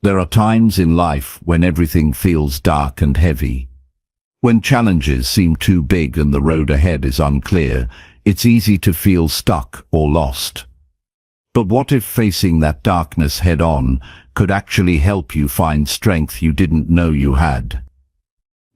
There are times in life when everything feels dark and heavy. When challenges seem too big and the road ahead is unclear, it's easy to feel stuck or lost. But what if facing that darkness head-on could actually help you find strength you didn't know you had?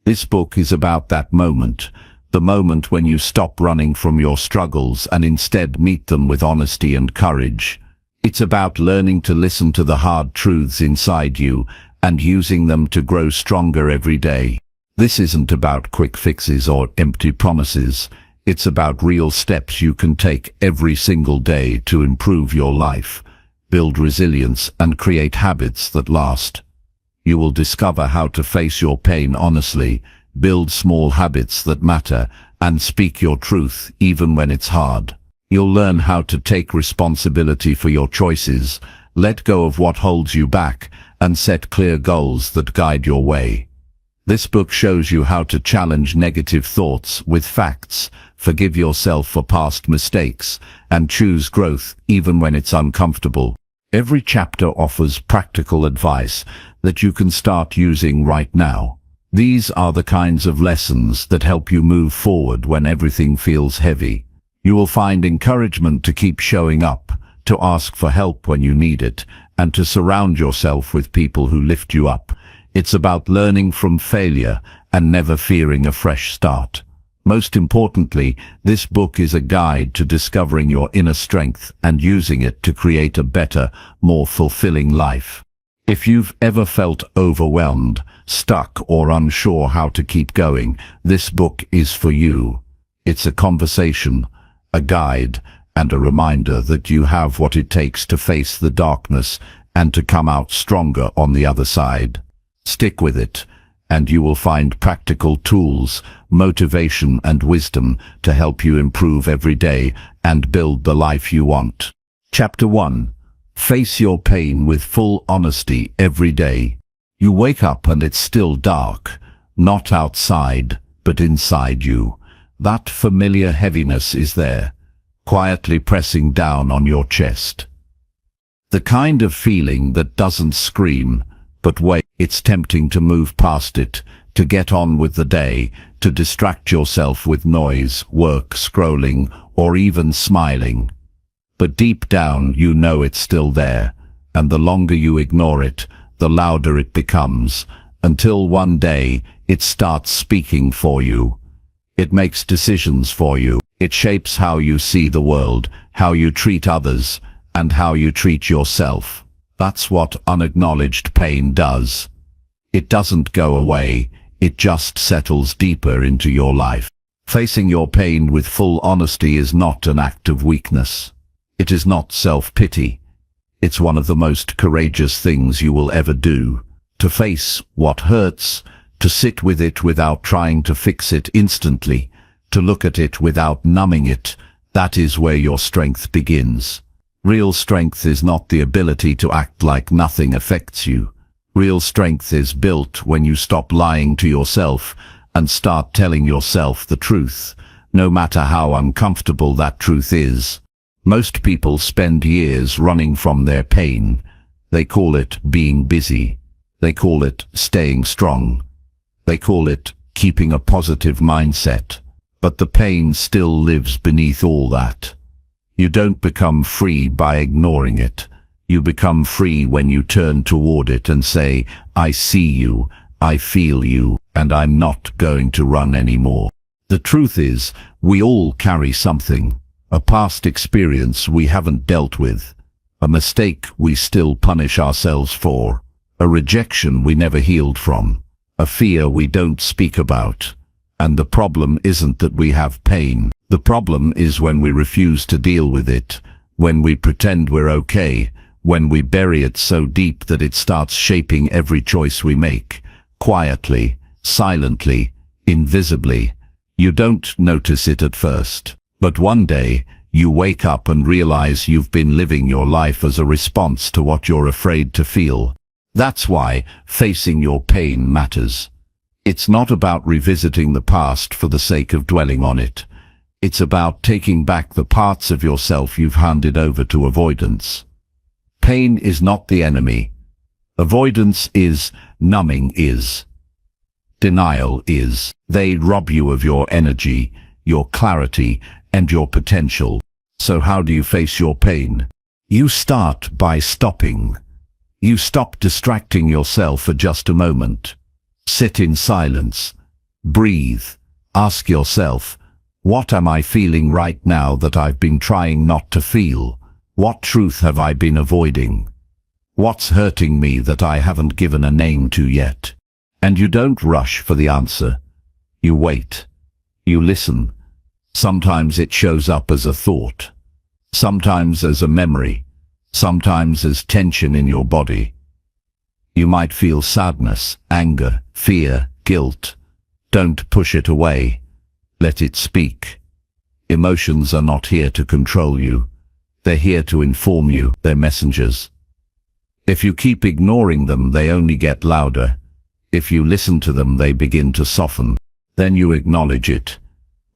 This book is about that moment, the moment when you stop running from your struggles and instead meet them with honesty and courage. It's about learning to listen to the hard truths inside you and using them to grow stronger every day. This isn't about quick fixes or empty promises. It's about real steps you can take every single day to improve your life, build resilience, and create habits that last. You will discover how to face your pain honestly, build small habits that matter, and speak your truth even when it's hard. You'll learn how to take responsibility for your choices, let go of what holds you back, and set clear goals that guide your way. This book shows you how to challenge negative thoughts with facts, forgive yourself for past mistakes, and choose growth even when it's uncomfortable. Every chapter offers practical advice that you can start using right now. These are the kinds of lessons that help you move forward when everything feels heavy. You will find encouragement to keep showing up, to ask for help when you need it, and to surround yourself with people who lift you up. It's about learning from failure and never fearing a fresh start. Most importantly, this book is a guide to discovering your inner strength and using it to create a better, more fulfilling life. If you've ever felt overwhelmed, stuck, or unsure how to keep going, this book is for you. It's a conversation, a guide, and a reminder that you have what it takes to face the darkness and to come out stronger on the other side. Stick with it, and you will find practical tools, motivation, and wisdom to help you improve every day and build the life you want. Chapter 1. Face your pain with full honesty every day. You wake up and it's still dark, not outside, but inside you. That familiar heaviness is there, quietly pressing down on your chest. The kind of feeling that doesn't scream, but wait. It's tempting to move past it, to get on with the day, to distract yourself with noise, work, scrolling, or even smiling. But deep down you know it's still there, and the longer you ignore it, the louder it becomes, until one day it starts speaking for you. It makes decisions for you. It shapes how you see the world, how you treat others, and how you treat yourself. That's what unacknowledged pain does. It doesn't go away, it just settles deeper into your life. Facing your pain with full honesty is not an act of weakness. It is not self-pity. It's one of the most courageous things you will ever do. To face what hurts, to sit with it without trying to fix it instantly, to look at it without numbing it, that is where your strength begins. Real strength is not the ability to act like nothing affects you. Real strength is built when you stop lying to yourself and start telling yourself the truth, no matter how uncomfortable that truth is. Most people spend years running from their pain. They call it being busy. They call it staying strong. They call it keeping a positive mindset. But the pain still lives beneath all that. You don't become free by ignoring it. You become free when you turn toward it and say, I see you, I feel you, and I'm not going to run anymore. The truth is, we all carry something. A past experience we haven't dealt with. A mistake we still punish ourselves for. A rejection we never healed from. A fear we don't speak about. And the problem isn't that we have pain. The problem is when we refuse to deal with it, when we pretend we're okay, when we bury it so deep that it starts shaping every choice we make, quietly, silently, invisibly. You don't notice it at first, but one day, you wake up and realize you've been living your life as a response to what you're afraid to feel. That's why facing your pain matters. It's not about revisiting the past for the sake of dwelling on it. It's about taking back the parts of yourself you've handed over to avoidance. Pain is not the enemy. Avoidance is, numbing is, denial is. They rob you of your energy, your clarity, and your potential. So how do you face your pain? You start by stopping. You stop distracting yourself for just a moment. Sit in silence. Breathe. Ask yourself, what am I feeling right now that I've been trying not to feel? What truth have I been avoiding? What's hurting me that I haven't given a name to yet? And you don't rush for the answer. You wait. You listen. Sometimes it shows up as a thought. Sometimes as a memory. Sometimes as tension in your body. You might feel sadness, anger, fear, guilt. Don't push it away. Let it speak. Emotions are not here to control you. They're here to inform you. They're messengers. If you keep ignoring them, they only get louder. If you listen to them, they begin to soften. Then you acknowledge it.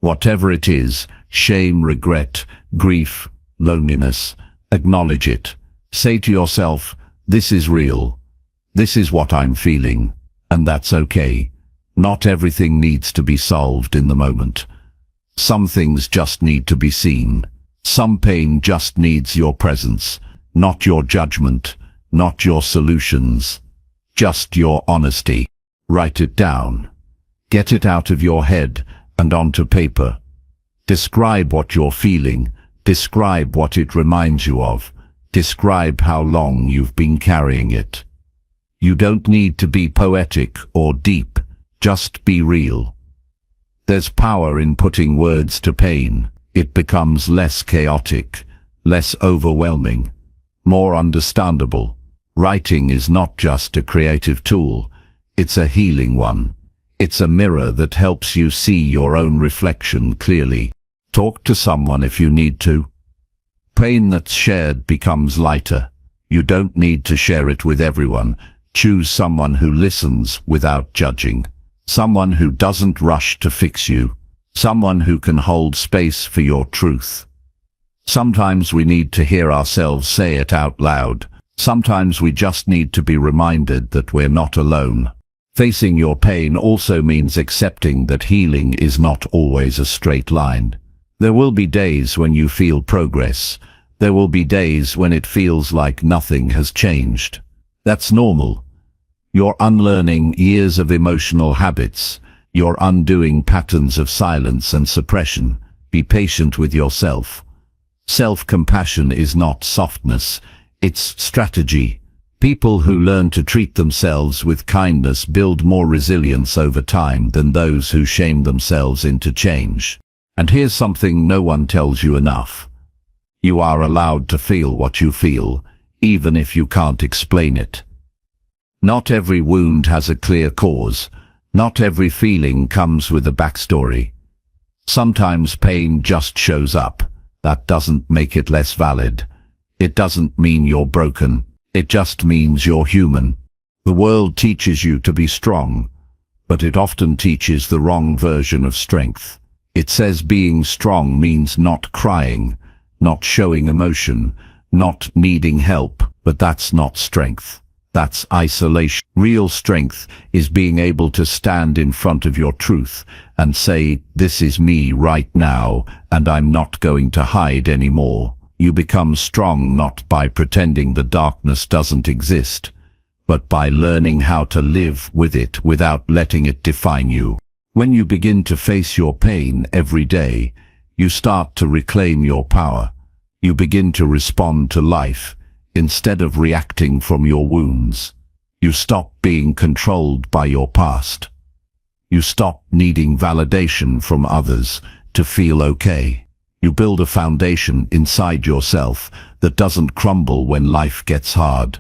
Whatever it is, shame, regret, grief, loneliness, acknowledge it. Say to yourself, this is real. This is what I'm feeling. And that's okay. Not everything needs to be solved in the moment. Some things just need to be seen. Some pain just needs your presence, not your judgment, not your solutions, just your honesty. Write it down. Get it out of your head and onto paper. Describe what you're feeling. Describe what it reminds you of. Describe how long you've been carrying it. You don't need to be poetic or deep. Just be real. There's power in putting words to pain. It becomes less chaotic, less overwhelming, more understandable. Writing is not just a creative tool, it's a healing one. It's a mirror that helps you see your own reflection clearly. Talk to someone if you need to. Pain that's shared becomes lighter. You don't need to share it with everyone. Choose someone who listens without judging. Someone who doesn't rush to fix you. Someone who can hold space for your truth. Sometimes we need to hear ourselves say it out loud. Sometimes we just need to be reminded that we're not alone. Facing your pain also means accepting that healing is not always a straight line. There will be days when you feel progress. There will be days when it feels like nothing has changed. That's normal. You're unlearning years of emotional habits. You're undoing patterns of silence and suppression. Be patient with yourself. Self-compassion is not softness, it's strategy. People who learn to treat themselves with kindness build more resilience over time than those who shame themselves into change. And here's something no one tells you enough. You are allowed to feel what you feel, even if you can't explain it. Not every wound has a clear cause. Not every feeling comes with a backstory. Sometimes pain just shows up. That doesn't make it less valid. It doesn't mean you're broken. It just means you're human. The world teaches you to be strong, but it often teaches the wrong version of strength. It says being strong means not crying, not showing emotion, not needing help, but that's not strength. That's isolation. Real strength is being able to stand in front of your truth and say, this is me right now, and I'm not going to hide anymore. You become strong not by pretending the darkness doesn't exist, but by learning how to live with it without letting it define you. When you begin to face your pain every day, you start to reclaim your power. You begin to respond to life instead of reacting from your wounds. You stop being controlled by your past. You stop needing validation from others to feel okay. You build a foundation inside yourself that doesn't crumble when life gets hard.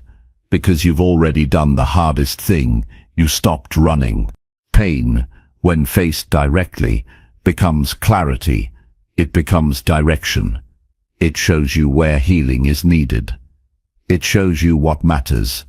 Because you've already done the hardest thing, you stopped running. Pain, when faced directly, becomes clarity. It becomes direction. It shows you where healing is needed. It shows you what matters.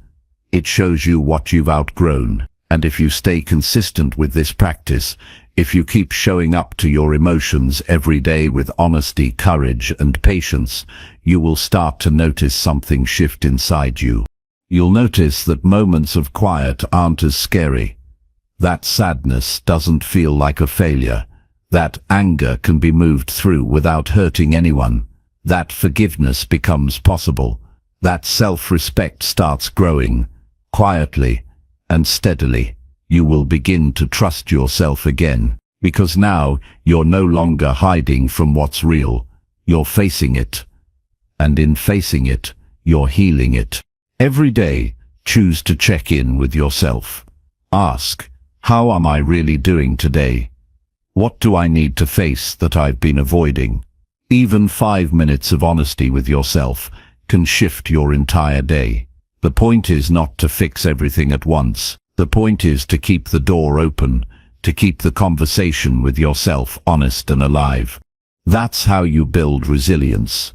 It shows you what you've outgrown. And if you stay consistent with this practice, if you keep showing up to your emotions every day with honesty, courage, and patience, you will start to notice something shift inside you. You'll notice that moments of quiet aren't as scary. That sadness doesn't feel like a failure. That anger can be moved through without hurting anyone. That forgiveness becomes possible. That self-respect starts growing. Quietly and steadily, you will begin to trust yourself again, because now you're no longer hiding from what's real. You're facing it. And in facing it, you're healing it. Every day, choose to check in with yourself. Ask, how am I really doing today? What do I need to face that I've been avoiding? Even 5 minutes of honesty with yourself can shift your entire day. The point is not to fix everything at once. The point is to keep the door open, to keep the conversation with yourself honest and alive. That's how you build resilience.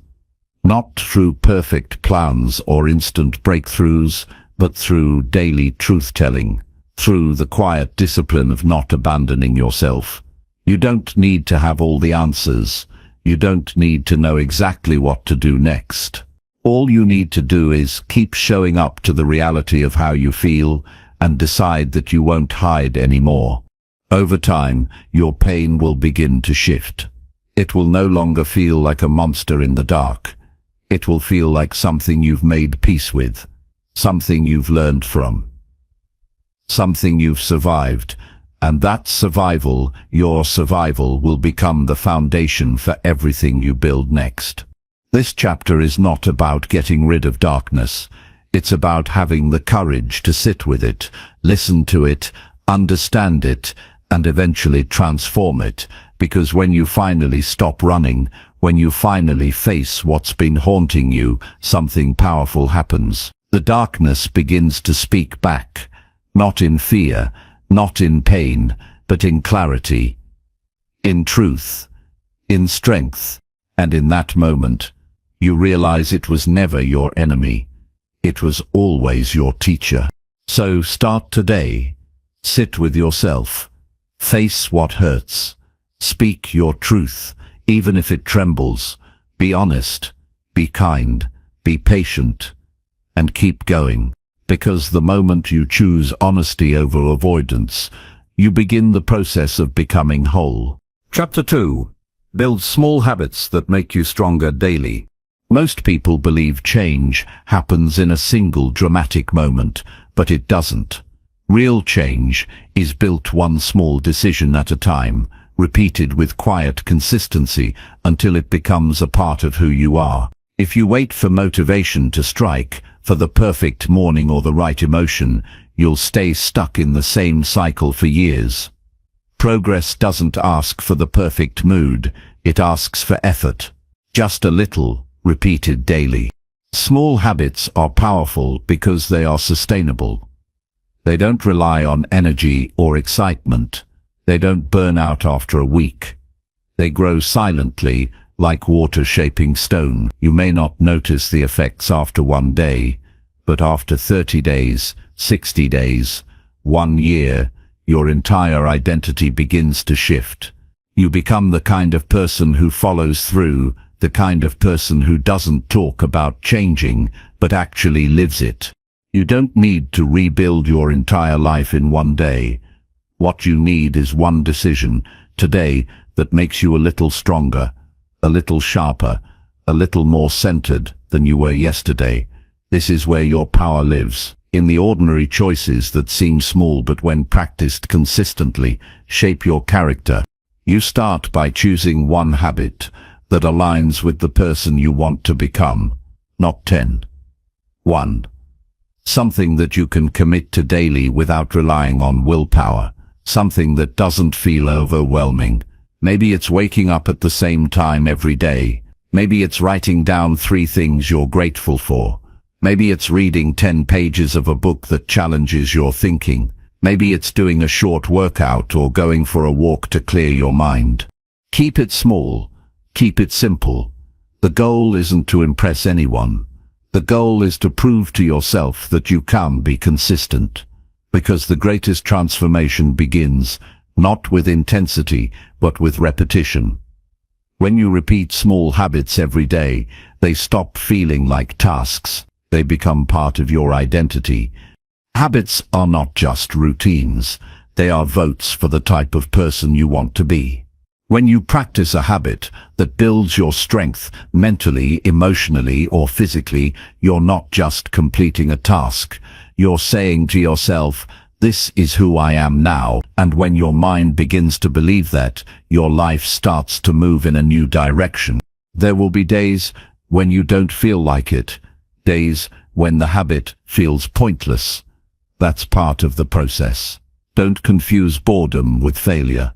Not through perfect plans or instant breakthroughs, but through daily truth-telling, through the quiet discipline of not abandoning yourself. You don't need to have all the answers. You don't need to know exactly what to do next. All you need to do is keep showing up to the reality of how you feel and decide that you won't hide anymore. Over time, your pain will begin to shift. It will no longer feel like a monster in the dark. It will feel like something you've made peace with, something you've learned from, something you've survived, and that survival, your survival, will become the foundation for everything you build next. This chapter is not about getting rid of darkness. It's about having the courage to sit with it, listen to it, understand it, and eventually transform it, because when you finally stop running, when you finally face what's been haunting you, something powerful happens. The darkness begins to speak back, not in fear, not in pain, but in clarity, in truth, in strength, and in that moment, you realize it was never your enemy. It was always your teacher. So start today. Sit with yourself. Face what hurts. Speak your truth, even if it trembles. Be honest. Be kind. Be patient. And keep going. Because the moment you choose honesty over avoidance, you begin the process of becoming whole. Chapter 2. Build small habits that make you stronger daily. Most people believe change happens in a single dramatic moment, but it doesn't. Real change is built one small decision at a time, repeated with quiet consistency until it becomes a part of who you are. If you wait for motivation to strike, for the perfect morning or the right emotion, you'll stay stuck in the same cycle for years. Progress doesn't ask for the perfect mood, it asks for effort. Just a little, repeated daily. Small habits are powerful because they are sustainable. They don't rely on energy or excitement. They don't burn out after a week. They grow silently, like water shaping stone. You may not notice the effects after one day, but after 30 days, 60 days, 1 year, your entire identity begins to shift. You become the kind of person who follows through, the kind of person who doesn't talk about changing, but actually lives it. You don't need to rebuild your entire life in one day. What you need is one decision, today, that makes you a little stronger, a little sharper, a little more centered than you were yesterday. This is where your power lives, in the ordinary choices that seem small but when practiced consistently, shape your character. You start by choosing one habit that aligns with the person you want to become, not 10. 1. Something that you can commit to daily without relying on willpower. Something that doesn't feel overwhelming. Maybe it's waking up at the same time every day. Maybe it's writing down 3 things you're grateful for. Maybe it's reading 10 pages of a book that challenges your thinking. Maybe it's doing a short workout or going for a walk to clear your mind. Keep it small. Keep it simple. The goal isn't to impress anyone. The goal is to prove to yourself that you can be consistent. Because the greatest transformation begins, not with intensity, but with repetition. When you repeat small habits every day, they stop feeling like tasks. They become part of your identity. Habits are not just routines. They are votes for the type of person you want to be. When you practice a habit that builds your strength mentally, emotionally, or physically, you're not just completing a task. You're saying to yourself, "This is who I am now," and when your mind begins to believe that, your life starts to move in a new direction. There will be days when you don't feel like it, days when the habit feels pointless. That's part of the process. Don't confuse boredom with failure.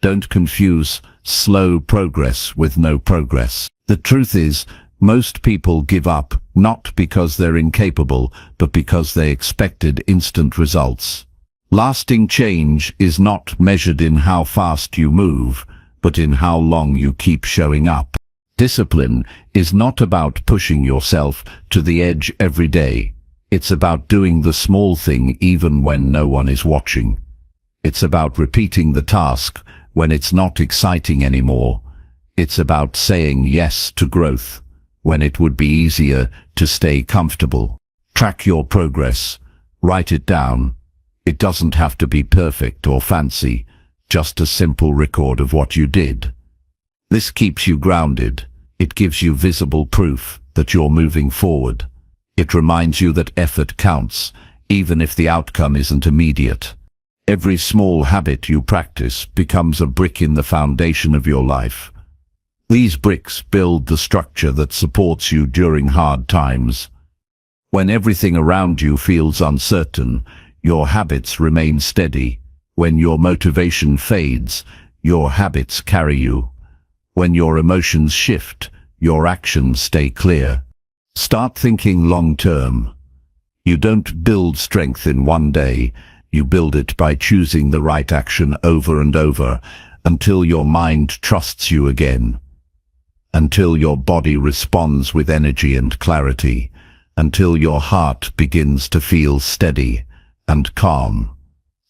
Don't confuse slow progress with no progress. The truth is, most people give up not because they're incapable, but because they expected instant results. Lasting change is not measured in how fast you move, but in how long you keep showing up. Discipline is not about pushing yourself to the edge every day. It's about doing the small thing even when no one is watching. It's about repeating the task when it's not exciting anymore. It's about saying yes to growth when it would be easier to stay comfortable. Track your progress. Write it down. It doesn't have to be perfect or fancy, just a simple record of what you did. This keeps you grounded. It gives you visible proof that you're moving forward. It reminds you that effort counts, even if the outcome isn't immediate. Every small habit you practice becomes a brick in the foundation of your life. These bricks build the structure that supports you during hard times. When everything around you feels uncertain, your habits remain steady. When your motivation fades, your habits carry you. When your emotions shift, your actions stay clear. Start thinking long-term. You don't build strength in one day. You build it by choosing the right action over and over, until your mind trusts you again. Until your body responds with energy and clarity. Until your heart begins to feel steady and calm.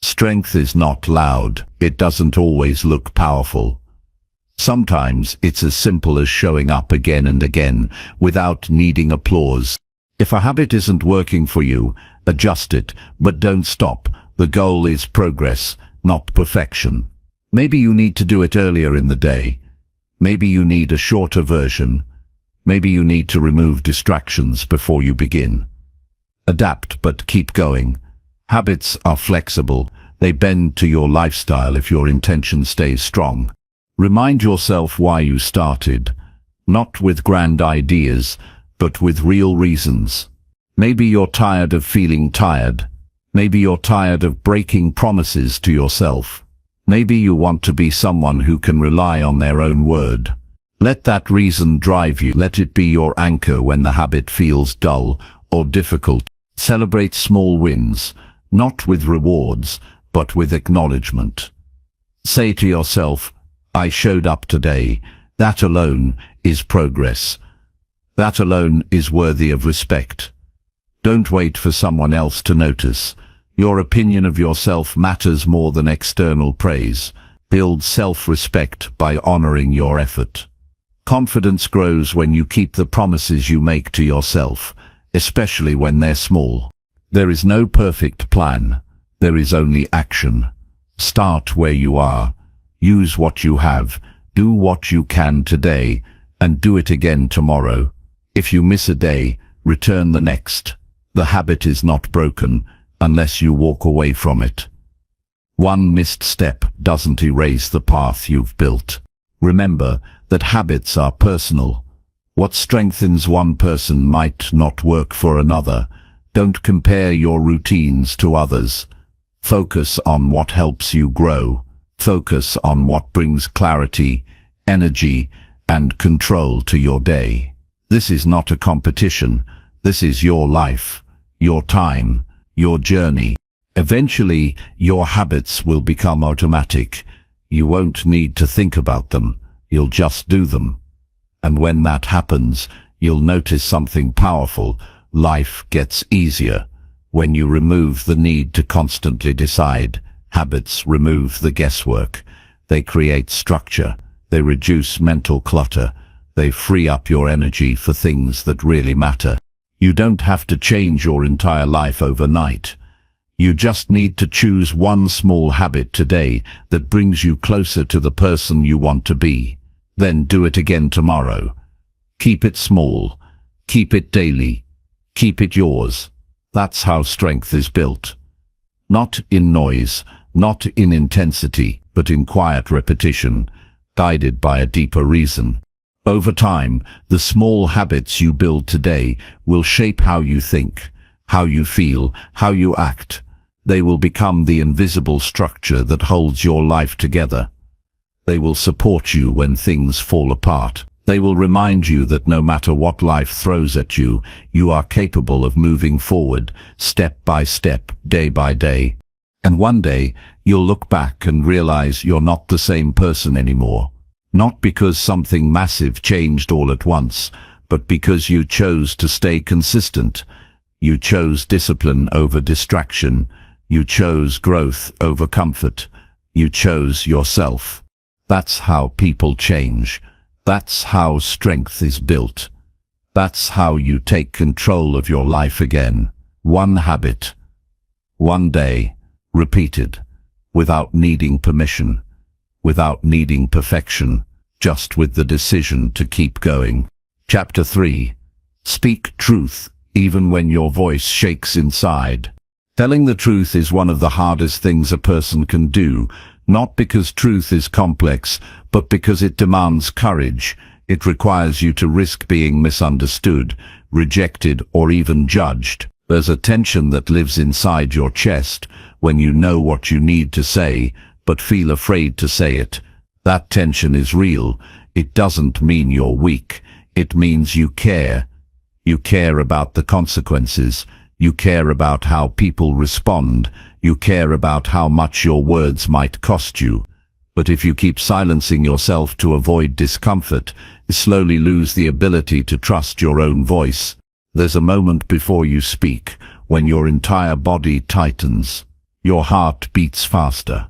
Strength is not loud. It doesn't always look powerful. Sometimes it's as simple as showing up again and again without needing applause. If a habit isn't working for you, adjust it, but don't stop. The goal is progress, not perfection. Maybe you need to do it earlier in the day. Maybe you need a shorter version. Maybe you need to remove distractions before you begin. Adapt, but keep going. Habits are flexible. They bend to your lifestyle if your intention stays strong. Remind yourself why you started, not with grand ideas, but with real reasons. Maybe you're tired of feeling tired. Maybe you're tired of breaking promises to yourself. Maybe you want to be someone who can rely on their own word. Let that reason drive you. Let it be your anchor when the habit feels dull or difficult. Celebrate small wins, not with rewards, but with acknowledgement. Say to yourself, "I showed up today." That alone is progress. That alone is worthy of respect. Don't wait for someone else to notice. Your opinion of yourself matters more than external praise. Build self-respect by honoring your effort. Confidence grows when you keep the promises you make to yourself, especially when they're small. There is no perfect plan. There is only action. Start where you are. Use what you have. Do what you can today, and do it again tomorrow. If you miss a day, return the next. The habit is not broken unless you walk away from it. One missed step doesn't erase the path you've built. Remember that habits are personal. What strengthens one person might not work for another. Don't compare your routines to others. Focus on what helps you grow. Focus on what brings clarity, energy, and control to your day. This is not a competition. This is your life, your time, your journey. Eventually, your habits will become automatic. You won't need to think about them. You'll just do them. And when that happens, you'll notice something powerful. Life gets easier. When you remove the need to constantly decide, habits remove the guesswork. They create structure. They reduce mental clutter. They free up your energy for things that really matter. You don't have to change your entire life overnight. You just need to choose one small habit today that brings you closer to the person you want to be. Then do it again tomorrow. Keep it small. Keep it daily. Keep it yours. That's how strength is built. Not in noise, not in intensity, but in quiet repetition, guided by a deeper reason. Over time, the small habits you build today will shape how you think, how you feel, how you act. They will become the invisible structure that holds your life together. They will support you when things fall apart. They will remind you that no matter what life throws at you, you are capable of moving forward, step by step, day by day. And one day, you'll look back and realize you're not the same person anymore. Not because something massive changed all at once, but because you chose to stay consistent. You chose discipline over distraction. You chose growth over comfort. You chose yourself. That's how people change. That's how strength is built. That's how you take control of your life again. One habit. One day. Repeated. Without needing permission. Without needing perfection. Just with the decision to keep going. Chapter 3. Speak truth, even when your voice shakes inside. Telling the truth is one of the hardest things a person can do, not because truth is complex, but because it demands courage. It requires you to risk being misunderstood, rejected, or even judged. There's a tension that lives inside your chest when you know what you need to say, but feel afraid to say it. That tension is real. It doesn't mean you're weak. It means you care. You care about the consequences. You care about how people respond. You care about how much your words might cost you. But if you keep silencing yourself to avoid discomfort, you slowly lose the ability to trust your own voice. There's a moment before you speak, when your entire body tightens. Your heart beats faster.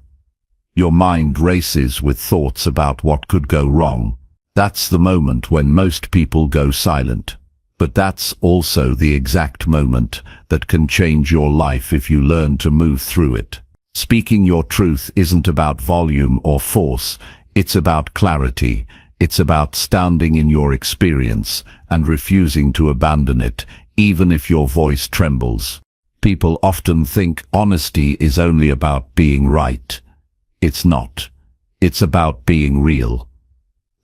Your mind races with thoughts about what could go wrong. That's the moment when most people go silent. But that's also the exact moment that can change your life if you learn to move through it. Speaking your truth isn't about volume or force. It's about clarity. It's about standing in your experience and refusing to abandon it, even if your voice trembles. People often think honesty is only about being right. It's not. It's about being real.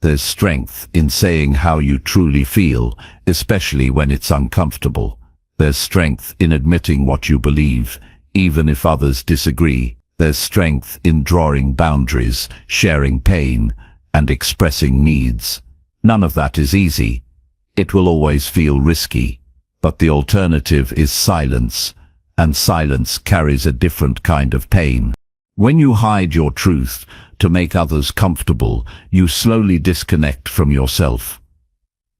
There's strength in saying how you truly feel, especially when it's uncomfortable. There's strength in admitting what you believe, even if others disagree. There's strength in drawing boundaries, sharing pain, and expressing needs. None of that is easy. It will always feel risky. But the alternative is silence, and silence carries a different kind of pain. When you hide your truth to make others comfortable, you slowly disconnect from yourself.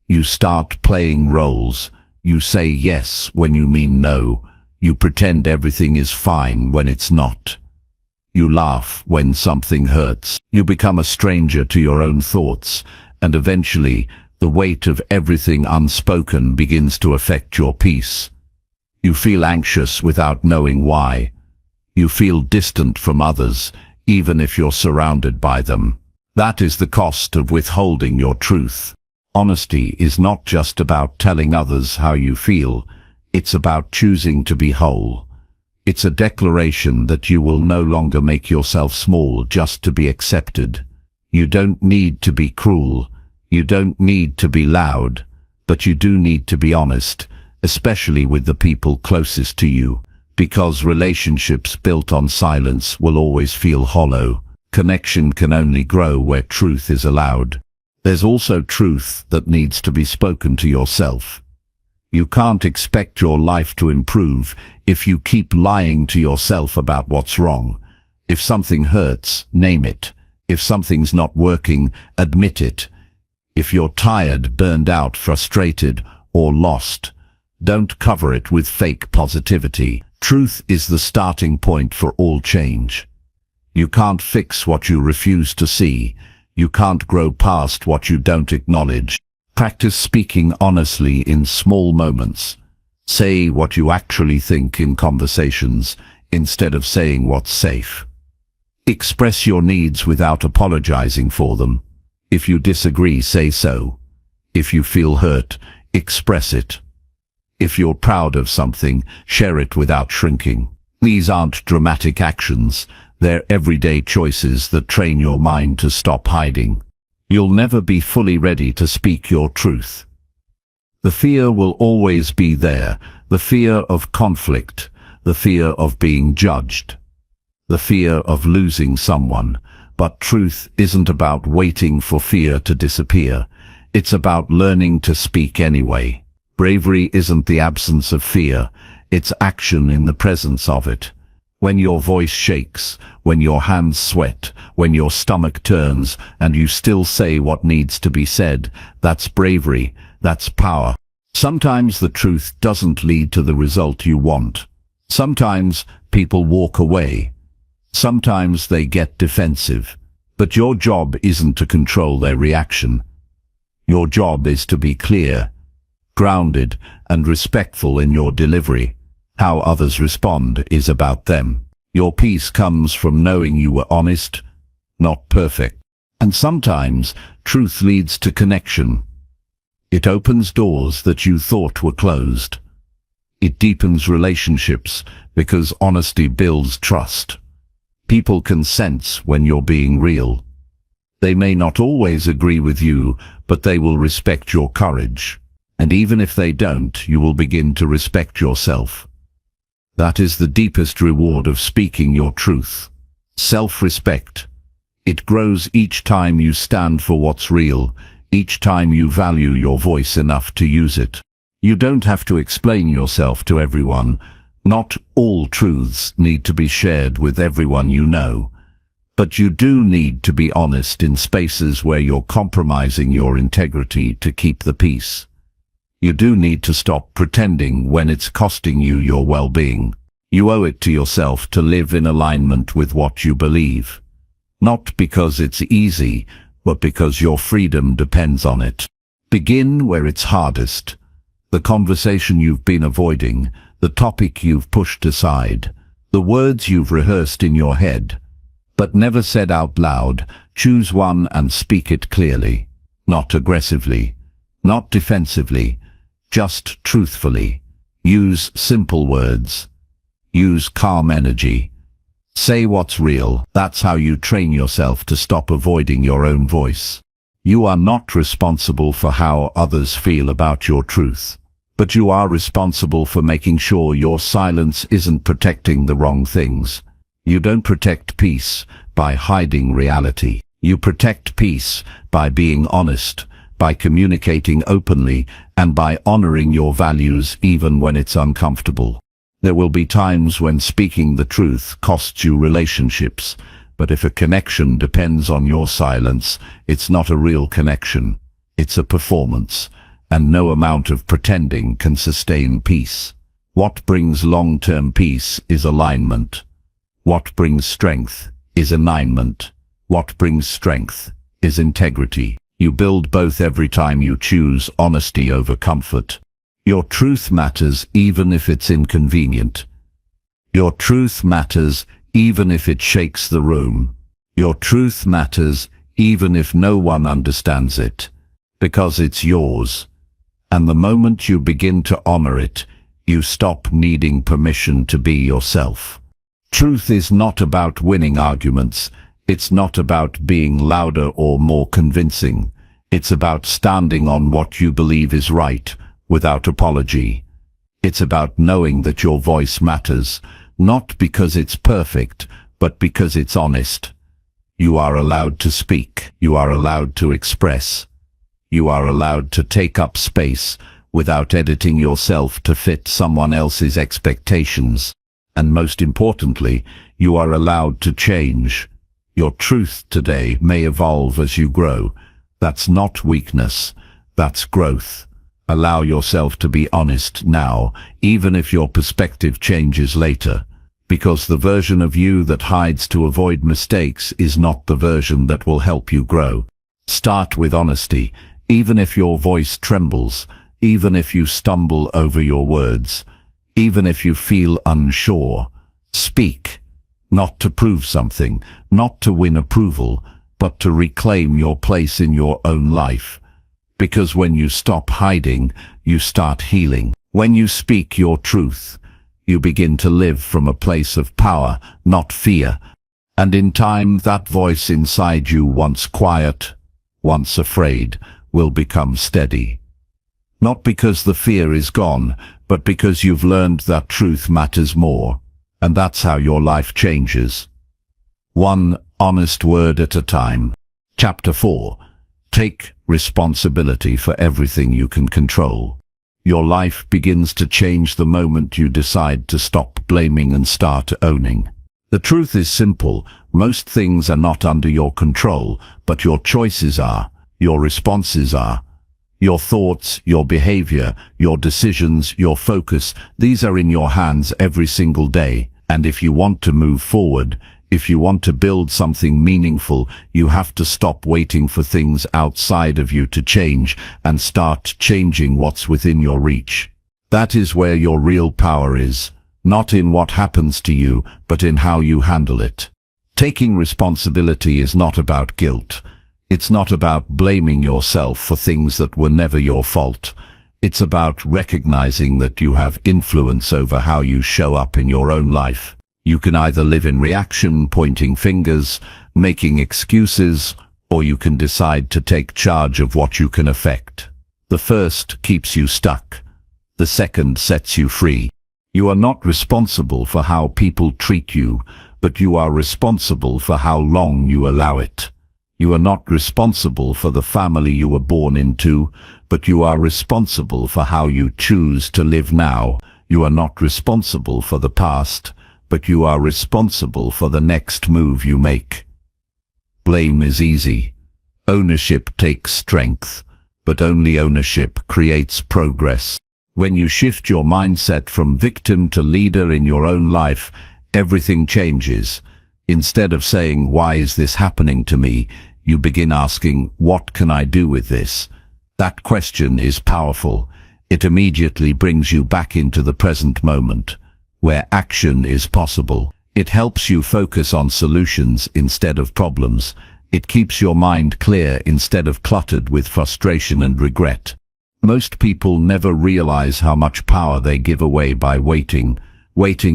You start playing roles. You say yes when you mean no. You pretend everything is fine when it's not. You laugh when something hurts. You become a stranger to your own thoughts, and eventually, the weight of everything unspoken begins to affect your peace. You feel anxious without knowing why. You feel distant from others, even if you're surrounded by them. That is the cost of withholding your truth. Honesty is not just about telling others how you feel. It's about choosing to be whole. It's a declaration that you will no longer make yourself small just to be accepted. You don't need to be cruel. You don't need to be loud. But you do need to be honest, especially with the people closest to you. Because relationships built on silence will always feel hollow. Connection can only grow where truth is allowed. There's also truth that needs to be spoken to yourself. You can't expect your life to improve if you keep lying to yourself about what's wrong. If something hurts, name it. If something's not working, admit it. If you're tired, burned out, frustrated, or lost, don't cover it with fake positivity. Truth is the starting point for all change. You can't fix what you refuse to see. You can't grow past what you don't acknowledge. Practice speaking honestly in small moments. Say what you actually think in conversations, instead of saying what's safe. Express your needs without apologizing for them. If you disagree, say so. If you feel hurt, express it. If you're proud of something, share it without shrinking. These aren't dramatic actions, they're everyday choices that train your mind to stop hiding. You'll never be fully ready to speak your truth. The fear will always be there, the fear of conflict, the fear of being judged, the fear of losing someone. But truth isn't about waiting for fear to disappear. It's about learning to speak anyway. Bravery isn't the absence of fear, it's action in the presence of it. When your voice shakes, when your hands sweat, when your stomach turns, and you still say what needs to be said, that's bravery, that's power. Sometimes the truth doesn't lead to the result you want. Sometimes people walk away. Sometimes they get defensive. But your job isn't to control their reaction. Your job is to be clear, grounded, and respectful in your delivery. How others respond is about them. Your peace comes from knowing you were honest, not perfect. And sometimes truth leads to connection. It opens doors that you thought were closed. It deepens relationships because honesty builds trust. People can sense when you're being real. They may not always agree with you, but they will respect your courage. And even if they don't, you will begin to respect yourself. That is the deepest reward of speaking your truth. Self-respect. It grows each time you stand for what's real, each time you value your voice enough to use it. You don't have to explain yourself to everyone. Not all truths need to be shared with everyone you know. But you do need to be honest in spaces where you're compromising your integrity to keep the peace. You do need to stop pretending when it's costing you your well-being. You owe it to yourself to live in alignment with what you believe. Not because it's easy, but because your freedom depends on it. Begin where it's hardest. The conversation you've been avoiding, the topic you've pushed aside, the words you've rehearsed in your head, but never said out loud. Choose one and speak it clearly. Not aggressively, not defensively, just truthfully. Use simple words. Use calm energy. Say what's real. That's how you train yourself to stop avoiding your own voice. You are not responsible for how others feel about your truth, but you are responsible for making sure your silence isn't protecting the wrong things. You don't protect peace by hiding reality. You protect peace by being honest, by communicating openly, and by honoring your values even when it's uncomfortable. There will be times when speaking the truth costs you relationships, but if a connection depends on your silence, it's not a real connection. It's a performance, and no amount of pretending can sustain peace. What brings long-term peace is alignment. What brings strength is alignment. What brings strength is integrity. You build both every time you choose honesty over comfort. Your truth matters even if it's inconvenient. Your truth matters even if it shakes the room. Your truth matters even if no one understands it, because it's yours. And the moment you begin to honor it, you stop needing permission to be yourself. Truth is not about winning arguments. It's not about being louder or more convincing. It's about standing on what you believe is right, without apology. It's about knowing that your voice matters, not because it's perfect, but because it's honest. You are allowed to speak. You are allowed to express. You are allowed to take up space without editing yourself to fit someone else's expectations. And most importantly, you are allowed to change. Your truth today may evolve as you grow. That's not weakness, that's growth. Allow yourself to be honest now, even if your perspective changes later, because the version of you that hides to avoid mistakes is not the version that will help you grow. Start with honesty, even if your voice trembles, Even if you stumble over your words, even if you feel unsure, speak. Not to prove something, not to win approval, but to reclaim your place in your own life. Because when you stop hiding, you start healing. When you speak your truth, you begin to live from a place of power, not fear. And in time, that voice inside you, once quiet, once afraid, will become steady. Not because the fear is gone, but because you've learned that truth matters more. And that's how your life changes. One honest word at a time. Chapter 4. Take responsibility for everything you can control. Your life begins to change the moment you decide to stop blaming and start owning. The truth is simple. Most things are not under your control, but your choices are, your responses are. Your thoughts, your behavior, your decisions, your focus, these are in your hands every single day. And if you want to move forward, if you want to build something meaningful, you have to stop waiting for things outside of you to change and start changing what's within your reach. That is where your real power is, not in what happens to you, but in how you handle it. Taking responsibility is not about guilt. It's not about blaming yourself for things that were never your fault. It's about recognizing that you have influence over how you show up in your own life. You can either live in reaction, pointing fingers, making excuses, or you can decide to take charge of what you can affect. The first keeps you stuck. The second sets you free. You are not responsible for how people treat you, but you are responsible for how long you allow it. You are not responsible for the family you were born into, but you are responsible for how you choose to live now. You are not responsible for the past, but you are responsible for the next move you make. Blame is easy. Ownership takes strength, but only ownership creates progress. When you shift your mindset from victim to leader in your own life, everything changes. Instead of saying, "Why is this happening to me?" you begin asking, "What can I do with this?" That question is powerful. It immediately brings you back into the present moment, where action is possible. It helps you focus on solutions instead of problems. It keeps your mind clear instead of cluttered with frustration and regret. Most people never realize how much power they give away by waiting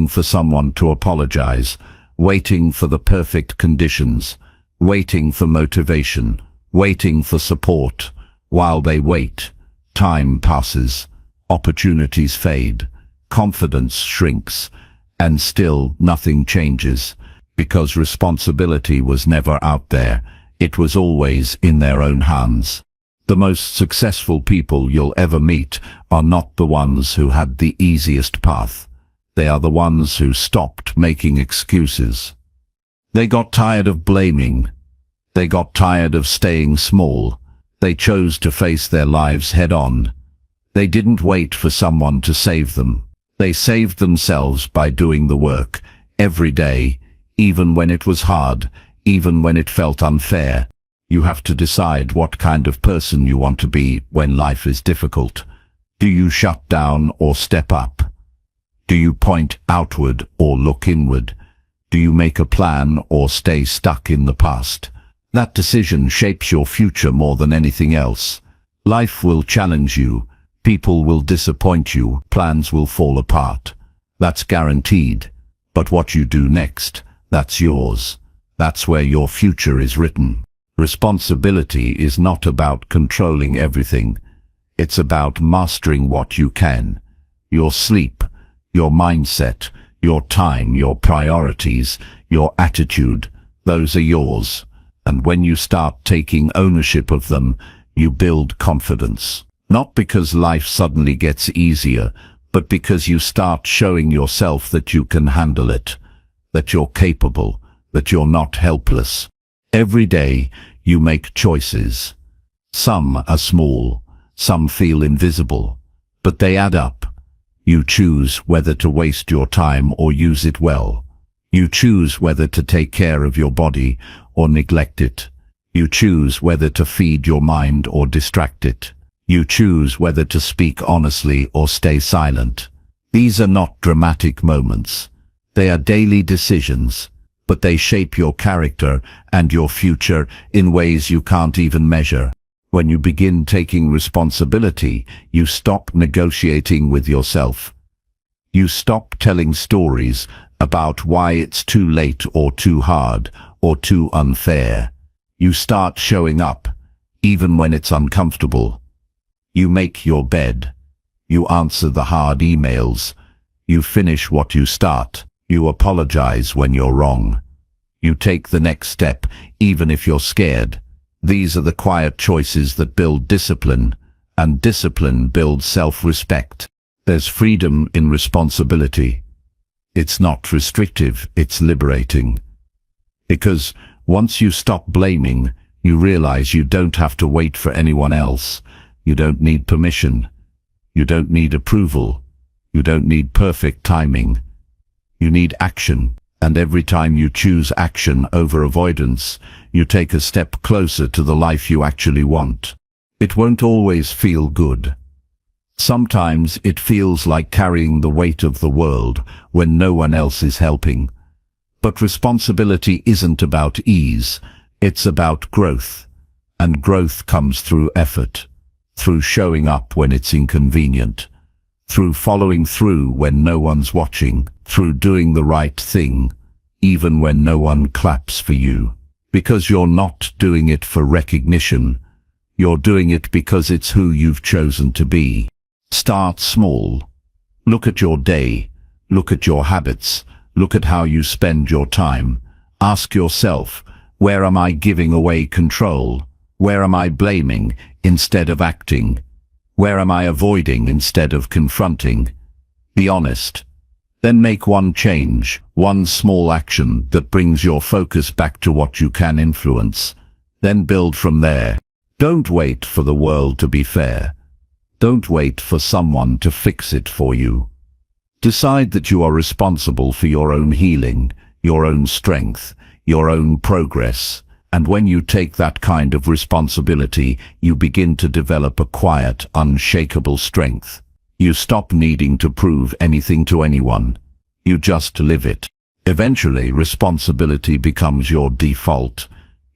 for someone to apologize, waiting for the perfect conditions, waiting for motivation, waiting for support. While they wait, time passes, opportunities fade, confidence shrinks, and still nothing changes, because responsibility was never out there. It was always in their own hands. The most successful people you'll ever meet are not the ones who had the easiest path. They are the ones who stopped making excuses. They got tired of blaming. They got tired of staying small. They chose to face their lives head-on. They didn't wait for someone to save them. They saved themselves by doing the work, every day, even when it was hard, even when it felt unfair. You have to decide what kind of person you want to be when life is difficult. Do you shut down or step up? Do you point outward or look inward? Do you make a plan or stay stuck in the past? That decision shapes your future more than anything else. Life will challenge you. People will disappoint you. Plans will fall apart. That's guaranteed. But what you do next, that's yours. That's where your future is written. Responsibility is not about controlling everything. It's about mastering what you can. Your sleep, your mindset, your time, your priorities, your attitude, those are yours. And when you start taking ownership of them, you build confidence. Not because life suddenly gets easier, but because you start showing yourself that you can handle it, that you're capable, that you're not helpless. Every day, you make choices. Some are small, some feel invisible, but they add up. You choose whether to waste your time or use it well. You choose whether to take care of your body or neglect it. You choose whether to feed your mind or distract it. You choose whether to speak honestly or stay silent. These are not dramatic moments. They are daily decisions, but they shape your character and your future in ways you can't even measure. When you begin taking responsibility, you stop negotiating with yourself. You stop telling stories about why it's too late or too hard or too unfair. You start showing up, even when it's uncomfortable. You make your bed. You answer the hard emails. You finish what you start. You apologize when you're wrong. You take the next step, even if you're scared. These are the quiet choices that build discipline, and discipline builds self-respect. There's freedom in responsibility. It's not restrictive, it's liberating. Because once you stop blaming, you realize you don't have to wait for anyone else. You don't need permission. You don't need approval. You don't need perfect timing. You need action. And every time you choose action over avoidance, you take a step closer to the life you actually want. It won't always feel good. Sometimes it feels like carrying the weight of the world when no one else is helping. But responsibility isn't about ease, it's about growth. And growth comes through effort, through showing up when it's inconvenient, through following through when no one's watching, through doing the right thing, even when no one claps for you. Because you're not doing it for recognition, you're doing it because it's who you've chosen to be. Start small. Look at your day. Look at your habits. Look at how you spend your time. Ask yourself, where am I giving away control? Where am I blaming instead of acting? Where am I avoiding instead of confronting? Be honest. Then make one change, one small action that brings your focus back to what you can influence. Then build from there. Don't wait for the world to be fair. Don't wait for someone to fix it for you. Decide that you are responsible for your own healing, your own strength, your own progress. And when you take that kind of responsibility, you begin to develop a quiet, unshakable strength. You stop needing to prove anything to anyone. You just live it. Eventually, responsibility becomes your default.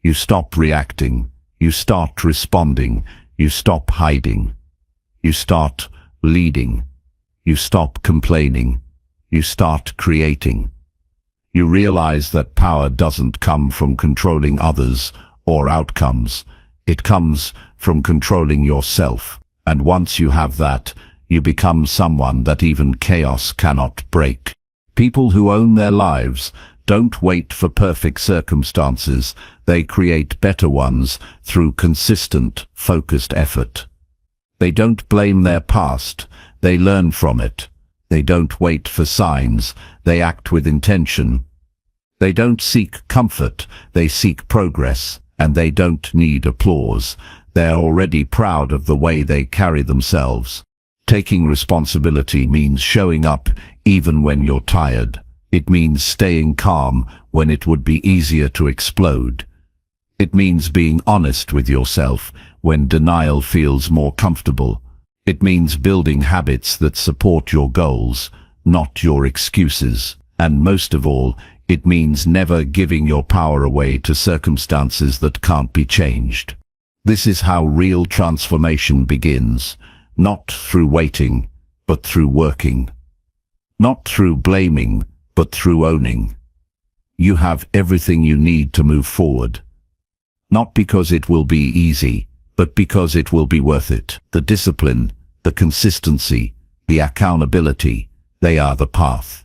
You stop reacting. You start responding. You stop hiding. You start leading. You stop complaining. You start creating. You realize that power doesn't come from controlling others or outcomes. It comes from controlling yourself. And once you have that, you become someone that even chaos cannot break. People who own their lives don't wait for perfect circumstances. They create better ones through consistent, focused effort. They don't blame their past. They learn from it. They don't wait for signs. They act with intention. They don't seek comfort. They seek progress. And they don't need applause. They're already proud of the way they carry themselves. Taking responsibility means showing up even when you're tired. It means staying calm when it would be easier to explode. It means being honest with yourself when denial feels more comfortable. It means building habits that support your goals, not your excuses. And most of all, it means never giving your power away to circumstances that can't be changed. This is how real transformation begins, not through waiting, but through working. Not through blaming, but through owning. You have everything you need to move forward. Not because it will be easy, but because it will be worth it. The discipline, the consistency, the accountability, they are the path.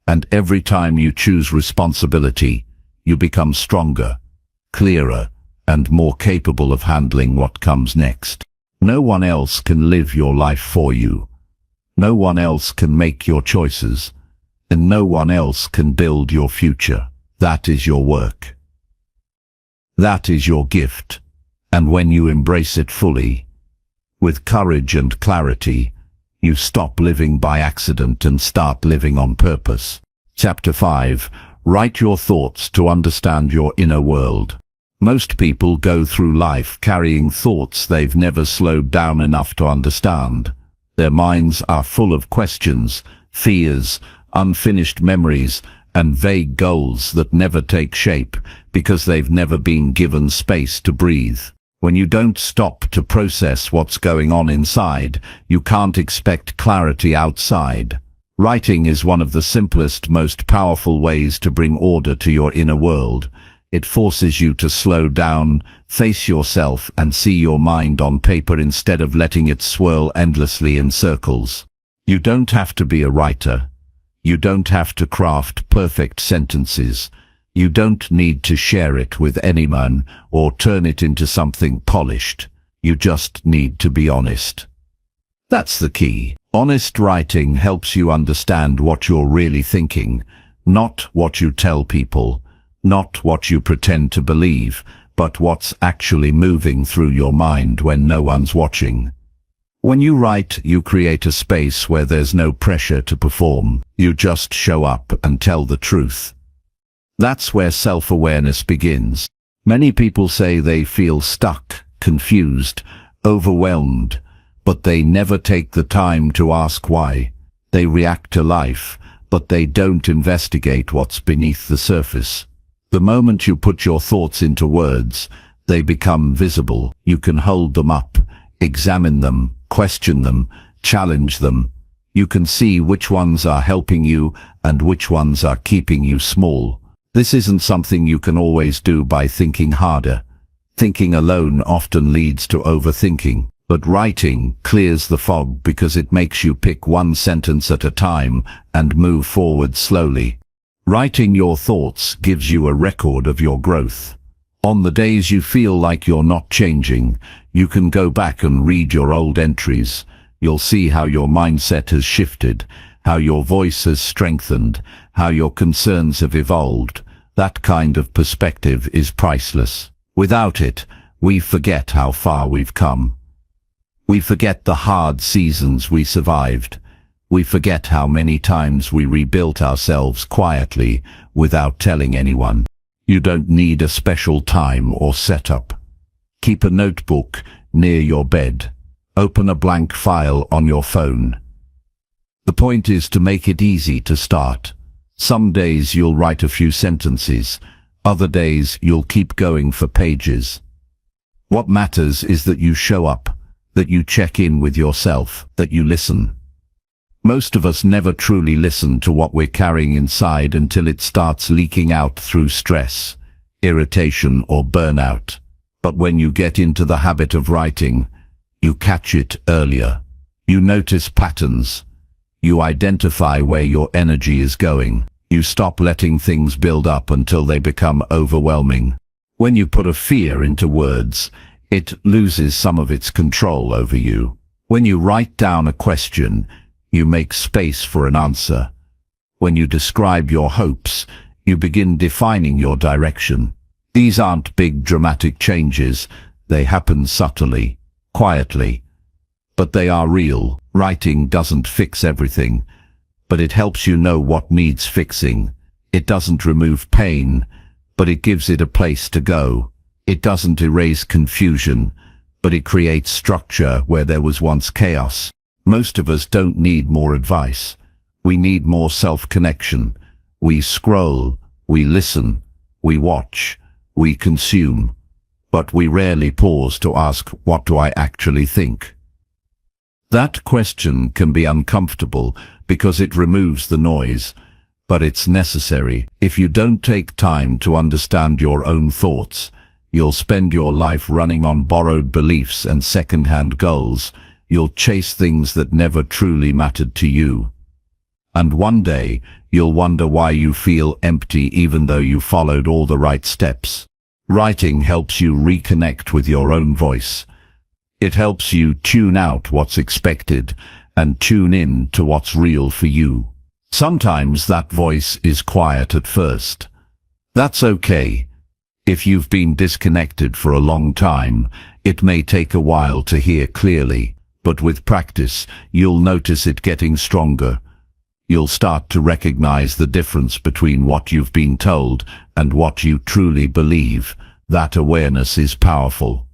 And every time you choose responsibility, you become stronger, clearer, and more capable of handling what comes next. No one else can live your life for you. No one else can make your choices, and no one else can build your future. That is your work. That is your gift. And when you embrace it fully, with courage and clarity, you stop living by accident and start living on purpose. Chapter 5. Write your thoughts to understand your inner world. Most people go through life carrying thoughts they've never slowed down enough to understand. Their minds are full of questions, fears, unfinished memories, and vague goals that never take shape because they've never been given space to breathe. When you don't stop to process what's going on inside, you can't expect clarity outside. Writing is one of the simplest, most powerful ways to bring order to your inner world. It forces you to slow down, face yourself, and see your mind on paper instead of letting it swirl endlessly in circles. You don't have to be a writer. You don't have to craft perfect sentences. You don't need to share it with anyone or turn it into something polished. You just need to be honest. That's the key. Honest writing helps you understand what you're really thinking, not what you tell people, not what you pretend to believe, but what's actually moving through your mind when no one's watching. When you write, you create a space where there's no pressure to perform. You just show up and tell the truth. That's where self-awareness begins. Many people say they feel stuck, confused, overwhelmed, but they never take the time to ask why. They react to life, but they don't investigate what's beneath the surface. The moment you put your thoughts into words, they become visible. You can hold them up, examine them, question them, challenge them. You can see which ones are helping you and which ones are keeping you small. This isn't something you can always do by thinking harder. Thinking alone often leads to overthinking, but writing clears the fog because it makes you pick one sentence at a time and move forward slowly. Writing your thoughts gives you a record of your growth. On the days you feel like you're not changing, you can go back and read your old entries. You'll see how your mindset has shifted, how your voice has strengthened, how your concerns have evolved. That kind of perspective is priceless. Without it, we forget how far we've come. We forget the hard seasons we survived. We forget how many times we rebuilt ourselves quietly without telling anyone. You don't need a special time or setup. Keep a notebook near your bed. Open a blank file on your phone. The point is to make it easy to start. Some days you'll write a few sentences. Other days you'll keep going for pages. What matters is that you show up, that you check in with yourself, that you listen. Most of us never truly listen to what we're carrying inside until it starts leaking out through stress, irritation, or burnout. But when you get into the habit of writing, you catch it earlier. You notice patterns. You identify where your energy is going. You stop letting things build up until they become overwhelming. When you put a fear into words, it loses some of its control over you. When you write down a question, you make space for an answer. When you describe your hopes, you begin defining your direction. These aren't big dramatic changes. They happen subtly, quietly. But they are real. Writing doesn't fix everything, but it helps you know what needs fixing. It doesn't remove pain, but it gives it a place to go. It doesn't erase confusion, but it creates structure where there was once chaos. Most of us don't need more advice. We need more self-connection. We scroll, we listen, we watch, we consume, but we rarely pause to ask, what do I actually think? That question can be uncomfortable because it removes the noise, but it's necessary. If you don't take time to understand your own thoughts, you'll spend your life running on borrowed beliefs and second-hand goals. You'll chase things that never truly mattered to you. And one day, you'll wonder why you feel empty even though you followed all the right steps. Writing helps you reconnect with your own voice. It helps you tune out what's expected and tune in to what's real for you. Sometimes that voice is quiet at first. That's okay. If you've been disconnected for a long time, it may take a while to hear clearly. But with practice, you'll notice it getting stronger. You'll start to recognize the difference between what you've been told and what you truly believe. That awareness is powerful.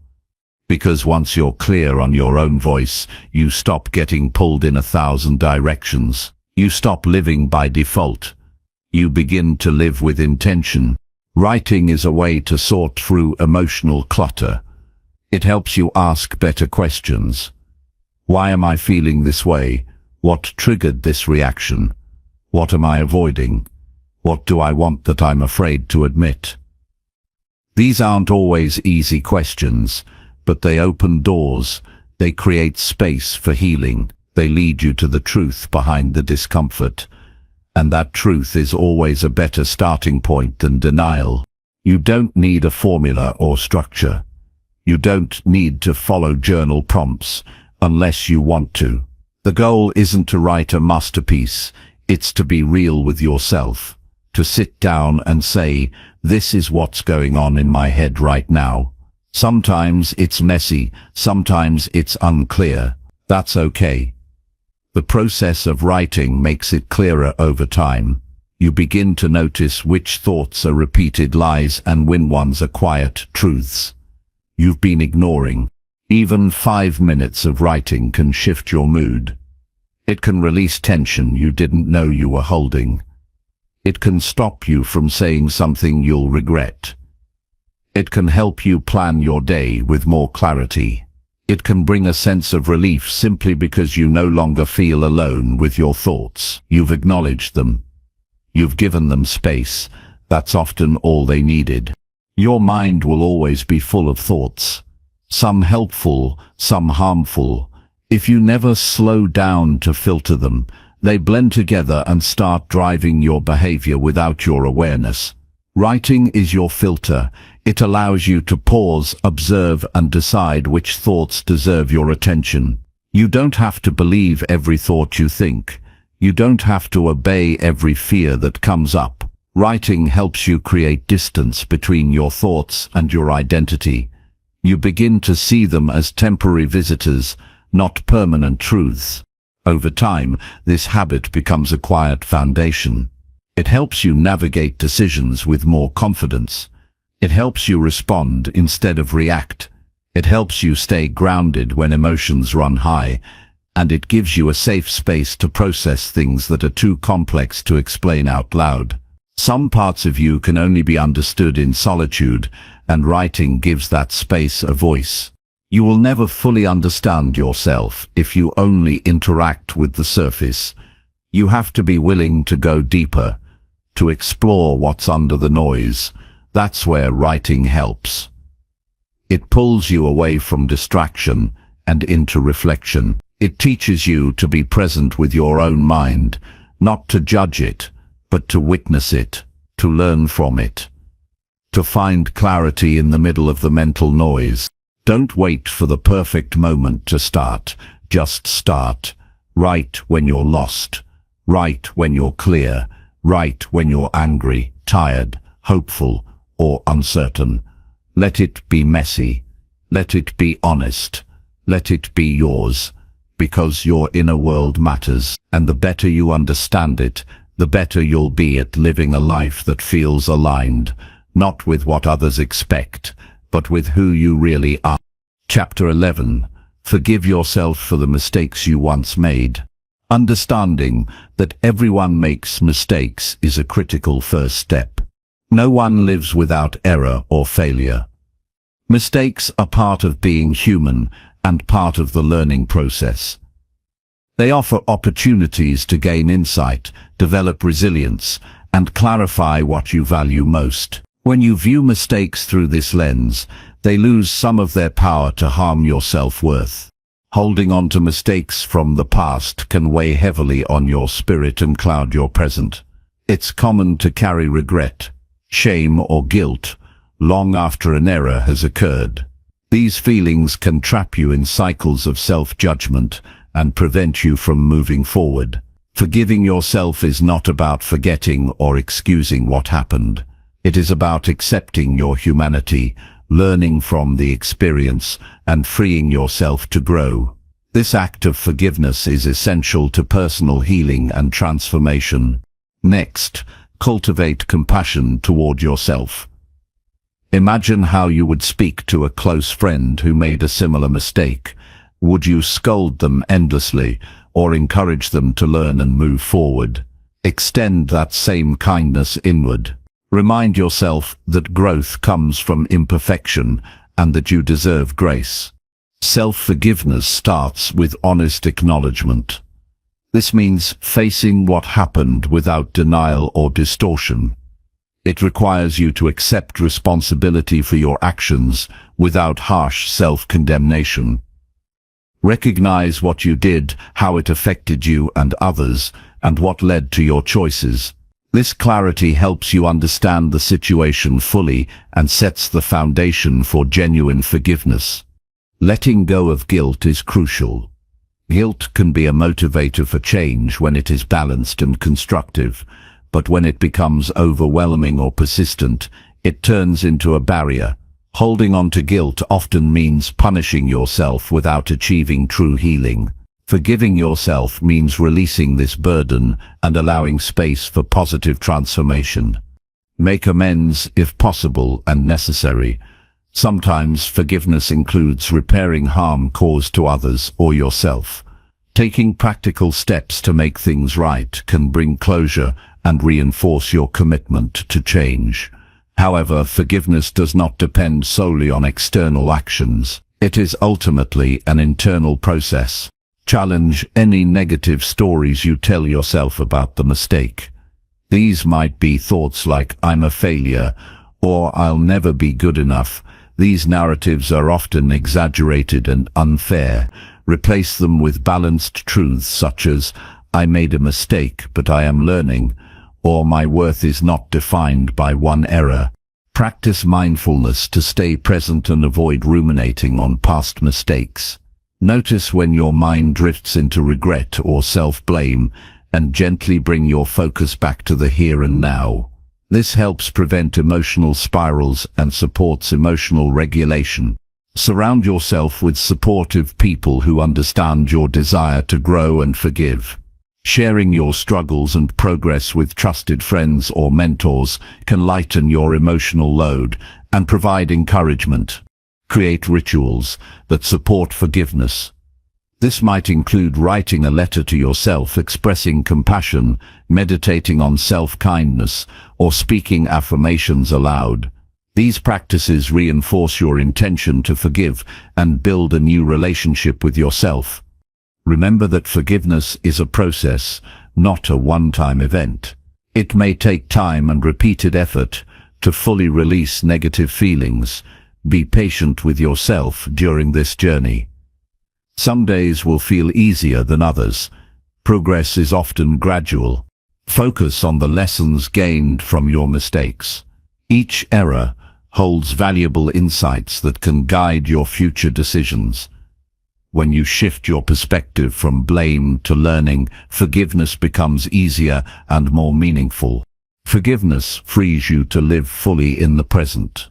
Because once you're clear on your own voice, you stop getting pulled in 1,000 directions. You stop living by default. You begin to live with intention. Writing is a way to sort through emotional clutter. It helps you ask better questions. Why am I feeling this way? What triggered this reaction? What am I avoiding? What do I want that I'm afraid to admit? These aren't always easy questions, but they open doors. They create space for healing. They lead you to the truth behind the discomfort. And that truth is always a better starting point than denial. You don't need a formula or structure. You don't need to follow journal prompts unless you want to. The goal isn't to write a masterpiece, it's to be real with yourself. To sit down and say, this is what's going on in my head right now. Sometimes it's messy, sometimes it's unclear. That's okay. The process of writing makes it clearer over time. You begin to notice which thoughts are repeated lies and which ones are quiet truths you've been ignoring. Even 5 minutes of writing can shift your mood. It can release tension you didn't know you were holding. It can stop you from saying something you'll regret. It can help you plan your day with more clarity. It can bring a sense of relief simply because you no longer feel alone with your thoughts. You've acknowledged them. You've given them space. That's often all they needed. Your mind will always be full of thoughts. Some helpful, some harmful. If you never slow down to filter them, they blend together and start driving your behavior without your awareness. Writing is your filter. It allows you to pause, observe, and decide which thoughts deserve your attention. You don't have to believe every thought you think. You don't have to obey every fear that comes up. Writing helps you create distance between your thoughts and your identity. You begin to see them as temporary visitors, not permanent truths. Over time, this habit becomes a quiet foundation. It helps you navigate decisions with more confidence. It helps you respond instead of react. It helps you stay grounded when emotions run high, and it gives you a safe space to process things that are too complex to explain out loud. Some parts of you can only be understood in solitude, and writing gives that space a voice. You will never fully understand yourself if you only interact with the surface. You have to be willing to go deeper, to explore what's under the noise. That's where writing helps. It pulls you away from distraction and into reflection. It teaches you to be present with your own mind, not to judge it, but to witness it, to learn from it, to find clarity in the middle of the mental noise. Don't wait for the perfect moment to start. Just start. Write when you're lost. Write when you're clear. Write when you're angry, tired, hopeful, or uncertain. Let it be messy. Let it be honest. Let it be yours. Because your inner world matters, and the better you understand it, the better you'll be at living a life that feels aligned, not with what others expect, but with who you really are. Chapter 11. Forgive yourself for the mistakes you once made. Understanding that everyone makes mistakes is a critical first step. No one lives without error or failure. Mistakes are part of being human and part of the learning process. They offer opportunities to gain insight, develop resilience, and clarify what you value most. When you view mistakes through this lens, they lose some of their power to harm your self-worth. Holding on to mistakes from the past can weigh heavily on your spirit and cloud your present. It's common to carry regret, shame, or guilt long after an error has occurred. These feelings can trap you in cycles of self-judgment and prevent you from moving forward. Forgiving yourself is not about forgetting or excusing what happened. It is about accepting your humanity, learning from the experience, and freeing yourself to grow. This act of forgiveness is essential to personal healing and transformation. Next, cultivate compassion toward yourself. Imagine how you would speak to a close friend who made a similar mistake. Would you scold them endlessly or encourage them to learn and move forward? Extend that same kindness inward. Remind yourself that growth comes from imperfection and that you deserve grace. Self-forgiveness starts with honest acknowledgement. This means facing what happened without denial or distortion. It requires you to accept responsibility for your actions without harsh self-condemnation. Recognize what you did, how it affected you and others, and what led to your choices. This clarity helps you understand the situation fully and sets the foundation for genuine forgiveness. Letting go of guilt is crucial. Guilt can be a motivator for change when it is balanced and constructive, but when it becomes overwhelming or persistent, it turns into a barrier. Holding on to guilt often means punishing yourself without achieving true healing. Forgiving yourself means releasing this burden and allowing space for positive transformation. Make amends if possible and necessary. Sometimes forgiveness includes repairing harm caused to others or yourself. Taking practical steps to make things right can bring closure and reinforce your commitment to change. However, forgiveness does not depend solely on external actions. It is ultimately an internal process. Challenge any negative stories you tell yourself about the mistake. These might be thoughts like, "I'm a failure," or "I'll never be good enough." These narratives are often exaggerated and unfair. Replace them with balanced truths such as, "I made a mistake, but I am learning," or "My worth is not defined by one error." Practice mindfulness to stay present and avoid ruminating on past mistakes. Notice when your mind drifts into regret or self-blame, and gently bring your focus back to the here and now. This helps prevent emotional spirals and supports emotional regulation. Surround yourself with supportive people who understand your desire to grow and forgive. Sharing your struggles and progress with trusted friends or mentors can lighten your emotional load and provide encouragement. Create rituals that support forgiveness. This might include writing a letter to yourself expressing compassion, meditating on self-kindness, or speaking affirmations aloud. These practices reinforce your intention to forgive and build a new relationship with yourself. Remember that forgiveness is a process, not a one-time event. It may take time and repeated effort to fully release negative feelings. Be patient with yourself during this journey. Some days will feel easier than others. Progress is often gradual. Focus on the lessons gained from your mistakes. Each error holds valuable insights that can guide your future decisions. When you shift your perspective from blame to learning, forgiveness becomes easier and more meaningful. Forgiveness frees you to live fully in the present.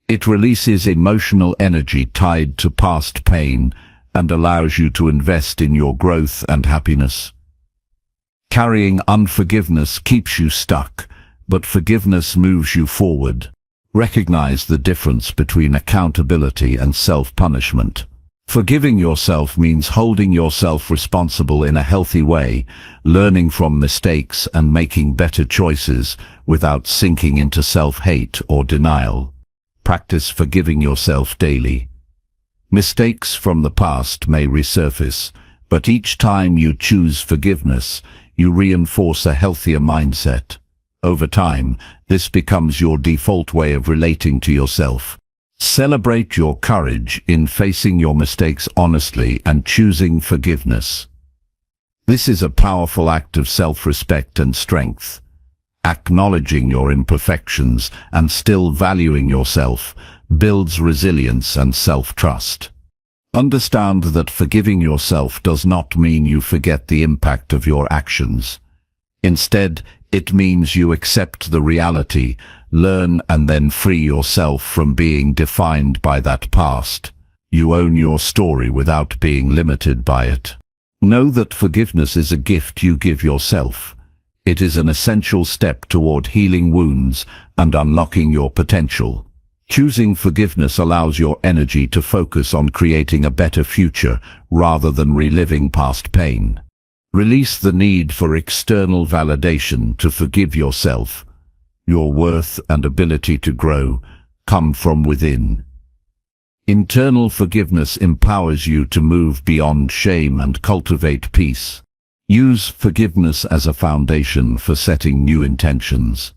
It releases emotional energy tied to past pain and allows you to invest in your growth and happiness. Carrying unforgiveness keeps you stuck, but forgiveness moves you forward. Recognize the difference between accountability and self-punishment. Forgiving yourself means holding yourself responsible in a healthy way, learning from mistakes and making better choices without sinking into self-hate or denial. Practice forgiving yourself daily. Mistakes from the past may resurface, but each time you choose forgiveness, you reinforce a healthier mindset. Over time, this becomes your default way of relating to yourself. Celebrate your courage in facing your mistakes honestly and choosing forgiveness. This is a powerful act of self-respect and strength. Acknowledging your imperfections and still valuing yourself builds resilience and self-trust. Understand that forgiving yourself does not mean you forget the impact of your actions. Instead, it means you accept the reality, learn and then free yourself from being defined by that past. You own your story without being limited by it. Know that forgiveness is a gift you give yourself. It is an essential step toward healing wounds and unlocking your potential. Choosing forgiveness allows your energy to focus on creating a better future rather than reliving past pain. Release the need for external validation to forgive yourself. Your worth and ability to grow come from within. Internal forgiveness empowers you to move beyond shame and cultivate peace. Use forgiveness as a foundation for setting new intentions.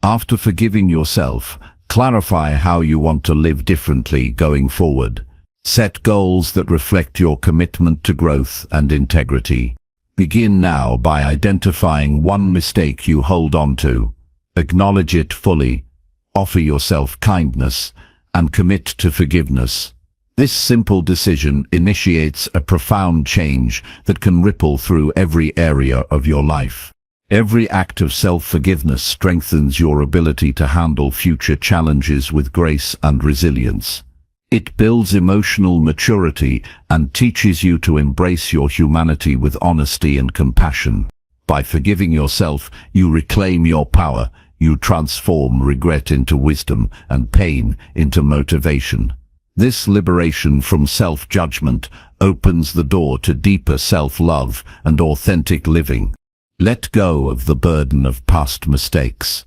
After forgiving yourself, clarify how you want to live differently going forward. Set goals that reflect your commitment to growth and integrity. Begin now by identifying one mistake you hold on to. Acknowledge it fully, offer yourself kindness, and commit to forgiveness. This simple decision initiates a profound change that can ripple through every area of your life. Every act of self-forgiveness strengthens your ability to handle future challenges with grace and resilience. It builds emotional maturity and teaches you to embrace your humanity with honesty and compassion. By forgiving yourself, you reclaim your power. You transform regret into wisdom and pain into motivation. This liberation from self-judgment opens the door to deeper self-love and authentic living. Let go of the burden of past mistakes.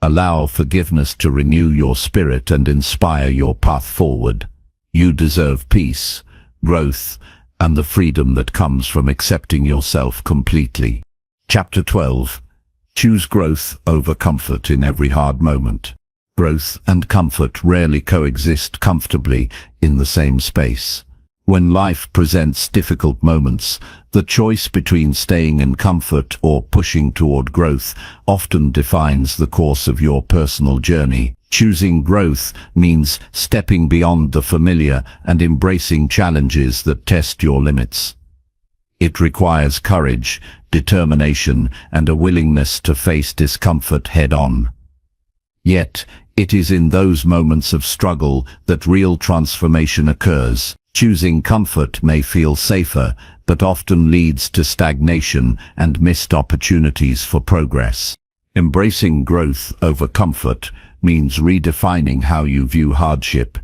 Allow forgiveness to renew your spirit and inspire your path forward. You deserve peace, growth, and the freedom that comes from accepting yourself completely. Chapter 12. Choose growth over comfort in every hard moment. Growth and comfort rarely coexist comfortably in the same space. When life presents difficult moments, the choice between staying in comfort or pushing toward growth often defines the course of your personal journey. Choosing growth means stepping beyond the familiar and embracing challenges that test your limits. It requires courage, determination, and a willingness to face discomfort head-on. Yet, it is in those moments of struggle that real transformation occurs. Choosing comfort may feel safer, but often leads to stagnation and missed opportunities for progress. Embracing growth over comfort means redefining how you view hardship.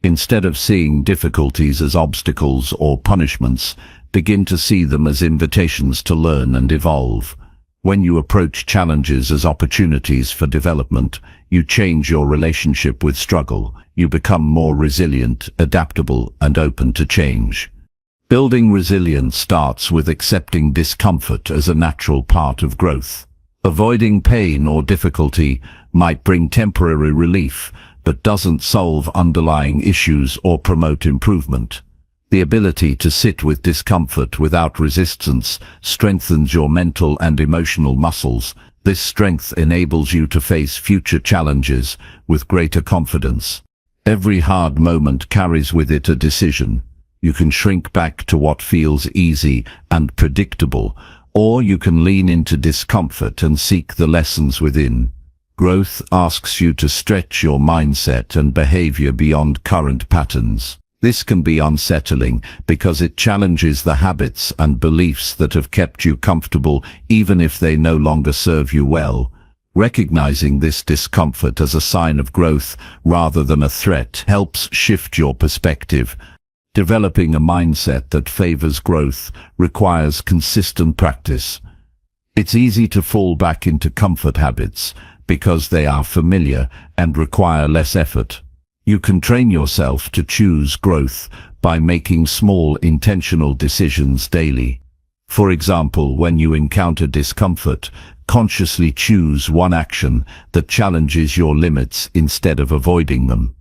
Instead of seeing difficulties as obstacles or punishments, begin to see them as invitations to learn and evolve. When you approach challenges as opportunities for development, you change your relationship with struggle. You become more resilient, adaptable, and open to change. Building resilience starts with accepting discomfort as a natural part of growth. Avoiding pain or difficulty might bring temporary relief, but doesn't solve underlying issues or promote improvement. The ability to sit with discomfort without resistance strengthens your mental and emotional muscles. This strength enables you to face future challenges with greater confidence. Every hard moment carries with it a decision. You can shrink back to what feels easy and predictable, or you can lean into discomfort and seek the lessons within. Growth asks you to stretch your mindset and behavior beyond current patterns. This can be unsettling because it challenges the habits and beliefs that have kept you comfortable, even if they no longer serve you well. Recognizing this discomfort as a sign of growth rather than a threat helps shift your perspective. Developing a mindset that favors growth requires consistent practice. It's easy to fall back into comfort habits because they are familiar and require less effort. You can train yourself to choose growth by making small intentional decisions daily. For example, when you encounter discomfort, consciously choose one action that challenges your limits instead of avoiding them.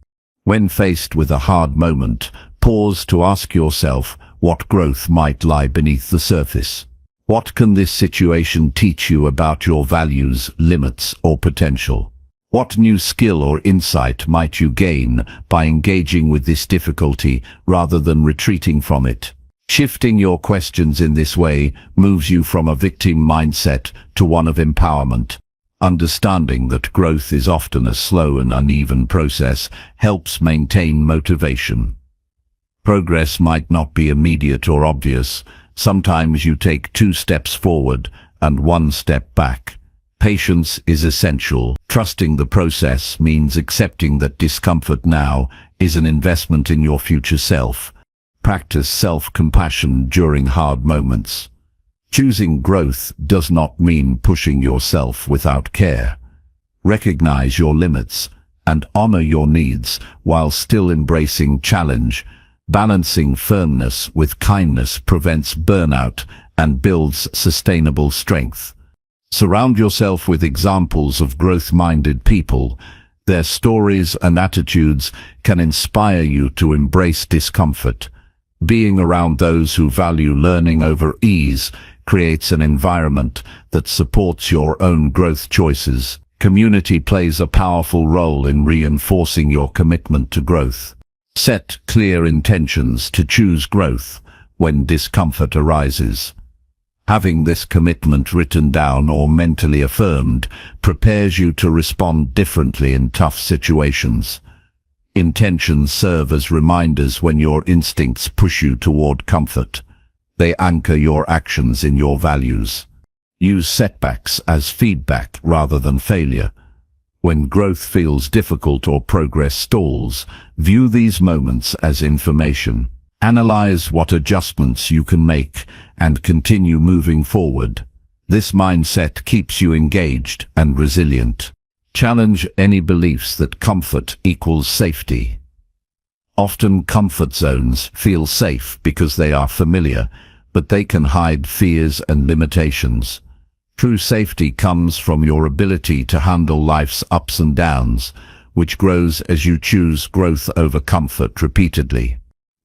When faced with a hard moment, pause to ask yourself what growth might lie beneath the surface. What can this situation teach you about your values, limits, or potential? What new skill or insight might you gain by engaging with this difficulty rather than retreating from it? Shifting your questions in this way moves you from a victim mindset to one of empowerment. Understanding that growth is often a slow and uneven process helps maintain motivation. Progress might not be immediate or obvious. Sometimes you take 2 steps forward and 1 step back. Patience is essential. Trusting the process means accepting that discomfort now is an investment in your future self. Practice self-compassion during hard moments. Choosing growth does not mean pushing yourself without care. Recognize your limits and honor your needs while still embracing challenge. Balancing firmness with kindness prevents burnout and builds sustainable strength. Surround yourself with examples of growth-minded people. Their stories and attitudes can inspire you to embrace discomfort. Being around those who value learning over ease creates an environment that supports your own growth choices. Community plays a powerful role in reinforcing your commitment to growth. Set clear intentions to choose growth when discomfort arises. Having this commitment written down or mentally affirmed prepares you to respond differently in tough situations. Intentions serve as reminders when your instincts push you toward comfort. They anchor your actions in your values. Use setbacks as feedback rather than failure. When growth feels difficult or progress stalls, view these moments as information. Analyze what adjustments you can make and continue moving forward. This mindset keeps you engaged and resilient. Challenge any beliefs that comfort equals safety. Often comfort zones feel safe because they are familiar, but they can hide fears and limitations. True safety comes from your ability to handle life's ups and downs, which grows as you choose growth over comfort repeatedly.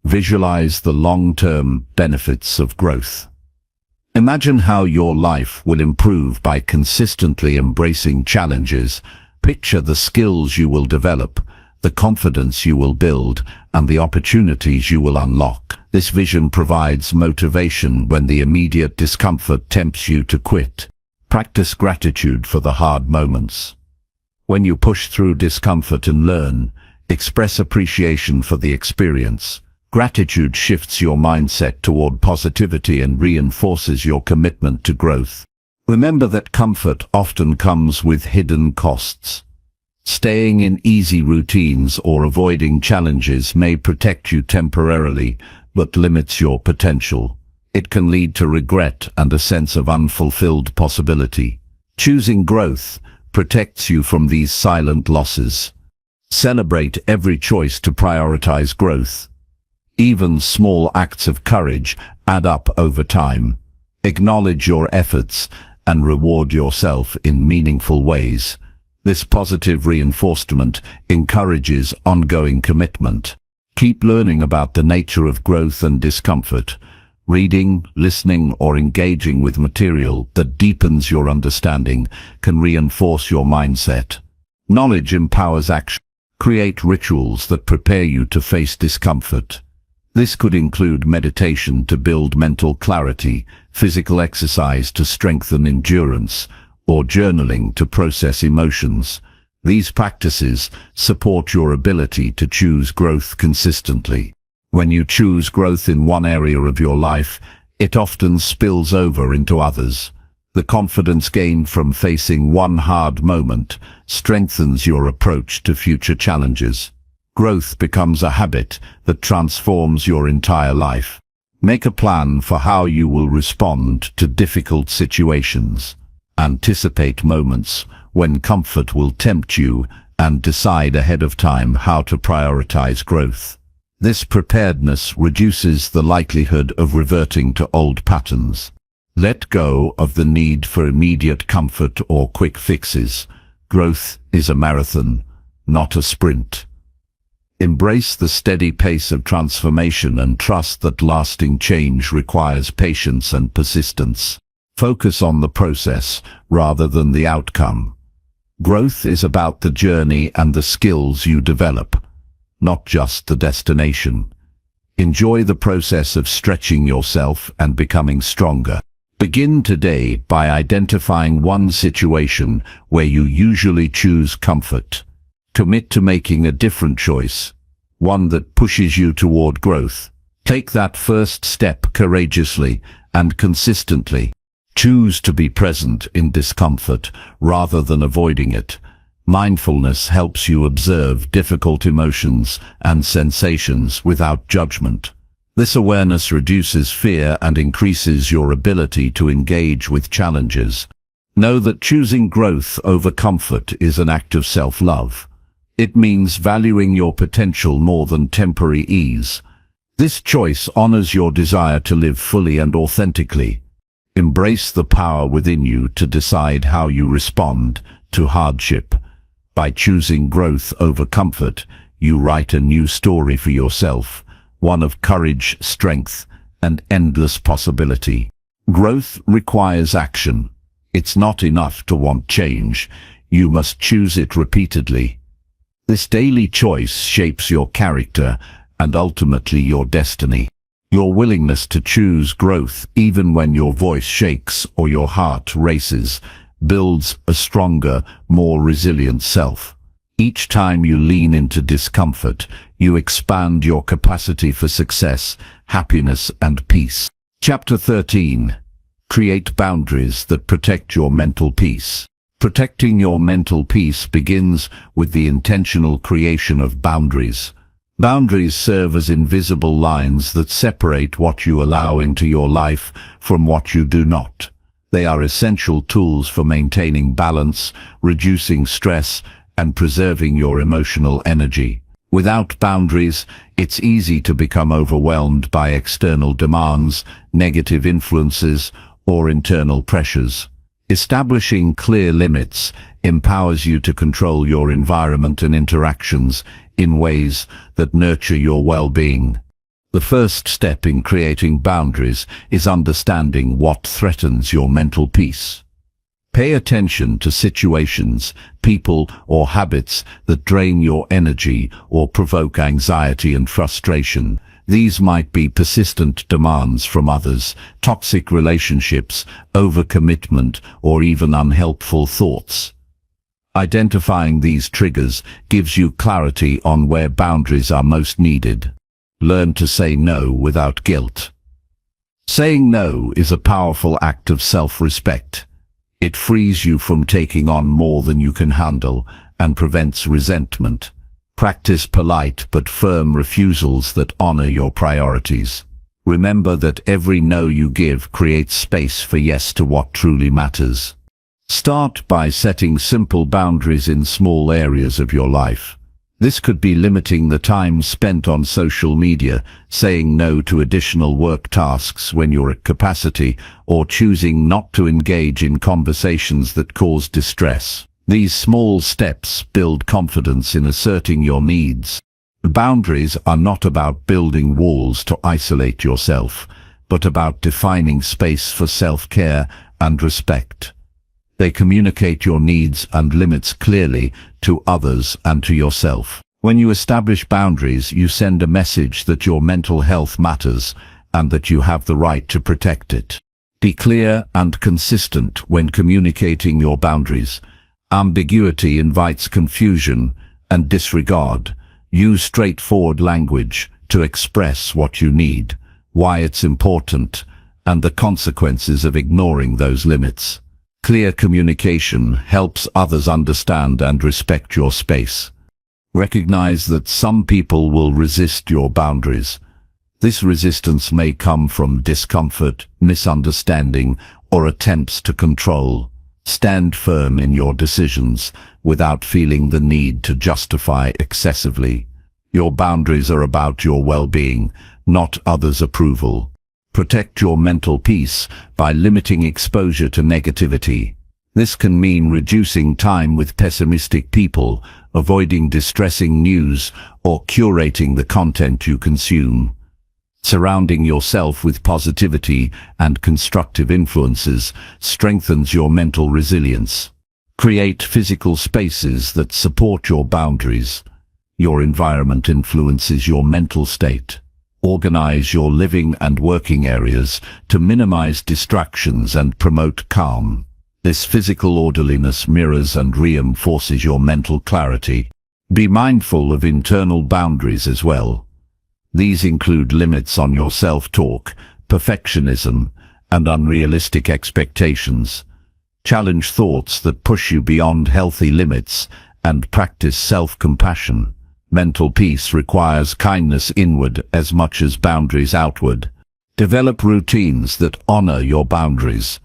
Visualize the long-term benefits of growth. Imagine how your life will improve by consistently embracing challenges. Picture the skills you will develop, the confidence you will build, and the opportunities you will unlock. This vision provides motivation when the immediate discomfort tempts you to quit. Practice gratitude for the hard moments. When you push through discomfort and learn, express appreciation for the experience. Gratitude shifts your mindset toward positivity and reinforces your commitment to growth. Remember that comfort often comes with hidden costs. Staying in easy routines or avoiding challenges may protect you temporarily, but limits your potential. It can lead to regret and a sense of unfulfilled possibility. Choosing growth protects you from these silent losses. Celebrate every choice to prioritize growth. Even small acts of courage add up over time. Acknowledge your efforts and reward yourself in meaningful ways. This positive reinforcement encourages ongoing commitment. Keep learning about the nature of growth and discomfort. Reading, listening, or engaging with material that deepens your understanding can reinforce your mindset. Knowledge empowers action. Create rituals that prepare you to face discomfort. This could include meditation to build mental clarity, physical exercise to strengthen endurance, or journaling to process emotions. These practices support your ability to choose growth consistently. When you choose growth in one area of your life, it often spills over into others. The confidence gained from facing one hard moment strengthens your approach to future challenges. Growth becomes a habit that transforms your entire life. Make a plan for how you will respond to difficult situations. Anticipate moments when comfort will tempt you and decide ahead of time how to prioritize growth. This preparedness reduces the likelihood of reverting to old patterns. Let go of the need for immediate comfort or quick fixes. Growth is a marathon, not a sprint. Embrace the steady pace of transformation and trust that lasting change requires patience and persistence. Focus on the process rather than the outcome. Growth is about the journey and the skills you develop, not just the destination. Enjoy the process of stretching yourself and becoming stronger. Begin today by identifying one situation where you usually choose comfort. Commit to making a different choice, one that pushes you toward growth. Take that first step courageously and consistently. Choose to be present in discomfort rather than avoiding it. Mindfulness helps you observe difficult emotions and sensations without judgment. This awareness reduces fear and increases your ability to engage with challenges. Know that choosing growth over comfort is an act of self-love. It means valuing your potential more than temporary ease. This choice honors your desire to live fully and authentically. Embrace the power within you to decide how you respond to hardship. By choosing growth over comfort, you write a new story for yourself, one of courage, strength, and endless possibility. Growth requires action. It's not enough to want change. You must choose it repeatedly. This daily choice shapes your character and ultimately your destiny. Your willingness to choose growth even when your voice shakes or your heart races builds a stronger, more resilient self. Each time you lean into discomfort, you expand your capacity for success, happiness, and peace. Chapter 13. Create boundaries that protect your mental peace. Protecting your mental peace begins with the intentional creation of boundaries. Boundaries serve as invisible lines that separate what you allow into your life from what you do not. They are essential tools for maintaining balance, reducing stress, and preserving your emotional energy. Without boundaries, it's easy to become overwhelmed by external demands, negative influences, or internal pressures. Establishing clear limits empowers you to control your environment and interactions in ways that nurture your well-being. The first step in creating boundaries is understanding what threatens your mental peace. Pay attention to situations, people, or habits that drain your energy or provoke anxiety and frustration. These might be persistent demands from others, toxic relationships, overcommitment, or even unhelpful thoughts. Identifying these triggers gives you clarity on where boundaries are most needed. Learn to say no without guilt. Saying no is a powerful act of self-respect. It frees you from taking on more than you can handle and prevents resentment. Practice polite but firm refusals that honor your priorities. Remember that every no you give creates space for yes to what truly matters. Start by setting simple boundaries in small areas of your life. This could be limiting the time spent on social media, saying no to additional work tasks when you're at capacity, or choosing not to engage in conversations that cause distress. These small steps build confidence in asserting your needs. Boundaries are not about building walls to isolate yourself, but about defining space for self-care and respect. They communicate your needs and limits clearly to others and to yourself. When you establish boundaries, you send a message that your mental health matters and that you have the right to protect it. Be clear and consistent when communicating your boundaries. Ambiguity invites confusion and disregard. Use straightforward language to express what you need, why it's important, and the consequences of ignoring those limits. Clear communication helps others understand and respect your space. Recognize that some people will resist your boundaries. This resistance may come from discomfort, misunderstanding, or attempts to control. Stand firm in your decisions without feeling the need to justify excessively. Your boundaries are about your well-being, not others' approval. Protect your mental peace by limiting exposure to negativity. This can mean reducing time with pessimistic people, avoiding distressing news, or curating the content you consume. Surrounding yourself with positivity and constructive influences strengthens your mental resilience. Create physical spaces that support your boundaries. Your environment influences your mental state. Organize your living and working areas to minimize distractions and promote calm. This physical orderliness mirrors and reinforces your mental clarity. Be mindful of internal boundaries as well. These include limits on your self-talk, perfectionism, and unrealistic expectations. Challenge thoughts that push you beyond healthy limits and practice self-compassion. Mental peace requires kindness inward as much as boundaries outward. Develop routines that honor your boundaries.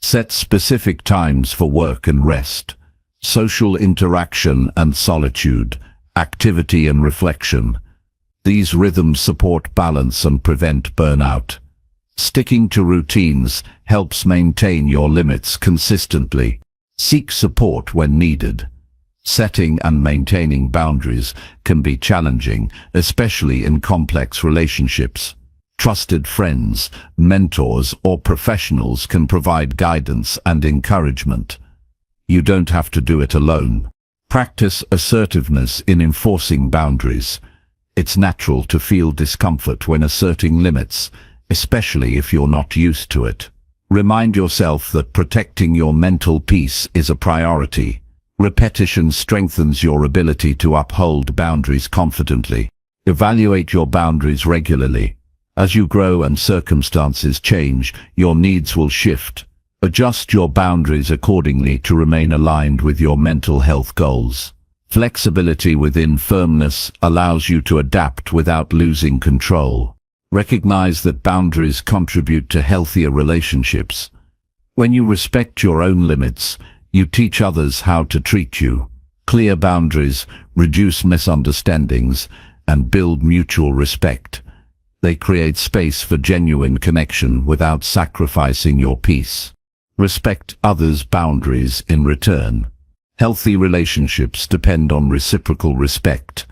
Set specific times for work and rest, social interaction and solitude, activity and reflection. These rhythms support balance and prevent burnout. Sticking to routines helps maintain your limits consistently. Seek support when needed. Setting and maintaining boundaries can be challenging, especially in complex relationships. Trusted friends, mentors, or professionals can provide guidance and encouragement. You don't have to do it alone. Practice assertiveness in enforcing boundaries. It's natural to feel discomfort when asserting limits, especially if you're not used to it. Remind yourself that protecting your mental peace is a priority. Repetition strengthens your ability to uphold boundaries confidently. Evaluate your boundaries regularly. As you grow and circumstances change, your needs will shift. Adjust your boundaries accordingly to remain aligned with your mental health goals. Flexibility within firmness allows you to adapt without losing control. Recognize that boundaries contribute to healthier relationships. When you respect your own limits, you teach others how to treat you. Clear boundaries reduce misunderstandings and build mutual respect. They create space for genuine connection without sacrificing your peace. Respect others' boundaries in return. Healthy relationships depend on reciprocal respect.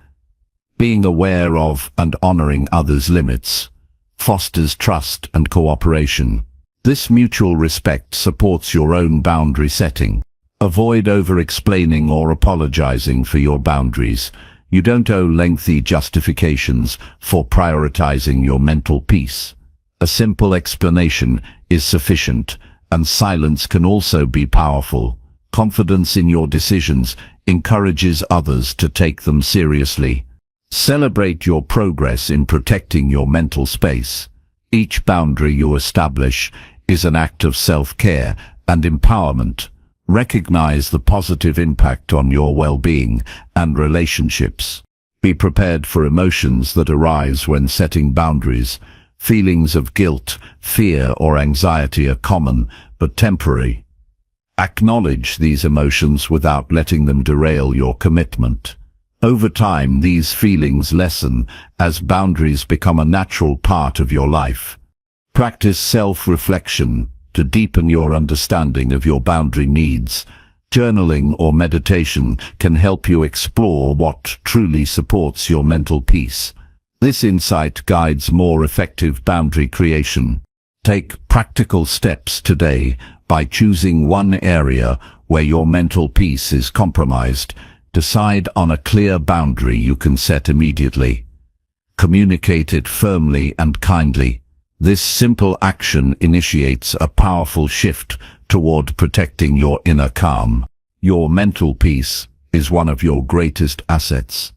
Being aware of and honoring others' limits fosters trust and cooperation. This mutual respect supports your own boundary setting. Avoid over-explaining or apologizing for your boundaries. You don't owe lengthy justifications for prioritizing your mental peace. A simple explanation is sufficient, and silence can also be powerful. Confidence in your decisions encourages others to take them seriously. Celebrate your progress in protecting your mental space. Each boundary you establish is an act of self-care and empowerment. Recognize the positive impact on your well-being and relationships. Be prepared for emotions that arise when setting boundaries. Feelings of guilt, fear, or anxiety are common but temporary. Acknowledge these emotions without letting them derail your commitment. Over time, these feelings lessen as boundaries become a natural part of your life. Practice self-reflection to deepen your understanding of your boundary needs. Journaling or meditation can help you explore what truly supports your mental peace. This insight guides more effective boundary creation. Take practical steps today by choosing one area where your mental peace is compromised. Decide on a clear boundary you can set immediately. Communicate it firmly and kindly. This simple action initiates a powerful shift toward protecting your inner calm. Your mental peace is one of your greatest assets.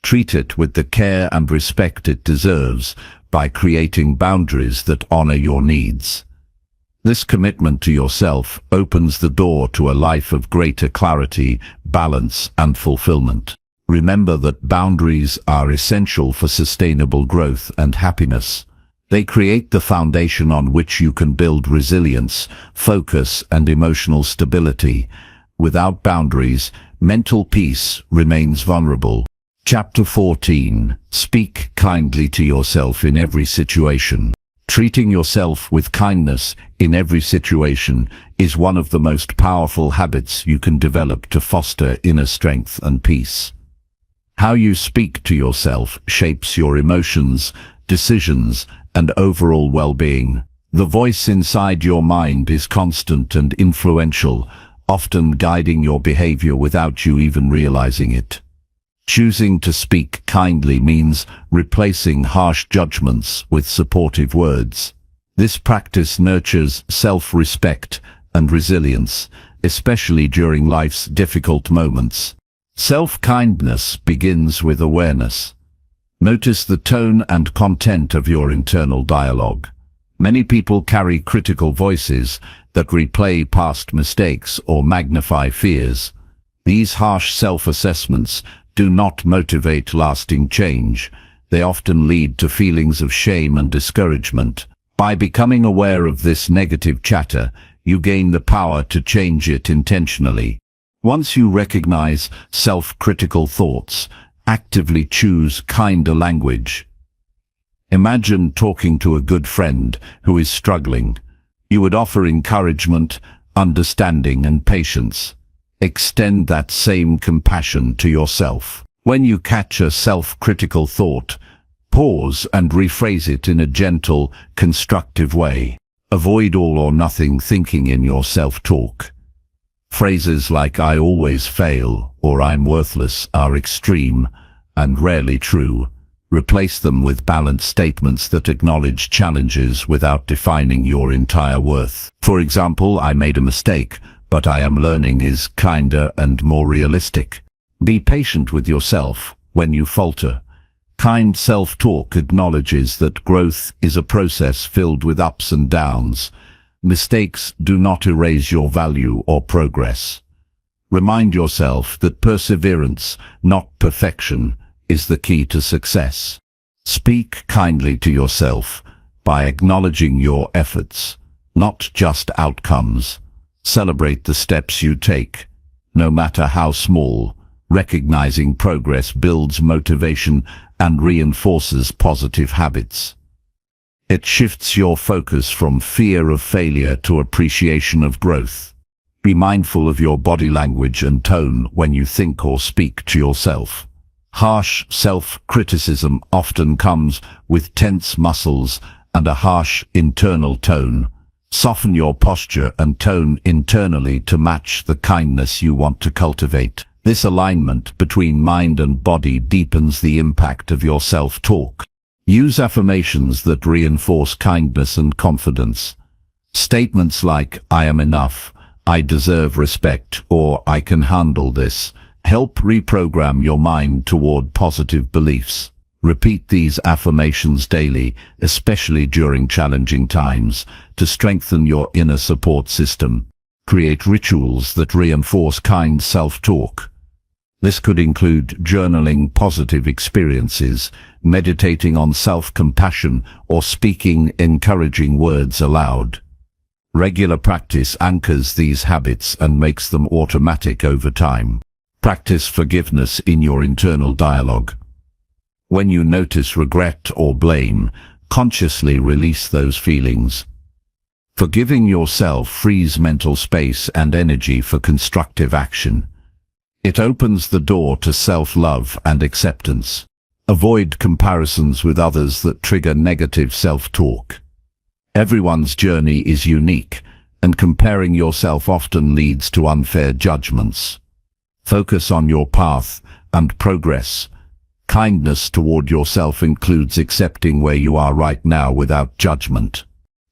Treat it with the care and respect it deserves by creating boundaries that honor your needs. This commitment to yourself opens the door to a life of greater clarity, balance, and fulfillment. Remember that boundaries are essential for sustainable growth and happiness. They create the foundation on which you can build resilience, focus, and emotional stability. Without boundaries, mental peace remains vulnerable. Chapter 14. Speak kindly to yourself in every situation. Treating yourself with kindness in every situation is one of the most powerful habits you can develop to foster inner strength and peace. How you speak to yourself shapes your emotions, decisions, and overall well-being. The voice inside your mind is constant and influential, often guiding your behavior without you even realizing it. Choosing to speak kindly means replacing harsh judgments with supportive words. This practice nurtures self-respect and resilience, especially during life's difficult moments. Self-kindness begins with awareness. Notice the tone and content of your internal dialogue. Many people carry critical voices that replay past mistakes or magnify fears. These harsh self-assessments do not motivate lasting change. They often lead to feelings of shame and discouragement. By becoming aware of this negative chatter, you gain the power to change it intentionally. Once you recognize self-critical thoughts, actively choose kinder language. Imagine talking to a good friend who is struggling. You would offer encouragement, understanding, and patience. Extend that same compassion to yourself. When you catch a self-critical thought, pause and rephrase it in a gentle, constructive way. Avoid all or nothing thinking in your self-talk. Phrases like "I always fail" or "I'm worthless" are extreme and rarely true. Replace them with balanced statements that acknowledge challenges without defining your entire worth. For example, "I made a mistake, but I am learning" is kinder and more realistic. Be patient with yourself when you falter. Kind self-talk acknowledges that growth is a process filled with ups and downs. Mistakes do not erase your value or progress. Remind yourself that perseverance, not perfection, is the key to success. Speak kindly to yourself by acknowledging your efforts, not just outcomes. Celebrate the steps you take, no matter how small. Recognizing progress builds motivation and reinforces positive habits. It shifts your focus from fear of failure to appreciation of growth. Be mindful of your body language and tone when you think or speak to yourself. Harsh self-criticism often comes with tense muscles and a harsh internal tone. Soften your posture and tone internally to match the kindness you want to cultivate. This alignment between mind and body deepens the impact of your self-talk. Use affirmations that reinforce kindness and confidence. Statements like "I am enough," "I deserve respect," or "I can handle this" help reprogram your mind toward positive beliefs. Repeat these affirmations daily, especially during challenging times, to strengthen your inner support system. Create rituals that reinforce kind self-talk. This could include journaling positive experiences, meditating on self-compassion, or speaking encouraging words aloud. Regular practice anchors these habits and makes them automatic over time. Practice forgiveness in your internal dialogue. When you notice regret or blame, consciously release those feelings. Forgiving yourself frees mental space and energy for constructive action. It opens the door to self-love and acceptance. Avoid comparisons with others that trigger negative self-talk. Everyone's journey is unique, and comparing yourself often leads to unfair judgments. Focus on your path and progress. Kindness toward yourself includes accepting where you are right now without judgment.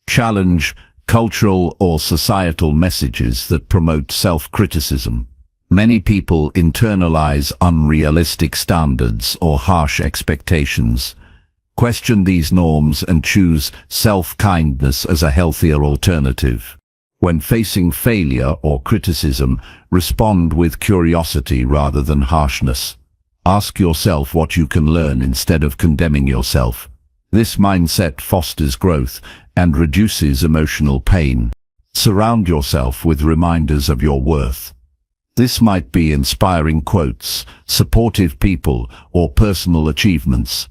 Challenge cultural or societal messages that promote self-criticism. Many people internalize unrealistic standards or harsh expectations. Question these norms and choose self-kindness as a healthier alternative. When facing failure or criticism, respond with curiosity rather than harshness. Ask yourself what you can learn instead of condemning yourself. This mindset fosters growth and reduces emotional pain. Surround yourself with reminders of your worth. This might be inspiring quotes, supportive people, or personal achievements.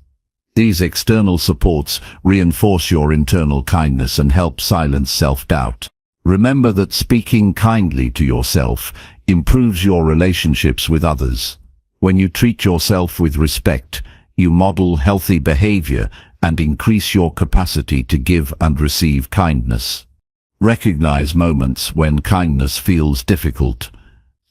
These external supports reinforce your internal kindness and help silence self-doubt. Remember that speaking kindly to yourself improves your relationships with others. When you treat yourself with respect, you model healthy behavior and increase your capacity to give and receive kindness. Recognize moments when kindness feels difficult.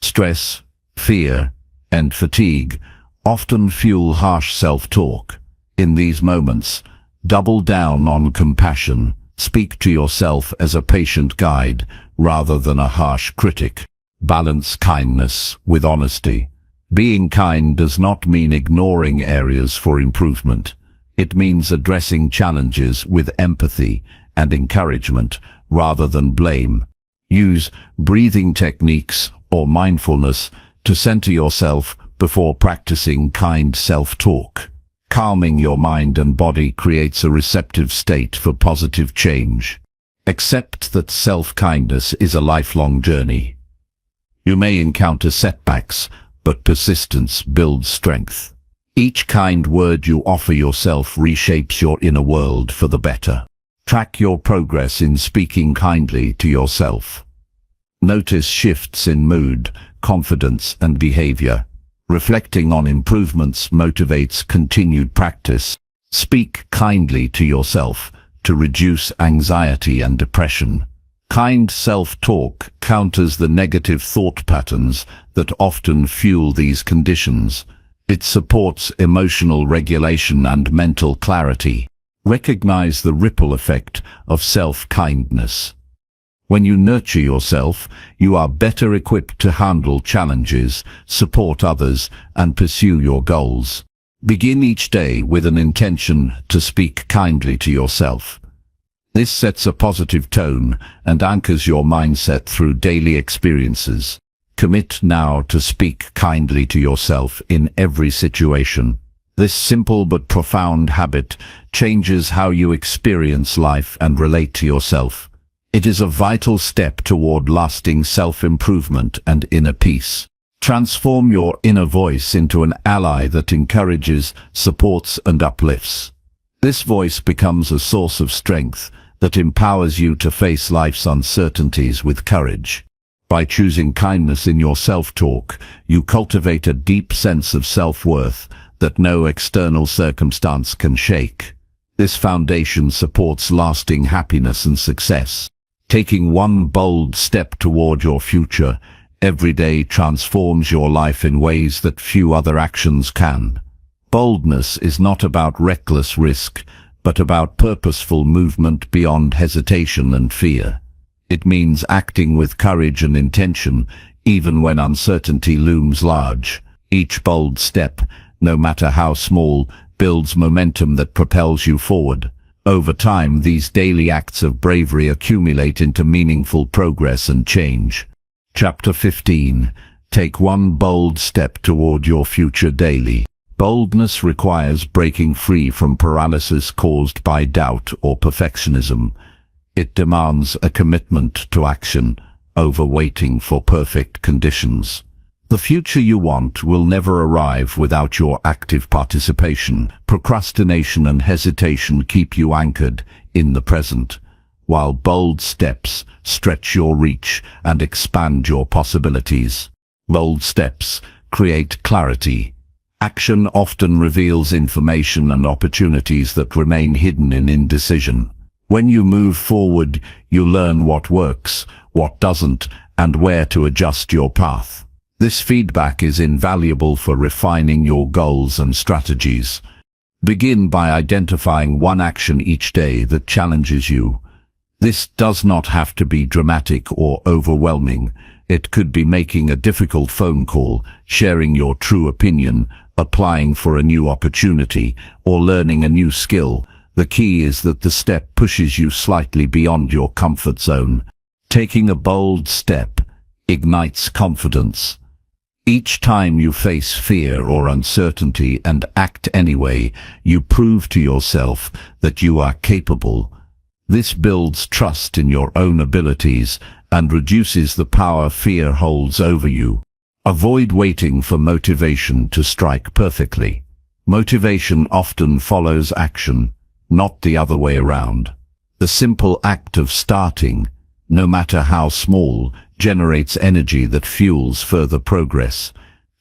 Stress, fear, and fatigue often fuel harsh self-talk. In these moments, double down on compassion. Speak to yourself as a patient guide rather than a harsh critic. Balance kindness with honesty. Being kind does not mean ignoring areas for improvement. It means addressing challenges with empathy and encouragement rather than blame. Use breathing techniques or mindfulness to center yourself before practicing kind self-talk. Calming your mind and body creates a receptive state for positive change. Accept that self-kindness is a lifelong journey. You may encounter setbacks, but persistence builds strength. Each kind word you offer yourself reshapes your inner world for the better. Track your progress in speaking kindly to yourself. Notice shifts in mood, confidence, and behavior. Reflecting on improvements motivates continued practice. Speak kindly to yourself to reduce anxiety and depression. Kind self-talk counters the negative thought patterns that often fuel these conditions. It supports emotional regulation and mental clarity. Recognize the ripple effect of self-kindness. When you nurture yourself, you are better equipped to handle challenges, support others, and pursue your goals. Begin each day with an intention to speak kindly to yourself. This sets a positive tone and anchors your mindset through daily experiences. Commit now to speak kindly to yourself in every situation. This simple but profound habit changes how you experience life and relate to yourself. It is a vital step toward lasting self-improvement and inner peace. Transform your inner voice into an ally that encourages, supports, and uplifts. This voice becomes a source of strength that empowers you to face life's uncertainties with courage. By choosing kindness in your self-talk, you cultivate a deep sense of self-worth that no external circumstance can shake. This foundation supports lasting happiness and success. Taking one bold step toward your future every day transforms your life in ways that few other actions can. Boldness is not about reckless risk, but about purposeful movement beyond hesitation and fear. It means acting with courage and intention, even when uncertainty looms large. Each bold step, no matter how small, builds momentum that propels you forward. Over time, these daily acts of bravery accumulate into meaningful progress and change. Chapter 15. Take one bold step toward your future daily. Boldness requires breaking free from paralysis caused by doubt or perfectionism. It demands a commitment to action over waiting for perfect conditions. The future you want will never arrive without your active participation. Procrastination and hesitation keep you anchored in the present, while bold steps stretch your reach and expand your possibilities. Bold steps create clarity. Action often reveals information and opportunities that remain hidden in indecision. When you move forward, you learn what works, what doesn't, and where to adjust your path. This feedback is invaluable for refining your goals and strategies. Begin by identifying one action each day that challenges you. This does not have to be dramatic or overwhelming. It could be making a difficult phone call, sharing your true opinion, applying for a new opportunity, or learning a new skill. The key is that the step pushes you slightly beyond your comfort zone. Taking a bold step ignites confidence. Each time you face fear or uncertainty and act anyway, you prove to yourself that you are capable. This builds trust in your own abilities and reduces the power fear holds over you. Avoid waiting for motivation to strike perfectly. Motivation often follows action, not the other way around. The simple act of starting, no matter how small, generates energy that fuels further progress.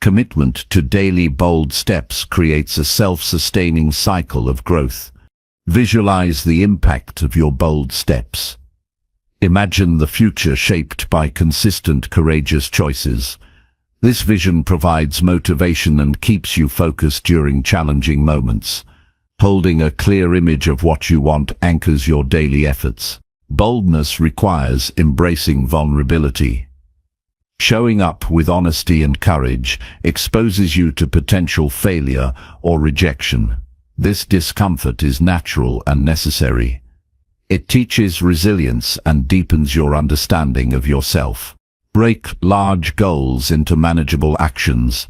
Commitment to daily bold steps creates a self-sustaining cycle of growth. Visualize the impact of your bold steps. Imagine the future shaped by consistent, courageous choices. This vision provides motivation and keeps you focused during challenging moments. Holding a clear image of what you want anchors your daily efforts. Boldness requires embracing vulnerability. Showing up with honesty and courage exposes you to potential failure or rejection. This discomfort is natural and necessary. It teaches resilience and deepens your understanding of yourself. Break large goals into manageable actions.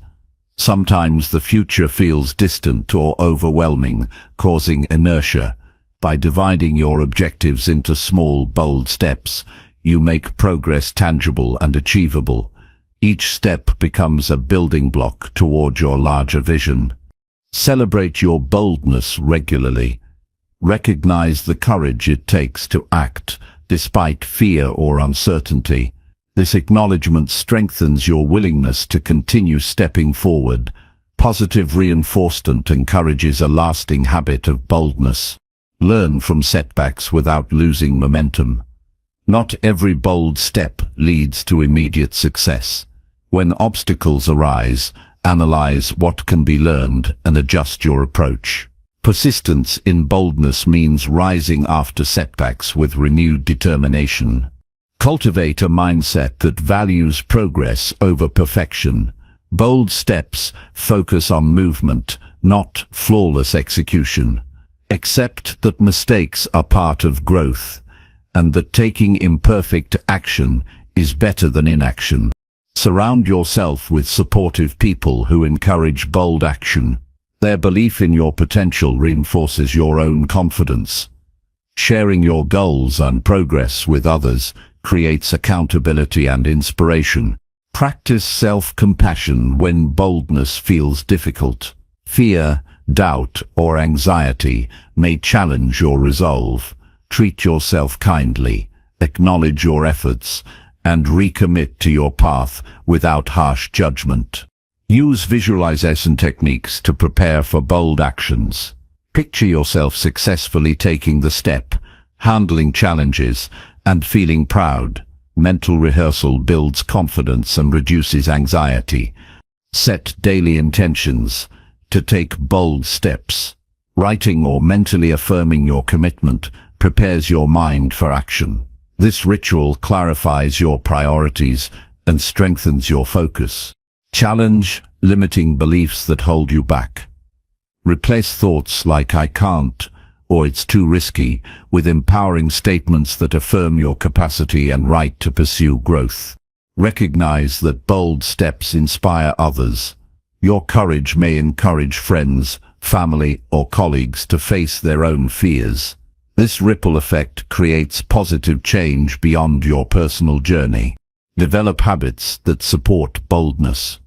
Sometimes the future feels distant or overwhelming, causing inertia. By dividing your objectives into small, bold steps, you make progress tangible and achievable. Each step becomes a building block toward your larger vision. Celebrate your boldness regularly. Recognize the courage it takes to act, despite fear or uncertainty. This acknowledgement strengthens your willingness to continue stepping forward. Positive reinforcement encourages a lasting habit of boldness. Learn from setbacks without losing momentum. Not every bold step leads to immediate success. When obstacles arise, analyze what can be learned and adjust your approach. Persistence in boldness means rising after setbacks with renewed determination. Cultivate a mindset that values progress over perfection. Bold steps focus on movement, not flawless execution. Accept that mistakes are part of growth, and that taking imperfect action is better than inaction. Surround yourself with supportive people who encourage bold action. Their belief in your potential reinforces your own confidence. Sharing your goals and progress with others creates accountability and inspiration. Practice self-compassion when boldness feels difficult. Fear, doubt, or anxiety may challenge your resolve. Treat yourself kindly, acknowledge your efforts, and recommit to your path without harsh judgment. Use visualization techniques to prepare for bold actions. Picture yourself successfully taking the step, handling challenges, and feeling proud. Mental rehearsal builds confidence and reduces anxiety. Set daily intentions to take bold steps. Writing or mentally affirming your commitment prepares your mind for action. This ritual clarifies your priorities and strengthens your focus. Challenge limiting beliefs that hold you back. Replace thoughts like "I can't" or "it's too risky" with empowering statements that affirm your capacity and right to pursue growth. Recognize that bold steps inspire others. Your courage may encourage friends, family, or colleagues to face their own fears. This ripple effect creates positive change beyond your personal journey. Develop habits that support boldness.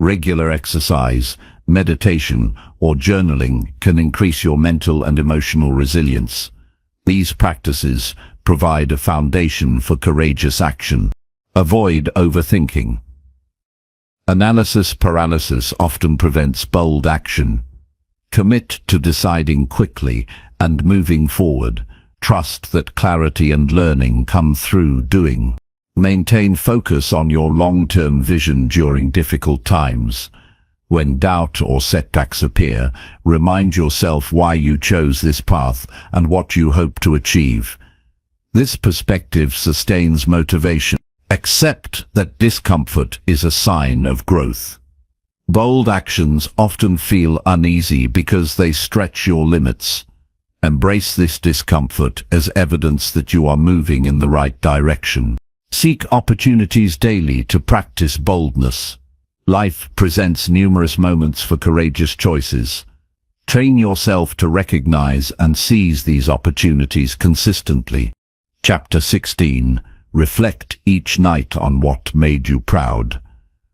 Regular exercise, meditation, or journaling can increase your mental and emotional resilience. These practices provide a foundation for courageous action. Avoid overthinking. Analysis paralysis often prevents bold action. Commit to deciding quickly and moving forward. Trust that clarity and learning come through doing. Maintain focus on your long-term vision during difficult times. When doubt or setbacks appear, remind yourself why you chose this path and what you hope to achieve. This perspective sustains motivation. Accept that discomfort is a sign of growth. Bold actions often feel uneasy because they stretch your limits. Embrace this discomfort as evidence that you are moving in the right direction. Seek opportunities daily to practice boldness. Life presents numerous moments for courageous choices. Train yourself to recognize and seize these opportunities consistently. Chapter 16. Reflect each night on what made you proud.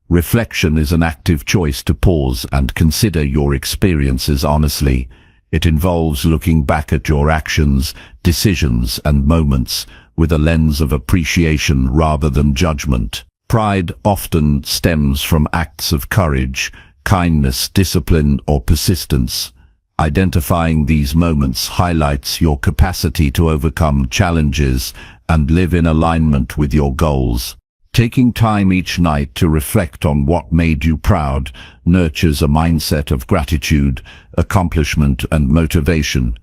Reflection is an active choice to pause and consider your experiences honestly. It involves looking back at your actions, decisions, and moments with a lens of appreciation rather than judgment. Pride often stems from acts of courage, kindness, discipline, or persistence. Identifying these moments highlights your capacity to overcome challenges and live in alignment with your goals. Taking time each night to reflect on what made you proud nurtures a mindset of gratitude, accomplishment, and motivation.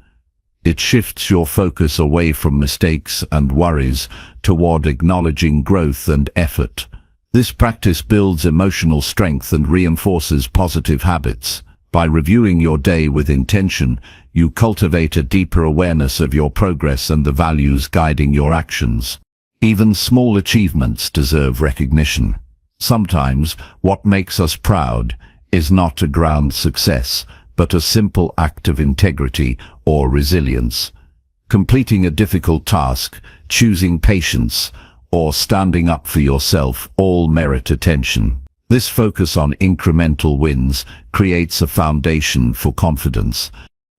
It shifts your focus away from mistakes and worries toward acknowledging growth and effort. This practice builds emotional strength and reinforces positive habits. By reviewing your day with intention, you cultivate a deeper awareness of your progress and the values guiding your actions. Even small achievements deserve recognition. Sometimes, what makes us proud is not a grand success, but a simple act of integrity or resilience. Completing a difficult task, choosing patience, or standing up for yourself all merit attention. This focus on incremental wins creates a foundation for confidence.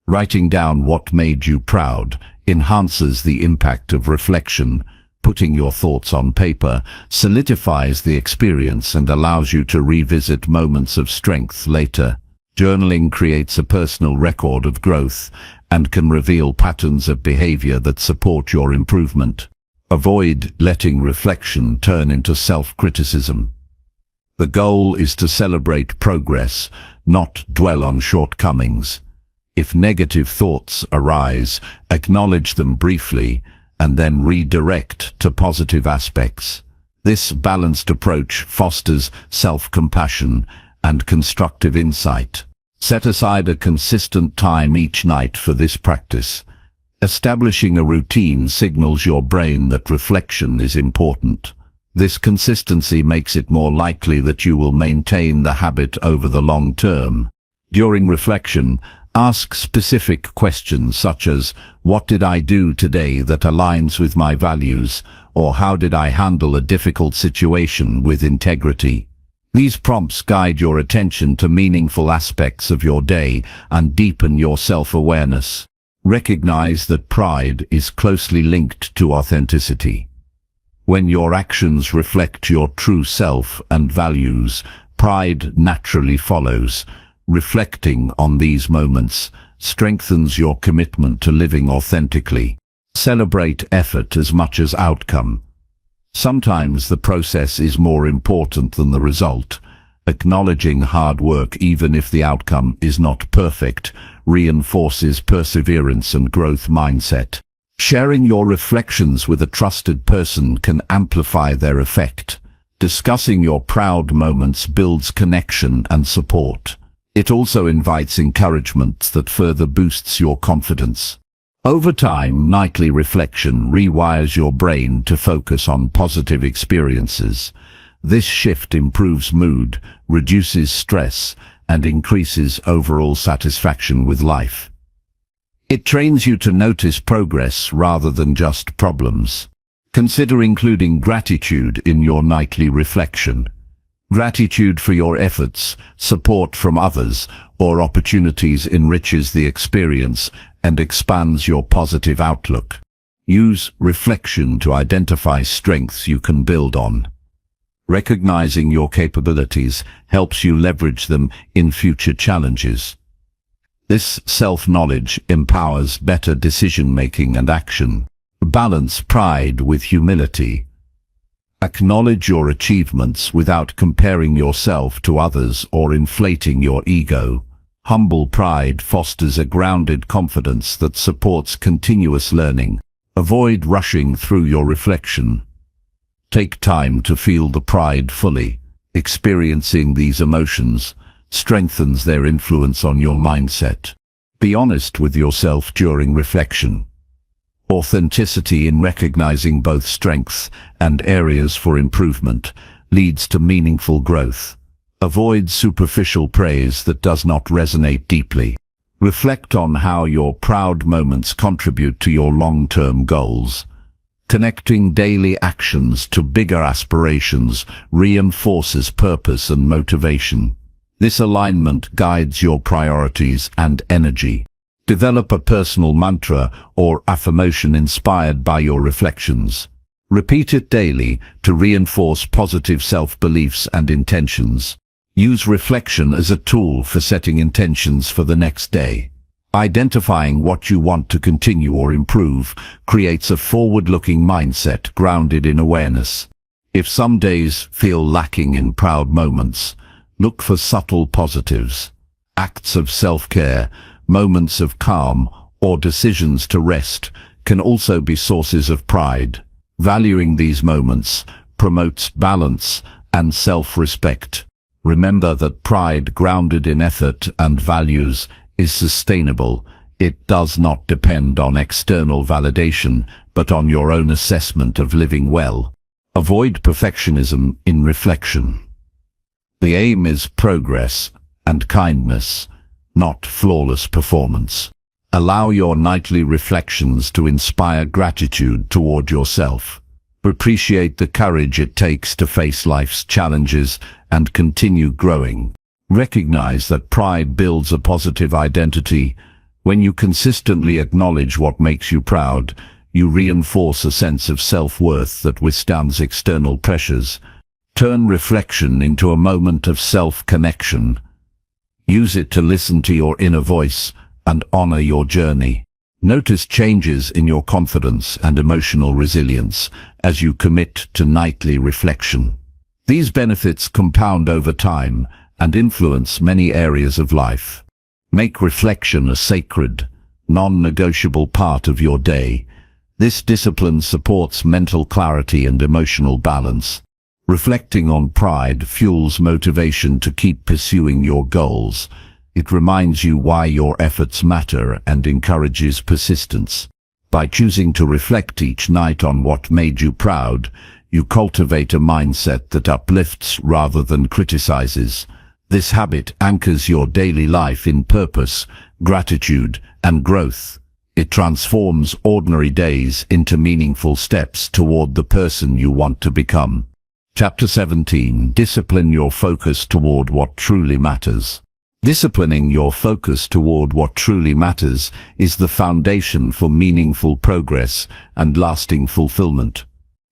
Writing down what made you proud enhances the impact of reflection. Putting your thoughts on paper solidifies the experience and allows you to revisit moments of strength later. Journaling creates a personal record of growth and can reveal patterns of behavior that support your improvement. Avoid letting reflection turn into self-criticism. The goal is to celebrate progress, not dwell on shortcomings. If negative thoughts arise, acknowledge them briefly and then redirect to positive aspects. This balanced approach fosters self-compassion and constructive insight. Set aside a consistent time each night for this practice. Establishing a routine signals your brain that reflection is important. This consistency makes it more likely that you will maintain the habit over the long term. During reflection, ask specific questions such as, what did I do today that aligns with my values, or how did I handle a difficult situation with integrity? These prompts guide your attention to meaningful aspects of your day and deepen your self-awareness. Recognize that pride is closely linked to authenticity. When your actions reflect your true self and values, pride naturally follows. Reflecting on these moments strengthens your commitment to living authentically. Celebrate effort as much as outcome. Sometimes the process is more important than the result. Acknowledging hard work, even if the outcome is not perfect, reinforces perseverance and growth mindset. Sharing your reflections with a trusted person can amplify their effect. Discussing your proud moments builds connection and support. It also invites encouragement that further boosts your confidence. Over time, nightly reflection rewires your brain to focus on positive experiences. This shift improves mood, reduces stress, and increases overall satisfaction with life. It trains you to notice progress rather than just problems. Consider including gratitude in your nightly reflection. Gratitude for your efforts, support from others, or opportunities enriches the experience and expands your positive outlook. Use reflection to identify strengths you can build on. Recognizing your capabilities helps you leverage them in future challenges. This self-knowledge empowers better decision-making and action. Balance pride with humility. Acknowledge your achievements without comparing yourself to others or inflating your ego. Humble pride fosters a grounded confidence that supports continuous learning. Avoid rushing through your reflection. Take time to feel the pride fully. Experiencing these emotions strengthens their influence on your mindset. Be honest with yourself during reflection. Authenticity in recognizing both strengths and areas for improvement leads to meaningful growth. Avoid superficial praise that does not resonate deeply. Reflect on how your proud moments contribute to your long-term goals. Connecting daily actions to bigger aspirations reinforces purpose and motivation. This alignment guides your priorities and energy. Develop a personal mantra or affirmation inspired by your reflections. Repeat it daily to reinforce positive self-beliefs and intentions. Use reflection as a tool for setting intentions for the next day. Identifying what you want to continue or improve creates a forward-looking mindset grounded in awareness. If some days feel lacking in proud moments, look for subtle positives. Acts of self-care, moments of calm, or decisions to rest can also be sources of pride. Valuing these moments promotes balance and self-respect. Remember that pride grounded in effort and values is sustainable. It does not depend on external validation, but on your own assessment of living well. Avoid perfectionism in reflection. The aim is progress and kindness, not flawless performance. Allow your nightly reflections to inspire gratitude toward yourself. Appreciate the courage it takes to face life's challenges and continue growing. Recognize that pride builds a positive identity. When you consistently acknowledge what makes you proud, you reinforce a sense of self-worth that withstands external pressures. Turn reflection into a moment of self-connection. Use it to listen to your inner voice and honor your journey. Notice changes in your confidence and emotional resilience as you commit to nightly reflection. These benefits compound over time and influence many areas of life. Make reflection a sacred, non-negotiable part of your day. This discipline supports mental clarity and emotional balance. Reflecting on pride fuels motivation to keep pursuing your goals. It reminds you why your efforts matter and encourages persistence. By choosing to reflect each night on what made you proud, you cultivate a mindset that uplifts rather than criticizes. This habit anchors your daily life in purpose, gratitude, and growth. It transforms ordinary days into meaningful steps toward the person you want to become. Chapter 17. Discipline your focus toward what truly matters. Disciplining your focus toward what truly matters is the foundation for meaningful progress and lasting fulfillment.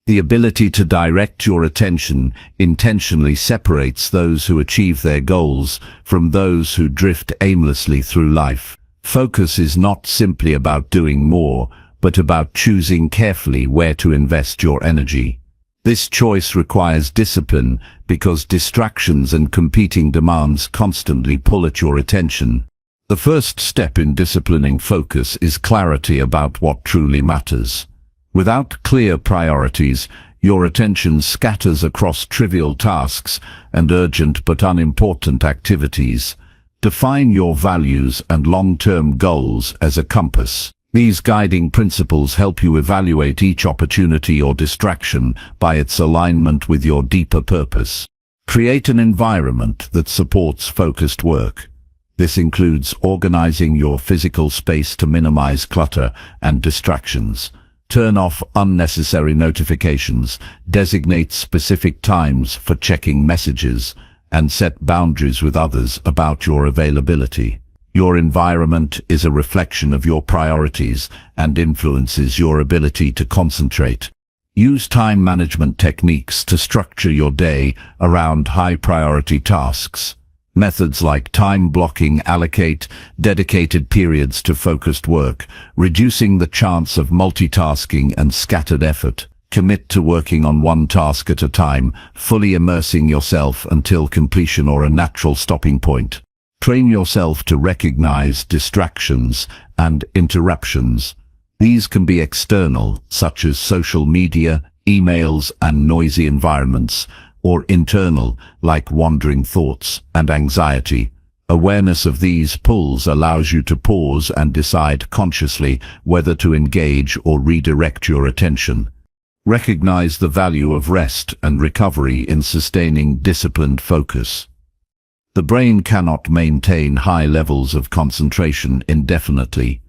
The ability to direct your attention intentionally separates those who achieve their goals from those who drift aimlessly through life. Focus is not simply about doing more, but about choosing carefully where to invest your energy. This choice requires discipline because distractions and competing demands constantly pull at your attention. The first step in disciplining focus is clarity about what truly matters. Without clear priorities, your attention scatters across trivial tasks and urgent but unimportant activities. Define your values and long-term goals as a compass. These guiding principles help you evaluate each opportunity or distraction by its alignment with your deeper purpose. Create an environment that supports focused work. This includes organizing your physical space to minimize clutter and distractions. Turn off unnecessary notifications, designate specific times for checking messages, and set boundaries with others about your availability. Your environment is a reflection of your priorities and influences your ability to concentrate. Use time management techniques to structure your day around high-priority tasks. Methods like time blocking allocate dedicated periods to focused work, reducing the chance of multitasking and scattered effort. Commit to working on one task at a time, fully immersing yourself until completion or a natural stopping point. Train yourself to recognize distractions and interruptions. These can be external, such as social media, emails, and noisy environments, or internal, like wandering thoughts and anxiety. Awareness of these pulls allows you to pause and decide consciously whether to engage or redirect your attention. Recognize the value of rest and recovery in sustaining disciplined focus. The brain cannot maintain high levels of concentration indefinitely.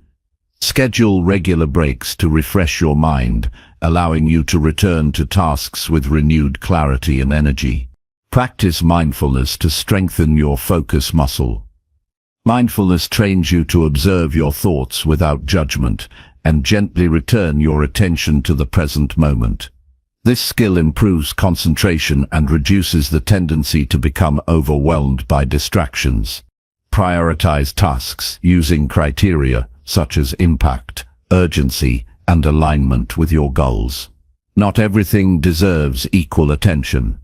Schedule regular breaks to refresh your mind, allowing you to return to tasks with renewed clarity and energy. Practice mindfulness to strengthen your focus muscle. Mindfulness trains you to observe your thoughts without judgment and gently return your attention to the present moment. This skill improves concentration and reduces the tendency to become overwhelmed by distractions. Prioritize tasks using criteria such as impact, urgency, and alignment with your goals. Not everything deserves equal attention.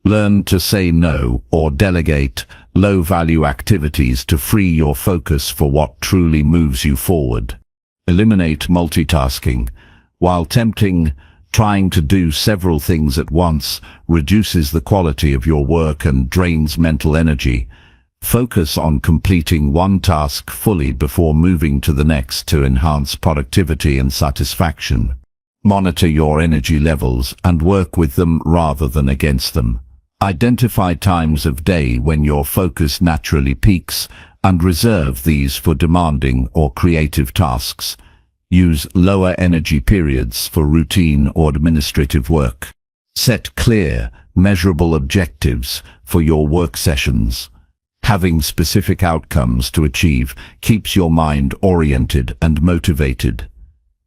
Learn to say no or delegate low-value activities to free your focus for what truly moves you forward. Eliminate multitasking. While tempting, Trying to do several things at once reduces the quality of your work and drains mental energy. Focus on completing one task fully before moving to the next to enhance productivity and satisfaction. Monitor your energy levels and work with them rather than against them. Identify times of day when your focus naturally peaks and reserve these for demanding or creative tasks. Use lower energy periods for routine or administrative work. Set clear, measurable objectives for your work sessions. Having specific outcomes to achieve keeps your mind oriented and motivated.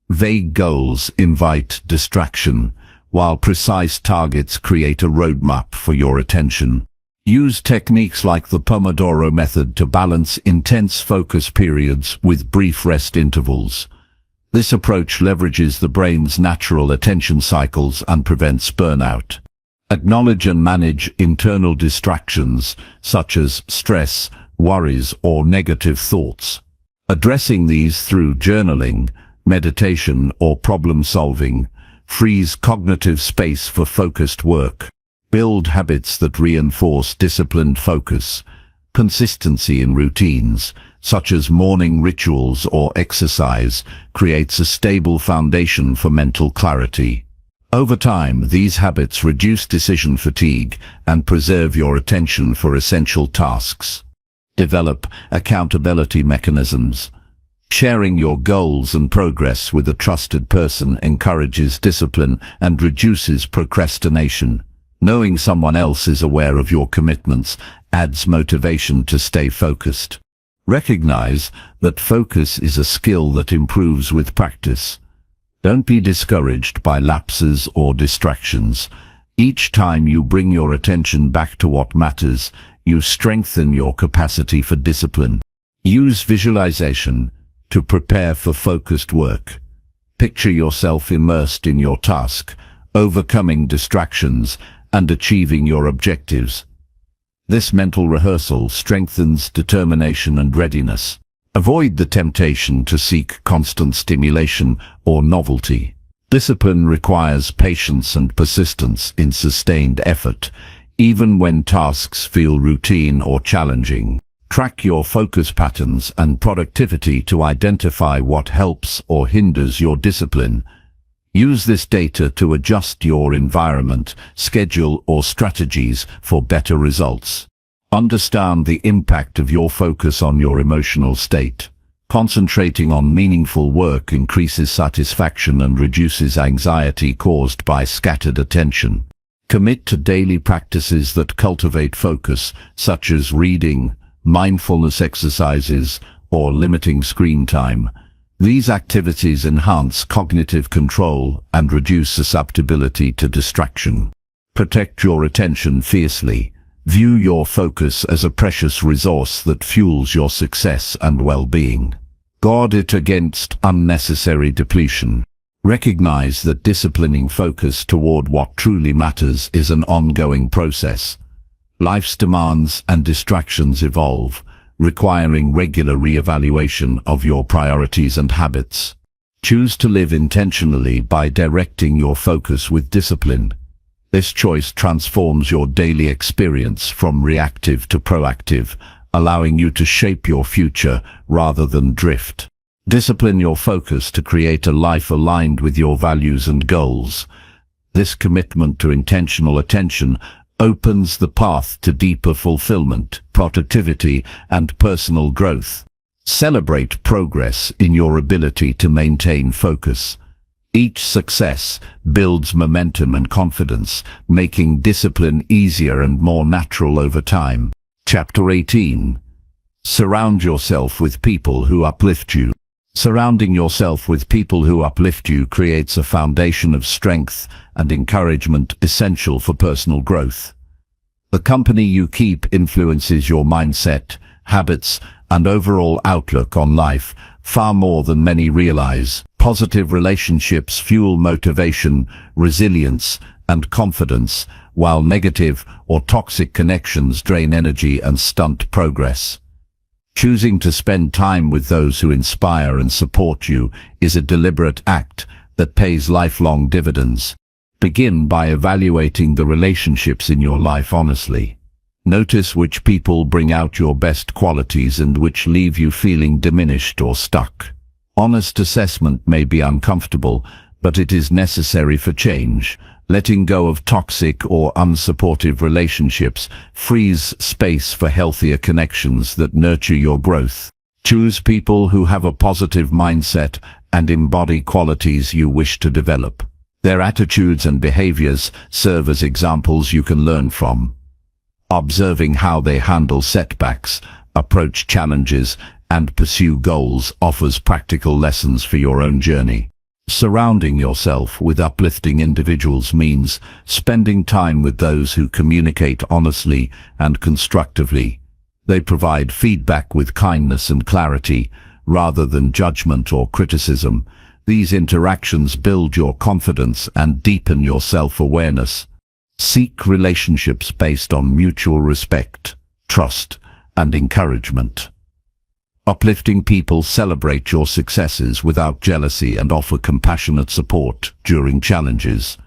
Vague goals invite distraction, while precise targets create a roadmap for your attention. Use techniques like the Pomodoro method to balance intense focus periods with brief rest intervals. This approach leverages the brain's natural attention cycles and prevents burnout. Acknowledge and manage internal distractions, such as stress, worries, or negative thoughts. Addressing these through journaling, meditation, or problem-solving frees cognitive space for focused work. Build habits that reinforce disciplined focus. Consistency in routines, such as morning rituals or exercise, creates a stable foundation for mental clarity. Over time, these habits reduce decision fatigue and preserve your attention for essential tasks. Develop accountability mechanisms. Sharing your goals and progress with a trusted person encourages discipline and reduces procrastination. Knowing someone else is aware of your commitments adds motivation to stay focused. Recognize that focus is a skill that improves with practice. Don't be discouraged by lapses or distractions. Each time you bring your attention back to what matters, you strengthen your capacity for discipline. Use visualization to prepare for focused work. Picture yourself immersed in your task, overcoming distractions, and achieving your objectives. This mental rehearsal strengthens determination and readiness. Avoid the temptation to seek constant stimulation or novelty. Discipline requires patience and persistence in sustained effort, even when tasks feel routine or challenging. Track your focus patterns and productivity to identify what helps or hinders your discipline. Use this data to adjust your environment, schedule, or strategies for better results. Understand the impact of your focus on your emotional state. Concentrating on meaningful work increases satisfaction and reduces anxiety caused by scattered attention. Commit to daily practices that cultivate focus, such as reading, mindfulness exercises, or limiting screen time. These activities enhance cognitive control and reduce susceptibility to distraction. Protect your attention fiercely. View your focus as a precious resource that fuels your success and well-being. Guard it against unnecessary depletion. Recognize that disciplining focus toward what truly matters is an ongoing process. Life's demands and distractions evolve, requiring regular re-evaluation of your priorities and habits. Choose to live intentionally by directing your focus with discipline. This choice transforms your daily experience from reactive to proactive, allowing you to shape your future rather than drift. Discipline your focus to create a life aligned with your values and goals. This commitment to intentional attention opens the path to deeper fulfillment, productivity, and personal growth. Celebrate progress in your ability to maintain focus. Each success builds momentum and confidence, making discipline easier and more natural over time. Chapter 18. Surround yourself with people who uplift you. Surrounding yourself with people who uplift you creates a foundation of strength and encouragement essential for personal growth. The company you keep influences your mindset, habits, and overall outlook on life far more than many realize. Positive relationships fuel motivation, resilience, and confidence, while negative or toxic connections drain energy and stunt progress. Choosing to spend time with those who inspire and support you is a deliberate act that pays lifelong dividends. Begin by evaluating the relationships in your life honestly. Notice which people bring out your best qualities and which leave you feeling diminished or stuck. Honest assessment may be uncomfortable, but it is necessary for change. Letting go of toxic or unsupportive relationships frees space for healthier connections that nurture your growth. Choose people who have a positive mindset and embody qualities you wish to develop. Their attitudes and behaviors serve as examples you can learn from. Observing how they handle setbacks, approach challenges, and pursue goals offers practical lessons for your own journey. Surrounding yourself with uplifting individuals means spending time with those who communicate honestly and constructively. They provide feedback with kindness and clarity, rather than judgment or criticism. These interactions build your confidence and deepen your self-awareness. Seek relationships based on mutual respect, trust, and encouragement. Uplifting people celebrate your successes without jealousy and offer compassionate support during challenges.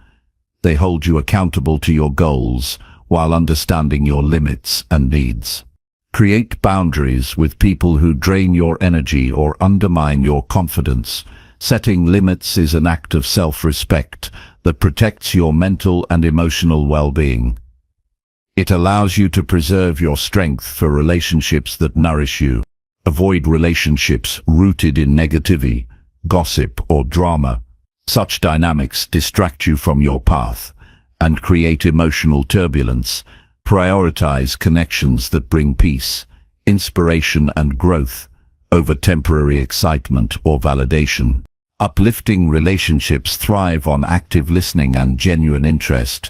They hold you accountable to your goals while understanding your limits and needs. Create boundaries with people who drain your energy or undermine your confidence. Setting limits is an act of self-respect that protects your mental and emotional well-being. It allows you to preserve your strength for relationships that nourish you. Avoid relationships rooted in negativity, gossip, or drama. Such dynamics distract you from your path and create emotional turbulence. Prioritize connections that bring peace, inspiration, and growth over temporary excitement or validation. Uplifting relationships thrive on active listening and genuine interest.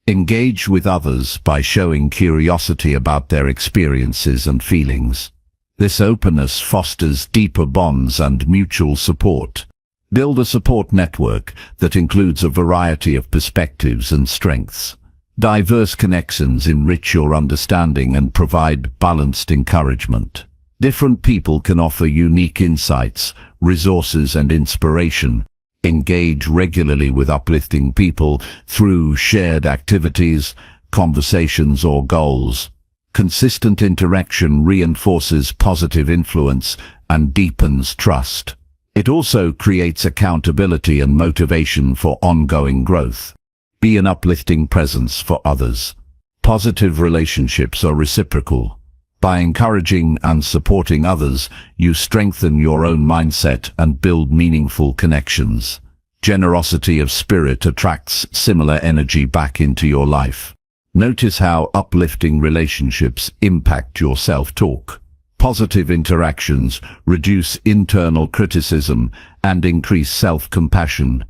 Engage with others by showing curiosity about their experiences and feelings. This openness fosters deeper bonds and mutual support. Build a support network that includes a variety of perspectives and strengths. Diverse connections enrich your understanding and provide balanced encouragement. Different people can offer unique insights, resources, and inspiration. Engage regularly with uplifting people through shared activities, conversations, or goals. Consistent interaction reinforces positive influence and deepens trust. It also creates accountability and motivation for ongoing growth. Be an uplifting presence for others. Positive relationships are reciprocal. By encouraging and supporting others, you strengthen your own mindset and build meaningful connections. Generosity of spirit attracts similar energy back into your life. Notice how uplifting relationships impact your self-talk. Positive interactions reduce internal criticism and increase self-compassion.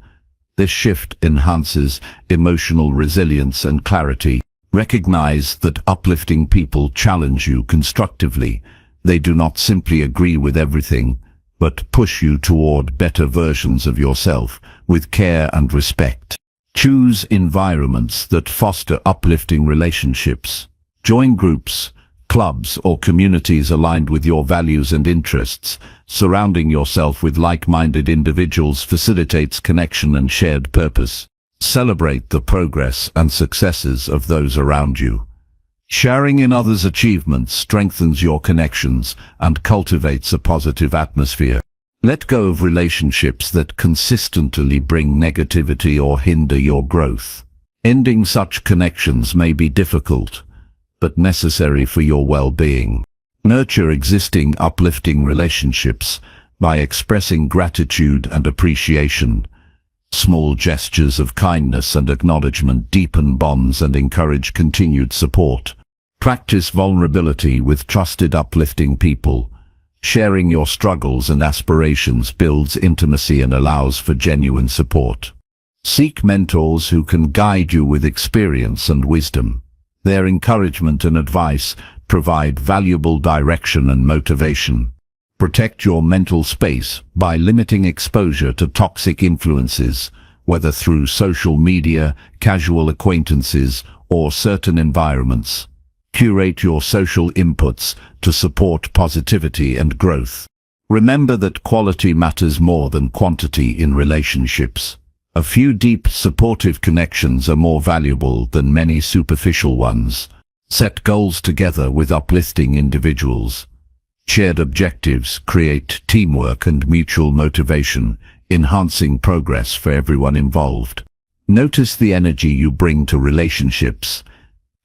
This shift enhances emotional resilience and clarity. Recognize that uplifting people challenge you constructively. They do not simply agree with everything, but push you toward better versions of yourself with care and respect. Choose environments that foster uplifting relationships. Join groups, clubs, or communities aligned with your values and interests. Surrounding yourself with like-minded individuals facilitates connection and shared purpose. Celebrate the progress and successes of those around you. Sharing in others' achievements strengthens your connections and cultivates a positive atmosphere. Let go of relationships that consistently bring negativity or hinder your growth. Ending such connections may be difficult, but necessary for your well-being. Nurture existing uplifting relationships by expressing gratitude and appreciation. Small gestures of kindness and acknowledgement deepen bonds and encourage continued support. Practice vulnerability with trusted uplifting people. Sharing your struggles and aspirations builds intimacy and allows for genuine support. Seek mentors who can guide you with experience and wisdom. Their encouragement and advice provide valuable direction and motivation. Protect your mental space by limiting exposure to toxic influences, whether through social media, casual acquaintances, or certain environments. Curate your social inputs to support positivity and growth. Remember that quality matters more than quantity in relationships. A few deep, supportive connections are more valuable than many superficial ones. Set goals together with uplifting individuals. Shared objectives create teamwork and mutual motivation, enhancing progress for everyone involved. Notice the energy you bring to relationships.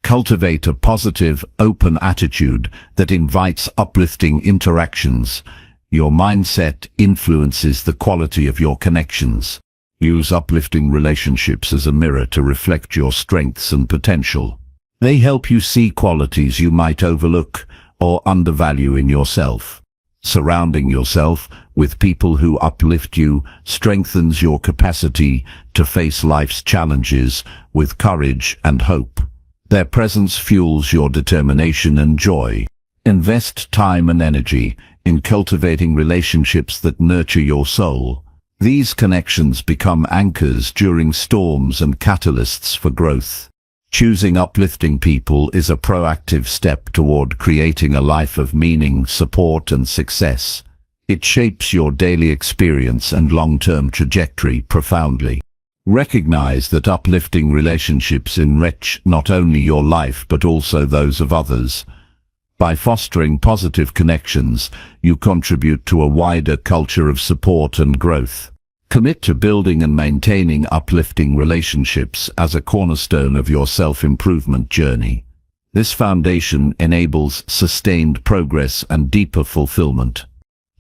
Cultivate a positive, open attitude that invites uplifting interactions. Your mindset influences the quality of your connections. Use uplifting relationships as a mirror to reflect your strengths and potential. They help you see qualities you might overlook or undervalue in yourself. Surrounding yourself with people who uplift you strengthens your capacity to face life's challenges with courage and hope. Their presence fuels your determination and joy. Invest time and energy in cultivating relationships that nurture your soul. These connections become anchors during storms and catalysts for growth. Choosing uplifting people is a proactive step toward creating a life of meaning, support, and success. It shapes your daily experience and long-term trajectory profoundly. Recognize that uplifting relationships enrich not only your life but also those of others. By fostering positive connections, you contribute to a wider culture of support and growth. Commit to building and maintaining uplifting relationships as a cornerstone of your self-improvement journey. This foundation enables sustained progress and deeper fulfillment.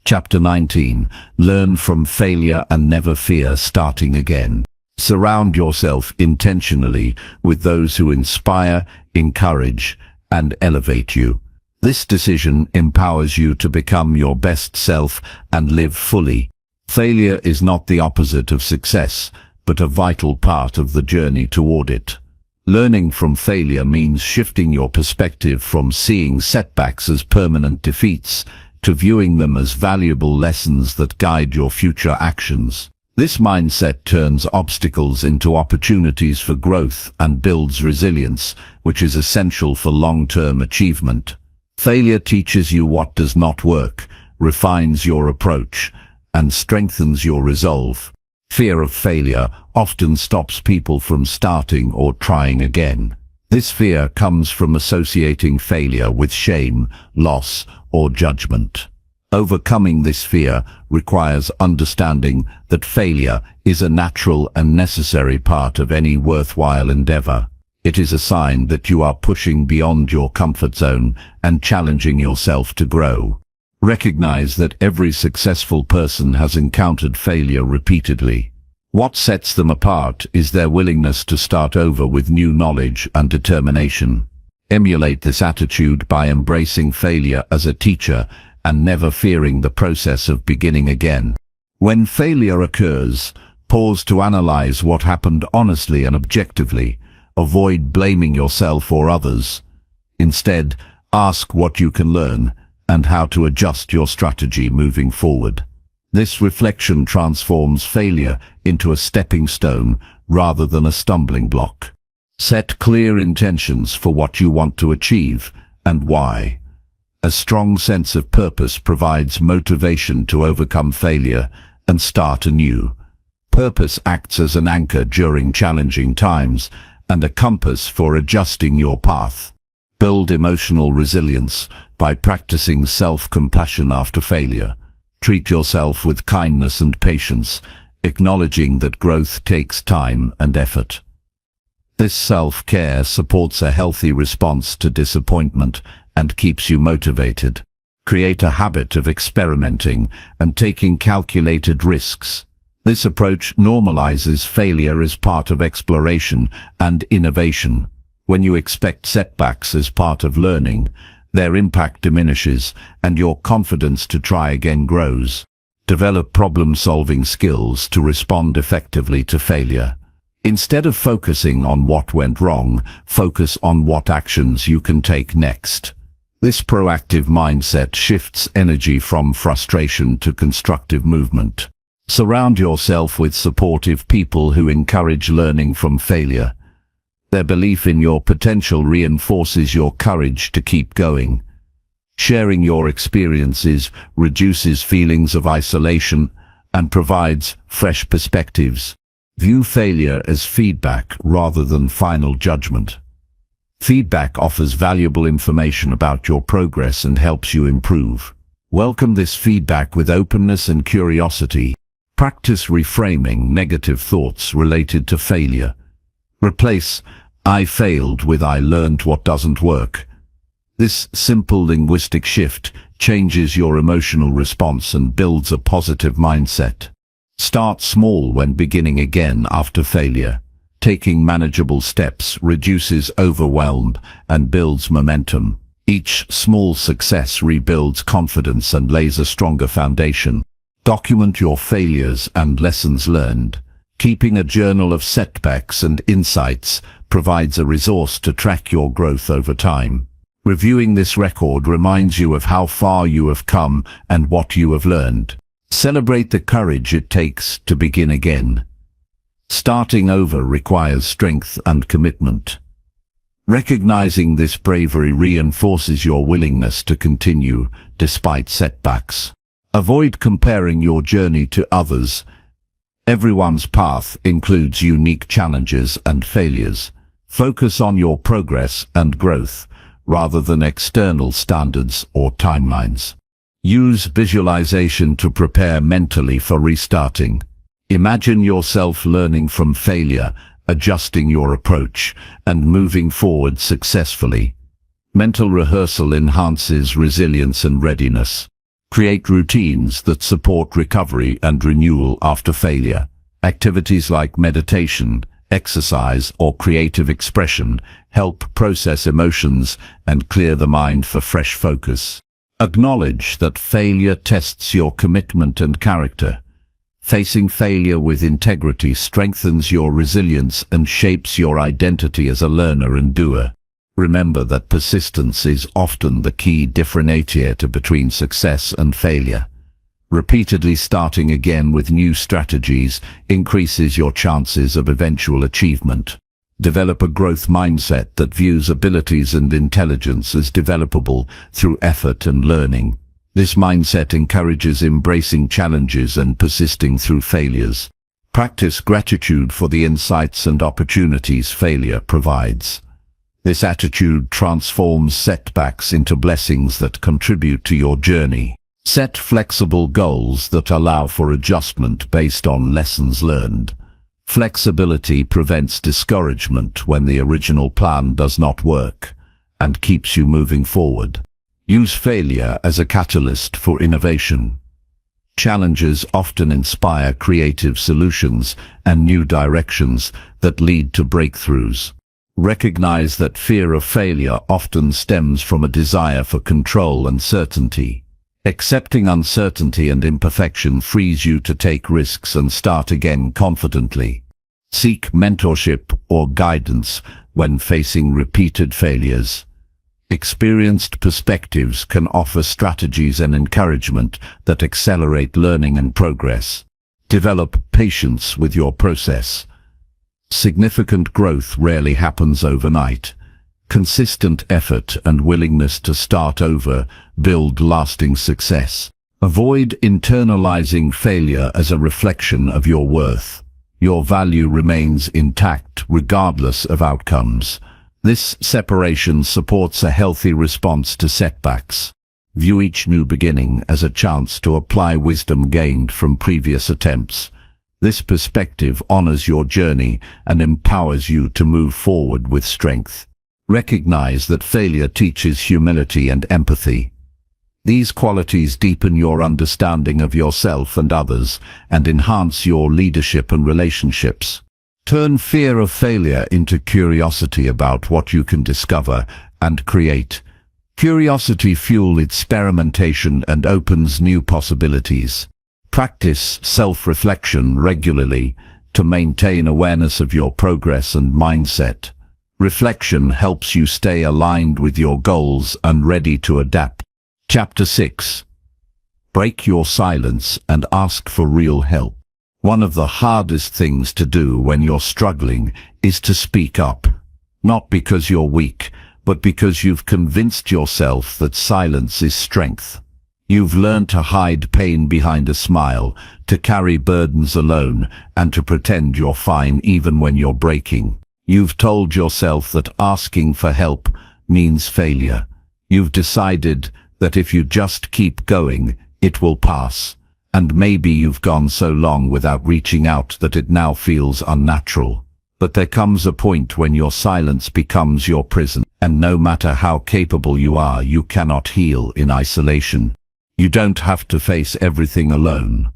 Chapter 19. Learn from failure and never fear starting again. Surround yourself intentionally with those who inspire, encourage, and elevate you. This decision empowers you to become your best self and live fully. Failure is not the opposite of success, but a vital part of the journey toward it. Learning from failure means shifting your perspective from seeing setbacks as permanent defeats to viewing them as valuable lessons that guide your future actions. This mindset turns obstacles into opportunities for growth and builds resilience, which is essential for long-term achievement. Failure teaches you what does not work, refines your approach, and strengthens your resolve. Fear of failure often stops people from starting or trying again. This fear comes from associating failure with shame, loss, or judgment. Overcoming this fear requires understanding that failure is a natural and necessary part of any worthwhile endeavor. It is a sign that you are pushing beyond your comfort zone and challenging yourself to grow. Recognize that every successful person has encountered failure repeatedly. What sets them apart is their willingness to start over with new knowledge and determination. Emulate this attitude by embracing failure as a teacher and never fearing the process of beginning again. When failure occurs, pause to analyze what happened honestly and objectively. Avoid blaming yourself or others. Instead, ask what you can learn and how to adjust your strategy moving forward. This reflection transforms failure into a stepping stone rather than a stumbling block. Set clear intentions for what you want to achieve and why. A strong sense of purpose provides motivation to overcome failure and start anew. Purpose acts as an anchor during challenging times and a compass for adjusting your path. Build emotional resilience by practicing self-compassion after failure. Treat yourself with kindness and patience, acknowledging that growth takes time and effort. This self-care supports a healthy response to disappointment and keeps you motivated. Create a habit of experimenting and taking calculated risks. This approach normalizes failure as part of exploration and innovation. When you expect setbacks as part of learning, their impact diminishes and your confidence to try again grows. Develop problem-solving skills to respond effectively to failure. Instead of focusing on what went wrong, focus on what actions you can take next. This proactive mindset shifts energy from frustration to constructive movement. Surround yourself with supportive people who encourage learning from failure. Their belief in your potential reinforces your courage to keep going. Sharing your experiences reduces feelings of isolation and provides fresh perspectives. View failure as feedback rather than final judgment. Feedback offers valuable information about your progress and helps you improve. Welcome this feedback with openness and curiosity. Practice reframing negative thoughts related to failure. Replace "I failed" with "I learned what doesn't work." This simple linguistic shift changes your emotional response and builds a positive mindset. Start small when beginning again after failure. Taking manageable steps reduces overwhelm and builds momentum. Each small success rebuilds confidence and lays a stronger foundation. Document your failures and lessons learned. Keeping a journal of setbacks and insights provides a resource to track your growth over time. Reviewing this record reminds you of how far you have come and what you have learned. Celebrate the courage it takes to begin again. Starting over requires strength and commitment. Recognizing this bravery reinforces your willingness to continue despite setbacks. Avoid comparing your journey to others. Everyone's path includes unique challenges and failures. Focus on your progress and growth, rather than external standards or timelines. Use visualization to prepare mentally for restarting. Imagine yourself learning from failure, adjusting your approach, and moving forward successfully. Mental rehearsal enhances resilience and readiness. Create routines that support recovery and renewal after failure. Activities like meditation, exercise, or creative expression help process emotions and clear the mind for fresh focus. Acknowledge that failure tests your commitment and character. Facing failure with integrity strengthens your resilience and shapes your identity as a learner and doer. Remember that persistence is often the key differentiator between success and failure. Repeatedly starting again with new strategies increases your chances of eventual achievement. Develop a growth mindset that views abilities and intelligence as developable through effort and learning. This mindset encourages embracing challenges and persisting through failures. Practice gratitude for the insights and opportunities failure provides. This attitude transforms setbacks into blessings that contribute to your journey. Set flexible goals that allow for adjustment based on lessons learned. Flexibility prevents discouragement when the original plan does not work, and keeps you moving forward. Use failure as a catalyst for innovation. Challenges often inspire creative solutions and new directions that lead to breakthroughs. Recognize that fear of failure often stems from a desire for control and certainty. Accepting uncertainty and imperfection frees you to take risks and start again confidently. Seek mentorship or guidance when facing repeated failures. Experienced perspectives can offer strategies and encouragement that accelerate learning and progress. Develop patience with your process. Significant growth rarely happens overnight. Consistent effort and willingness to start over build lasting success. Avoid internalizing failure as a reflection of your worth. Your value remains intact regardless of outcomes. This separation supports a healthy response to setbacks. View each new beginning as a chance to apply wisdom gained from previous attempts. This perspective honors your journey and empowers you to move forward with strength. Recognize that failure teaches humility and empathy. These qualities deepen your understanding of yourself and others and enhance your leadership and relationships. Turn fear of failure into curiosity about what you can discover and create. Curiosity fuels experimentation and opens new possibilities. Practice self-reflection regularly to maintain awareness of your progress and mindset. Reflection helps you stay aligned with your goals and ready to adapt. Chapter 6. Break your silence and ask for real help. One of the hardest things to do when you're struggling is to speak up. Not because you're weak, but because you've convinced yourself that silence is strength. You've learned to hide pain behind a smile, to carry burdens alone, and to pretend you're fine even when you're breaking. You've told yourself that asking for help means failure. You've decided that if you just keep going, it will pass. And maybe you've gone so long without reaching out that it now feels unnatural. But there comes a point when your silence becomes your prison, and no matter how capable you are, you cannot heal in isolation. You don't have to face everything alone.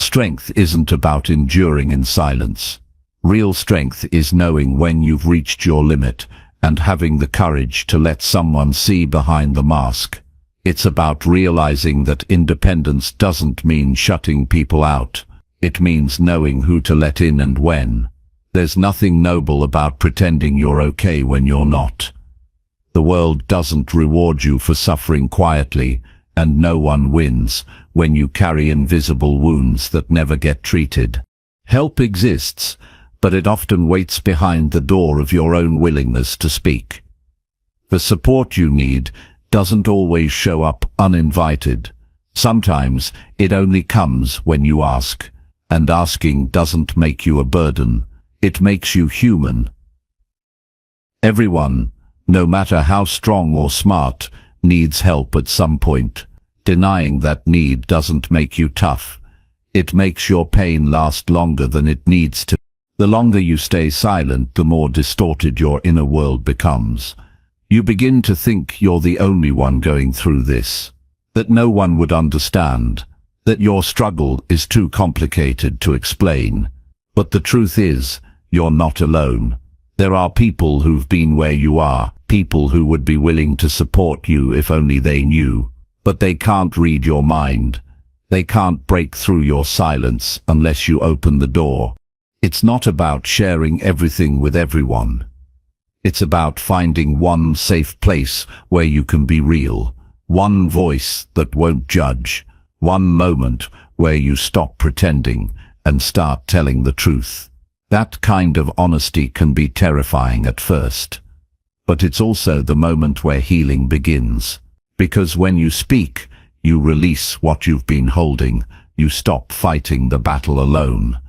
Strength isn't about enduring in silence. Real strength is knowing when you've reached your limit and having the courage to let someone see behind the mask. It's about realizing that independence doesn't mean shutting people out. It means knowing who to let in and when. There's nothing noble about pretending you're okay when you're not. The world doesn't reward you for suffering quietly, and no one wins when you carry invisible wounds that never get treated. Help exists, but it often waits behind the door of your own willingness to speak. The support you need doesn't always show up uninvited. Sometimes it only comes when you ask, and asking doesn't make you a burden. It makes you human. Everyone, no matter how strong or smart, needs help at some point. Denying that need doesn't make you tough. It makes your pain last longer than it needs to. The longer you stay silent, the more distorted your inner world becomes. You begin to think you're the only one going through this, that no one would understand, that your struggle is too complicated to explain. But the truth is, you're not alone. There are people who've been where you are, people who would be willing to support you if only they knew. But they can't read your mind. They can't break through your silence unless you open the door. It's not about sharing everything with everyone. It's about finding one safe place where you can be real, one voice that won't judge, one moment where you stop pretending and start telling the truth. That kind of honesty can be terrifying at first, but it's also the moment where healing begins. Because when you speak, you release what you've been holding, you stop fighting the battle alone,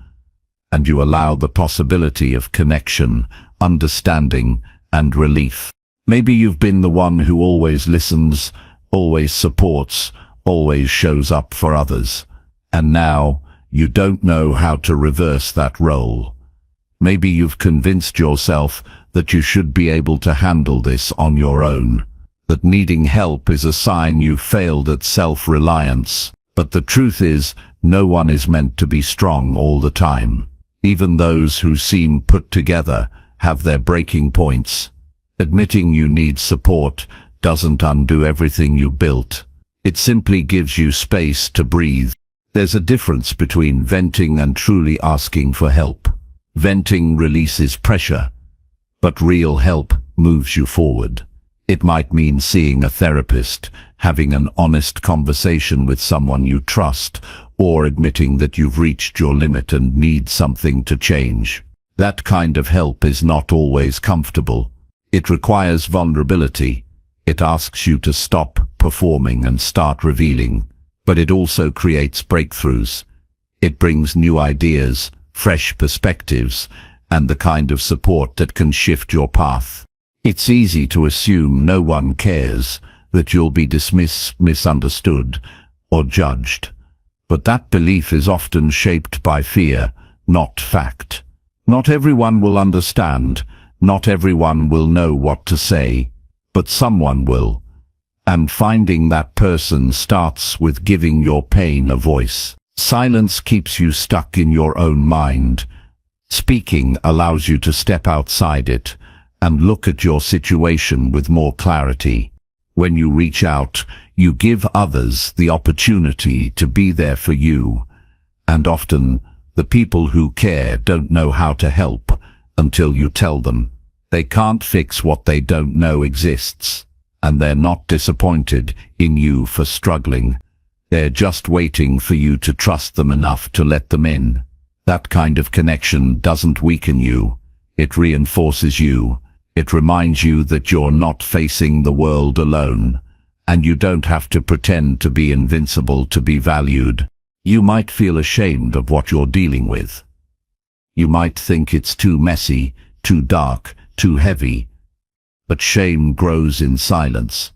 and you allow the possibility of connection, understanding, and relief. Maybe you've been the one who always listens, always supports, always shows up for others, and now you don't know how to reverse that role. Maybe you've convinced yourself that you should be able to handle this on your own, that needing help is a sign you failed at self-reliance. But the truth is, no one is meant to be strong all the time. Even those who seem put together have their breaking points. Admitting you need support doesn't undo everything you built. It simply gives you space to breathe. There's a difference between venting and truly asking for help. Venting releases pressure, but real help moves you forward. It might mean seeing a therapist, having an honest conversation with someone you trust, or admitting that you've reached your limit and need something to change. That kind of help is not always comfortable. It requires vulnerability. It asks you to stop performing and start revealing. But it also creates breakthroughs. It brings new ideas, fresh perspectives, and the kind of support that can shift your path. It's easy to assume no one cares, that you'll be dismissed, misunderstood, or judged. But that belief is often shaped by fear, not fact. Not everyone will understand, not everyone will know what to say, but someone will. And finding that person starts with giving your pain a voice. Silence keeps you stuck in your own mind. Speaking allows you to step outside it and look at your situation with more clarity. When you reach out, you give others the opportunity to be there for you. And often, the people who care don't know how to help until you tell them. They can't fix what they don't know exists, and they're not disappointed in you for struggling. They're just waiting for you to trust them enough to let them in. That kind of connection doesn't weaken you. It reinforces you. It reminds you that you're not facing the world alone, and you don't have to pretend to be invincible to be valued. You might feel ashamed of what you're dealing with. You might think it's too messy, too dark, too heavy. But shame grows in silence.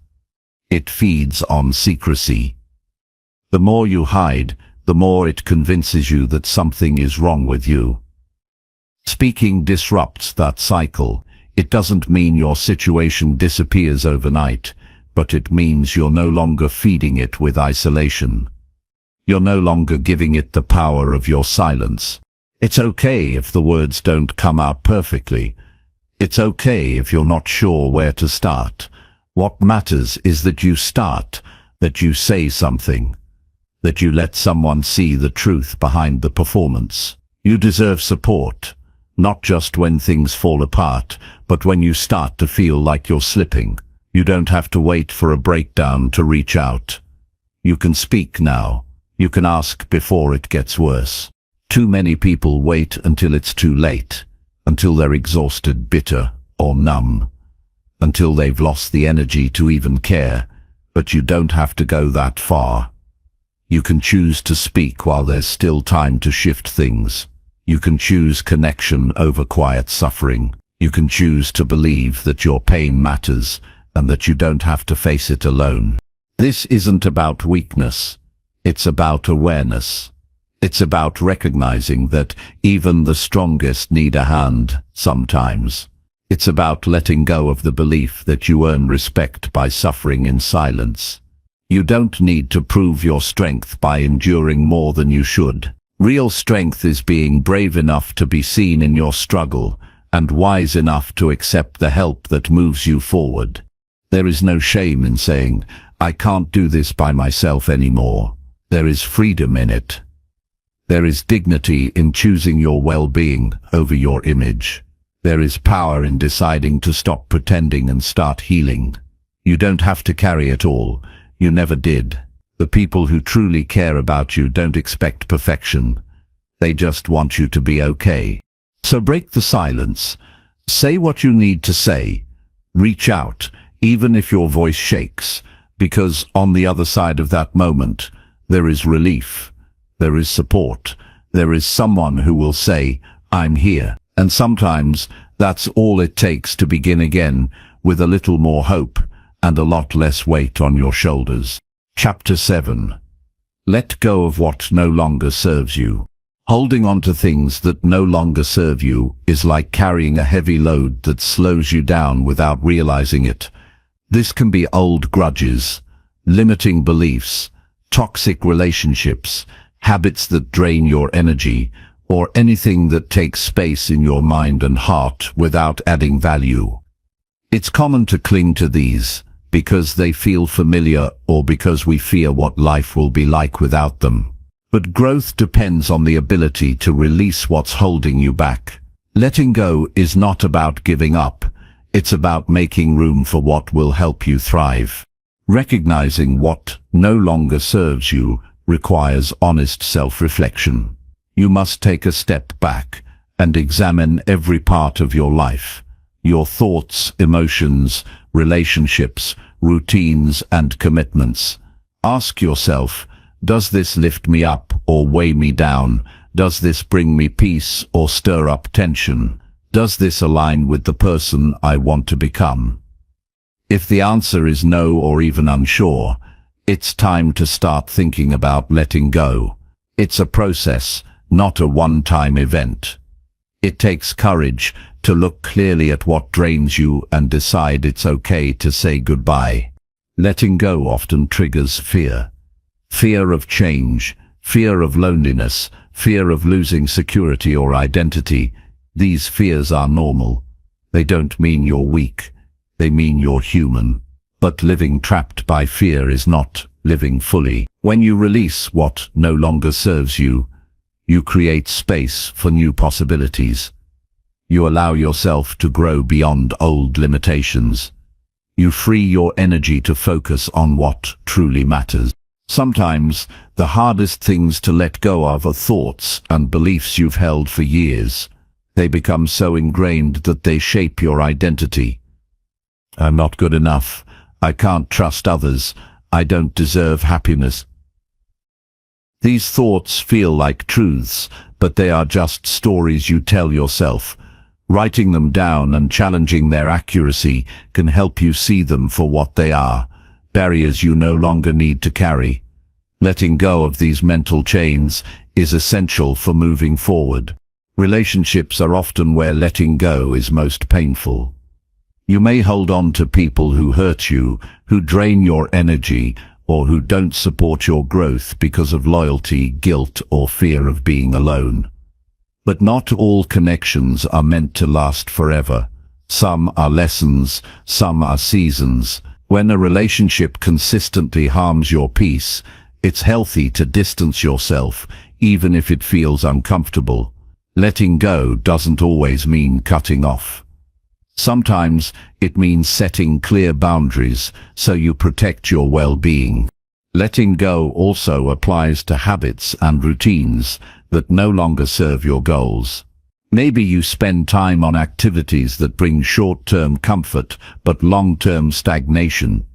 It feeds on secrecy. The more you hide, the more it convinces you that something is wrong with you. Speaking disrupts that cycle. It doesn't mean your situation disappears overnight, but it means you're no longer feeding it with isolation. You're no longer giving it the power of your silence. It's okay if the words don't come out perfectly. It's okay if you're not sure where to start. What matters is that you start, that you say something, that you let someone see the truth behind the performance. You deserve support, not just when things fall apart, but when you start to feel like you're slipping. You don't have to wait for a breakdown to reach out. You can speak now. You can ask before it gets worse. Too many people wait until it's too late, until they're exhausted, bitter, or numb, until they've lost the energy to even care. But you don't have to go that far. You can choose to speak while there's still time to shift things. You can choose connection over quiet suffering. You can choose to believe that your pain matters and that you don't have to face it alone. This isn't about weakness. It's about awareness. It's about recognizing that even the strongest need a hand sometimes. It's about letting go of the belief that you earn respect by suffering in silence. You don't need to prove your strength by enduring more than you should. Real strength is being brave enough to be seen in your struggle and wise enough to accept the help that moves you forward. There is no shame in saying, "I can't do this by myself anymore." There is freedom in it. There is dignity in choosing your well-being over your image. There is power in deciding to stop pretending and start healing. You don't have to carry it all. You never did. The people who truly care about you don't expect perfection. They just want you to be okay. So break the silence. Say what you need to say. Reach out, even if your voice shakes, because on the other side of that moment, there is relief, there is support, there is someone who will say, "I'm here." And sometimes that's all it takes to begin again, with a little more hope and a lot less weight on your shoulders. Chapter 7. Let go of what no longer serves you. Holding on to things that no longer serve you is like carrying a heavy load that slows you down without realizing it. This can be old grudges, limiting beliefs, toxic relationships, habits that drain your energy, or anything that takes space in your mind and heart without adding value. It's common to cling to these because they feel familiar or because we fear what life will be like without them. But growth depends on the ability to release what's holding you back. Letting go is not about giving up. It's about making room for what will help you thrive. Recognizing what no longer serves you requires honest self-reflection. You must take a step back and examine every part of your life, your thoughts, emotions, relationships, routines, and commitments. Ask yourself, does this lift me up or weigh me down? Does this bring me peace or stir up tension? Does this align with the person I want to become? If the answer is no or even unsure, it's time to start thinking about letting go. It's a process, not a one-time event. It takes courage to look clearly at what drains you and decide it's okay to say goodbye. Letting go often triggers fear. Fear of change, fear of loneliness, fear of losing security or identity. These fears are normal. They don't mean you're weak. They mean you're human. But living trapped by fear is not living fully. When you release what no longer serves you, you create space for new possibilities. You allow yourself to grow beyond old limitations. You free your energy to focus on what truly matters. Sometimes the hardest things to let go of are thoughts and beliefs you've held for years. They become so ingrained that they shape your identity. I'm not good enough. I can't trust others. I don't deserve happiness. These thoughts feel like truths, but they are just stories you tell yourself. Writing them down and challenging their accuracy can help you see them for what they are, barriers you no longer need to carry. Letting go of these mental chains is essential for moving forward. Relationships are often where letting go is most painful. You may hold on to people who hurt you, who drain your energy, or who don't support your growth because of loyalty, guilt, or fear of being alone. But not all connections are meant to last forever. Some are lessons, some are seasons. When a relationship consistently harms your peace, it's healthy to distance yourself, even if it feels uncomfortable. Letting go doesn't always mean cutting off. Sometimes it means setting clear boundaries so you protect your well-being. Letting go also applies to habits and routines that no longer serve your goals. Maybe you spend time on activities that bring short-term comfort but long-term stagnation.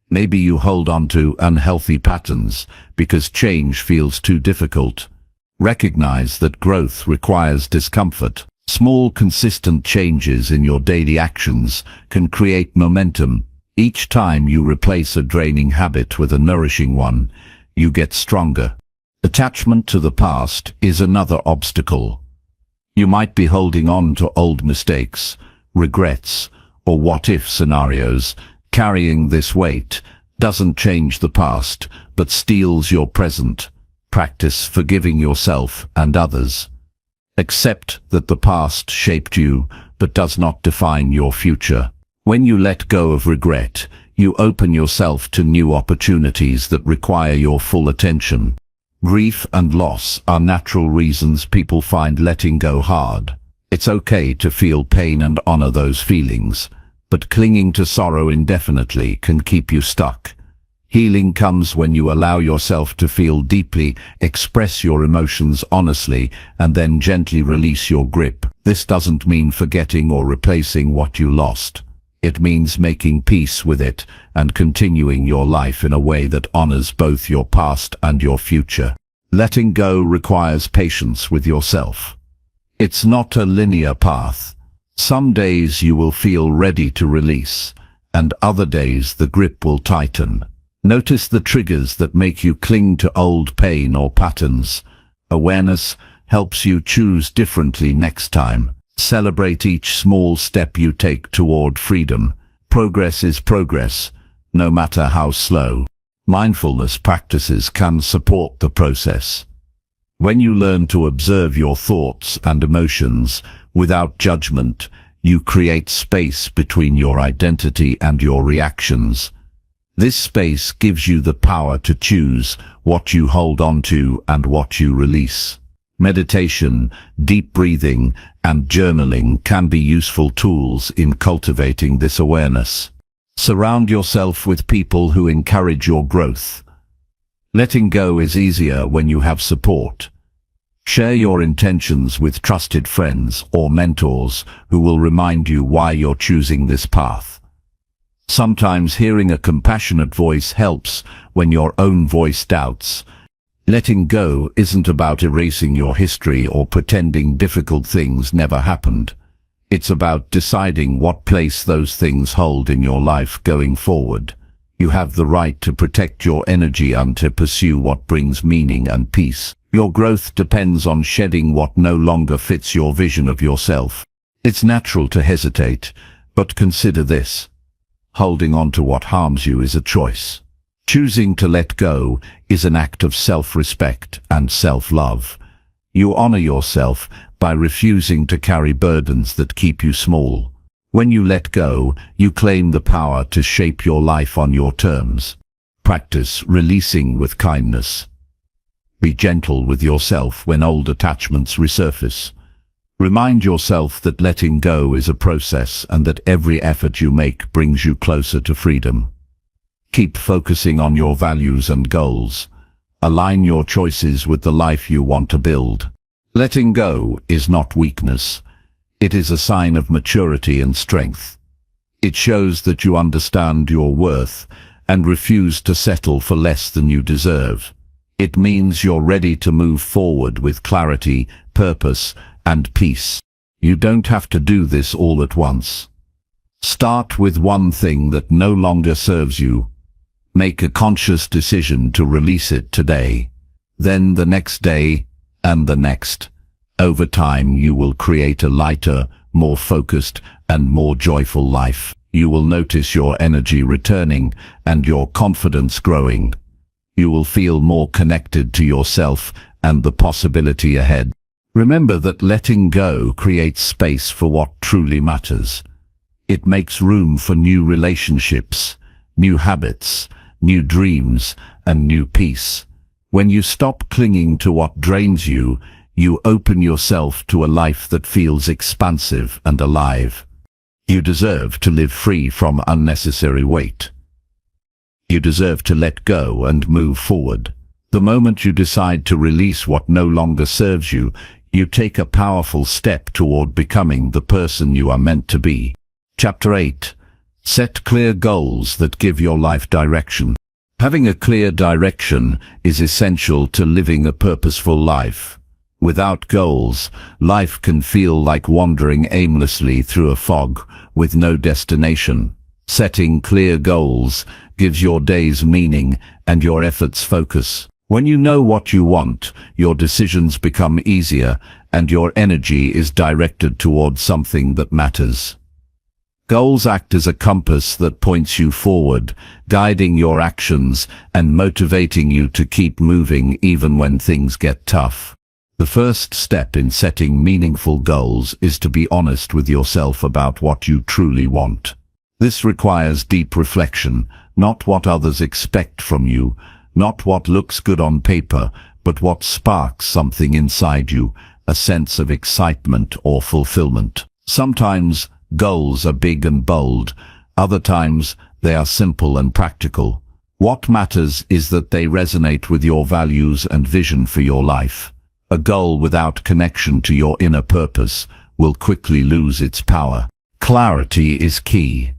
Maybe you hold on to unhealthy patterns because change feels too difficult. Recognize that growth requires discomfort. Small, consistent changes in your daily actions can create momentum. Each time you replace a draining habit with a nourishing one, you get stronger. Attachment to the past is another obstacle. You might be holding on to old mistakes, regrets, or what-if scenarios. Carrying this weight doesn't change the past, but steals your present. Practice forgiving yourself and others. Accept that the past shaped you, but does not define your future. When you let go of regret, you open yourself to new opportunities that require your full attention. Grief and loss are natural reasons people find letting go hard. It's okay to feel pain and honor those feelings, but clinging to sorrow indefinitely can keep you stuck. Healing comes when you allow yourself to feel deeply, express your emotions honestly, and then gently release your grip. This doesn't mean forgetting or replacing what you lost. It means making peace with it and continuing your life in a way that honors both your past and your future. Letting go requires patience with yourself. It's not a linear path. Some days you will feel ready to release, and other days the grip will tighten. Notice the triggers that make you cling to old pain or patterns. Awareness helps you choose differently next time. Celebrate each small step you take toward freedom. Progress is progress, no matter how slow. Mindfulness practices can support the process. When you learn to observe your thoughts and emotions without judgment, you create space between your identity and your reactions. This space gives you the power to choose what you hold on to and what you release. Meditation, deep breathing, and journaling can be useful tools in cultivating this awareness. Surround yourself with people who encourage your growth. Letting go is easier when you have support. Share your intentions with trusted friends or mentors who will remind you why you're choosing this path. Sometimes hearing a compassionate voice helps when your own voice doubts. Letting go isn't about erasing your history or pretending difficult things never happened. It's about deciding what place those things hold in your life going forward. You have the right to protect your energy and to pursue what brings meaning and peace. Your growth depends on shedding what no longer fits your vision of yourself. It's natural to hesitate, but consider this. Holding on to what harms you is a choice. Choosing to let go is an act of self-respect and self-love. You honor yourself by refusing to carry burdens that keep you small. When you let go, you claim the power to shape your life on your terms. Practice releasing with kindness. Be gentle with yourself when old attachments resurface. Remind yourself that letting go is a process and that every effort you make brings you closer to freedom. Keep focusing on your values and goals. Align your choices with the life you want to build. Letting go is not weakness. It is a sign of maturity and strength. It shows that you understand your worth and refuse to settle for less than you deserve. It means you're ready to move forward with clarity, purpose, and peace. You don't have to do this all at once. Start with one thing that no longer serves you. Make a conscious decision to release it today. Then the next day, and the next. Over time, you will create a lighter, more focused, and more joyful life. You will notice your energy returning and your confidence growing. You will feel more connected to yourself and the possibility ahead. Remember that letting go creates space for what truly matters. It makes room for new relationships, new habits, new dreams, and new peace. When you stop clinging to what drains you, you open yourself to a life that feels expansive and alive. You deserve to live free from unnecessary weight. You deserve to let go and move forward. The moment you decide to release what no longer serves you, you take a powerful step toward becoming the person you are meant to be. Chapter 8. Set clear goals that give your life direction. Having a clear direction is essential to living a purposeful life. Without goals, life can feel like wandering aimlessly through a fog with no destination. Setting clear goals gives your days meaning and your efforts focus. When you know what you want, your decisions become easier and your energy is directed towards something that matters. Goals act as a compass that points you forward, guiding your actions and motivating you to keep moving even when things get tough. The first step in setting meaningful goals is to be honest with yourself about what you truly want. This requires deep reflection, not what others expect from you, not what looks good on paper, but what sparks something inside you, a sense of excitement or fulfillment. Sometimes goals are big and bold, other times they are simple and practical. What matters is that they resonate with your values and vision for your life. A goal without connection to your inner purpose will quickly lose its power. Clarity is key.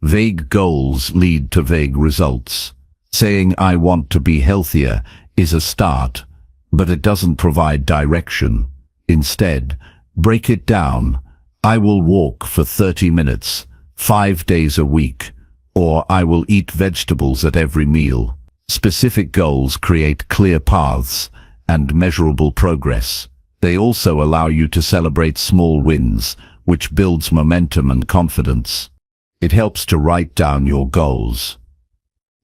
Vague goals lead to vague results. Saying "I want to be healthier" is a start, but it doesn't provide direction. Instead, break it down. I will walk for 30 minutes, 5 days a week, or I will eat vegetables at every meal. Specific goals create clear paths and measurable progress. They also allow you to celebrate small wins, which builds momentum and confidence. It helps to write down your goals.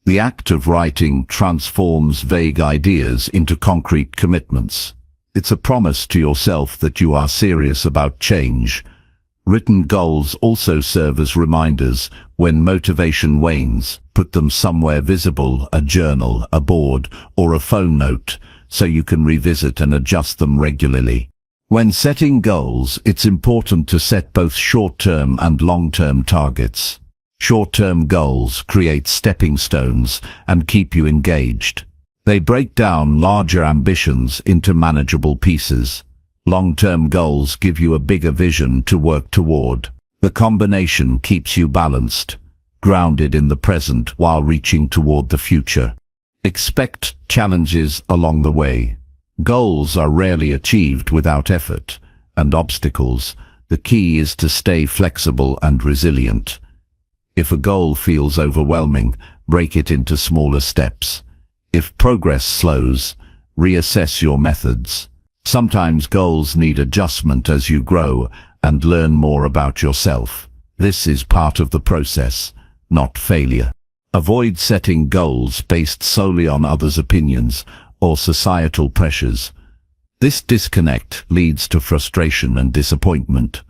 The act of writing transforms vague ideas into concrete commitments. It's a promise to yourself that you are serious about change. Written goals also serve as reminders when motivation wanes. Put them somewhere visible, a journal, a board, or a phone note, so you can revisit and adjust them regularly. When setting goals, it's important to set both short-term and long-term targets. Short-term goals create stepping stones and keep you engaged. They break down larger ambitions into manageable pieces. Long-term goals give you a bigger vision to work toward. The combination keeps you balanced, grounded in the present while reaching toward the future. Expect challenges along the way. Goals are rarely achieved without effort and obstacles. The key is to stay flexible and resilient. If a goal feels overwhelming, break it into smaller steps. If progress slows, reassess your methods. Sometimes goals need adjustment as you grow and learn more about yourself. This is part of the process, not failure. Avoid setting goals based solely on others' opinions or societal pressures. This disconnect leads to frustration and disappointment.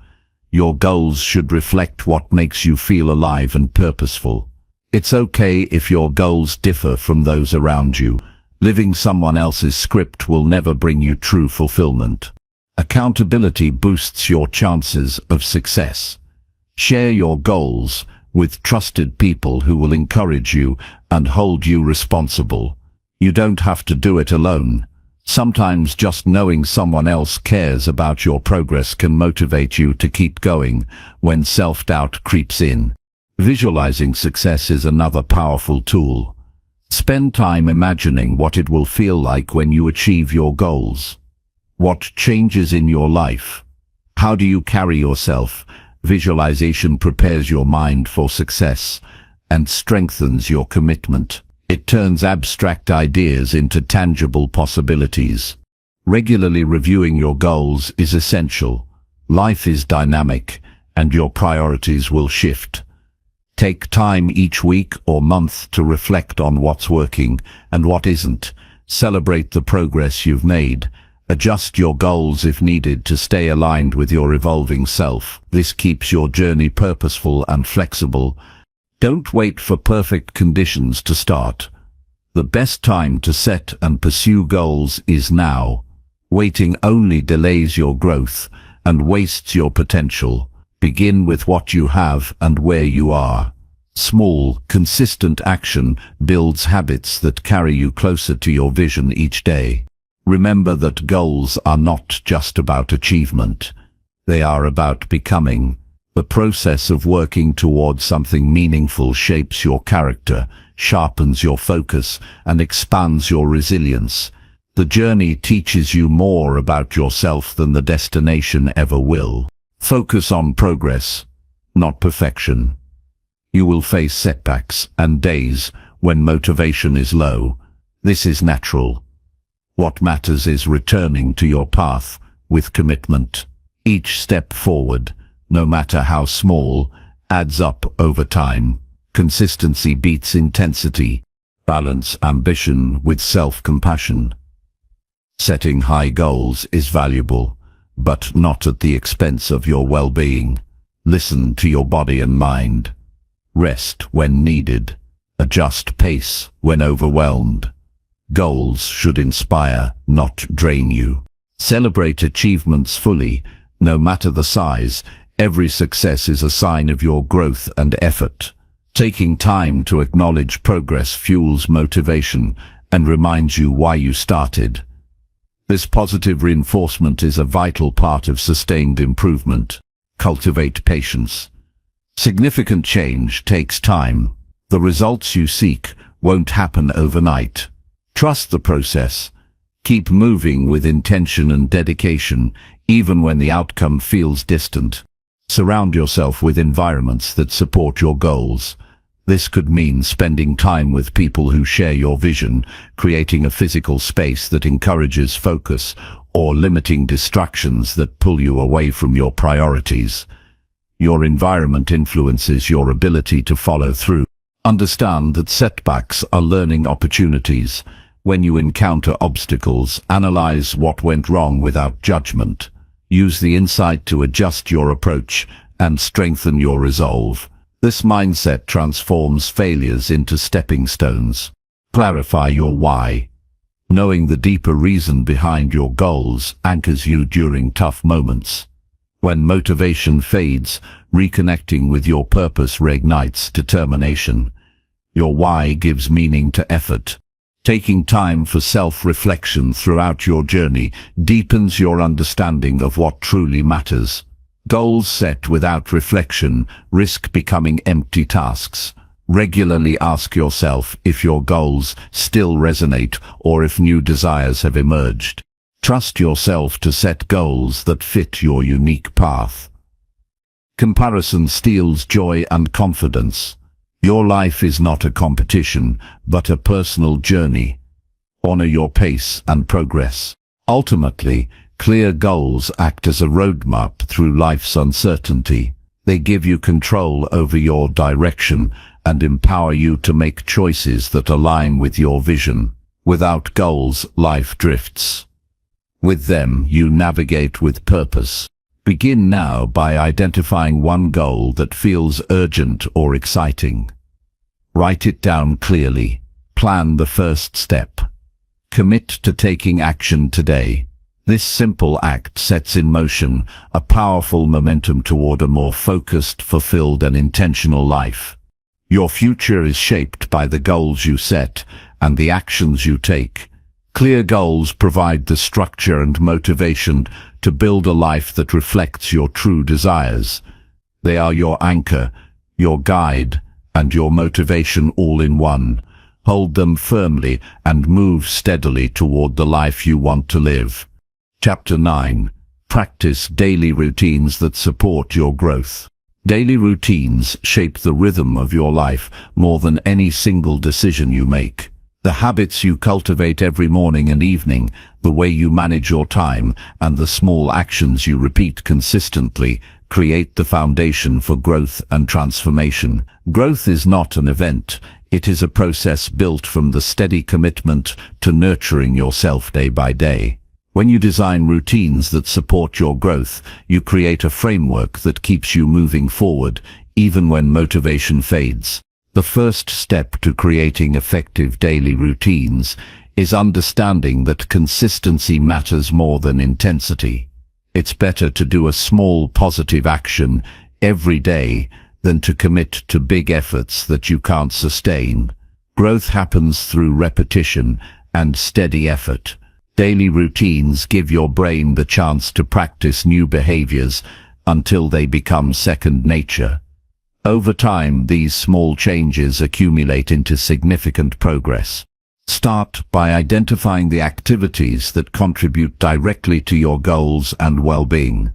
Your goals should reflect what makes you feel alive and purposeful. It's okay if your goals differ from those around you. Living someone else's script will never bring you true fulfillment. Accountability boosts your chances of success. Share your goals with trusted people who will encourage you and hold you responsible. You don't have to do it alone. Sometimes just knowing someone else cares about your progress can motivate you to keep going when self-doubt creeps in. Visualizing success is another powerful tool. Spend time imagining what it will feel like when you achieve your goals. What changes in your life? How do you carry yourself? Visualization prepares your mind for success and strengthens your commitment. It turns abstract ideas into tangible possibilities. Regularly reviewing your goals is essential. Life is dynamic, and your priorities will shift. Take time each week or month to reflect on what's working and what isn't. Celebrate the progress you've made. Adjust your goals if needed to stay aligned with your evolving self. This keeps your journey purposeful and flexible. Don't wait for perfect conditions to start. The best time to set and pursue goals is now. Waiting only delays your growth and wastes your potential. Begin with what you have and where you are. Small, consistent action builds habits that carry you closer to your vision each day. Remember that goals are not just about achievement. They are about becoming. The process of working towards something meaningful shapes your character, sharpens your focus, and expands your resilience. The journey teaches you more about yourself than the destination ever will. Focus on progress, not perfection. You will face setbacks and days when motivation is low. This is natural. What matters is returning to your path with commitment. Each step forward, no matter how small, adds up over time. Consistency beats intensity. Balance ambition with self-compassion. Setting high goals is valuable, but not at the expense of your well-being. Listen to your body and mind. Rest when needed. Adjust pace when overwhelmed. Goals should inspire, not drain you. Celebrate achievements fully, no matter the size. Every success is a sign of your growth and effort. Taking time to acknowledge progress fuels motivation and reminds you why you started. This positive reinforcement is a vital part of sustained improvement. Cultivate patience. Significant change takes time. The results you seek won't happen overnight. Trust the process. Keep moving with intention and dedication, even when the outcome feels distant. Surround yourself with environments that support your goals. This could mean spending time with people who share your vision, creating a physical space that encourages focus, or limiting distractions that pull you away from your priorities. Your environment influences your ability to follow through. Understand that setbacks are learning opportunities. When you encounter obstacles, analyze what went wrong without judgment. Use the insight to adjust your approach and strengthen your resolve. This mindset transforms failures into stepping stones. Clarify your why. Knowing the deeper reason behind your goals anchors you during tough moments. When motivation fades, reconnecting with your purpose reignites determination. Your why gives meaning to effort. Taking time for self-reflection throughout your journey deepens your understanding of what truly matters. Goals set without reflection risk becoming empty tasks. Regularly ask yourself if your goals still resonate or if new desires have emerged. Trust yourself to set goals that fit your unique path. Comparison steals joy and confidence. Your life is not a competition, but a personal journey. Honor your pace and progress. Ultimately, clear goals act as a roadmap through life's uncertainty. They give you control over your direction and empower you to make choices that align with your vision. Without goals, life drifts. With them, you navigate with purpose. Begin now by identifying one goal that feels urgent or exciting. Write it down clearly. Plan the first step. Commit to taking action today. This simple act sets in motion a powerful momentum toward a more focused, fulfilled, and intentional life. Your future is shaped by the goals you set and the actions you take. Clear goals provide the structure and motivation to build a life that reflects your true desires. They are your anchor, your guide, and your motivation all in one. Hold them firmly and move steadily toward the life you want to live. Chapter 9. Practice daily routines that support your growth. Daily routines shape the rhythm of your life more than any single decision you make. The habits you cultivate every morning and evening, the way you manage your time, and the small actions you repeat consistently create the foundation for growth and transformation. Growth is not an event. It is a process built from the steady commitment to nurturing yourself day by day. When you design routines that support your growth, you create a framework that keeps you moving forward, even when motivation fades. The first step to creating effective daily routines is understanding that consistency matters more than intensity. It's better to do a small positive action every day than to commit to big efforts that you can't sustain. Growth happens through repetition and steady effort. Daily routines give your brain the chance to practice new behaviors until they become second nature. Over time, these small changes accumulate into significant progress. Start by identifying the activities that contribute directly to your goals and well-being.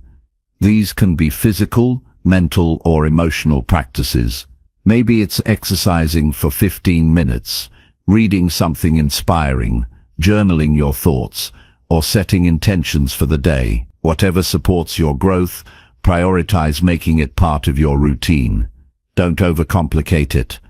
These can be physical, mental, or emotional practices. Maybe it's exercising for 15 minutes, reading something inspiring, journaling your thoughts, or setting intentions for the day. Whatever supports your growth, prioritize making it part of your routine. Don't overcomplicate it.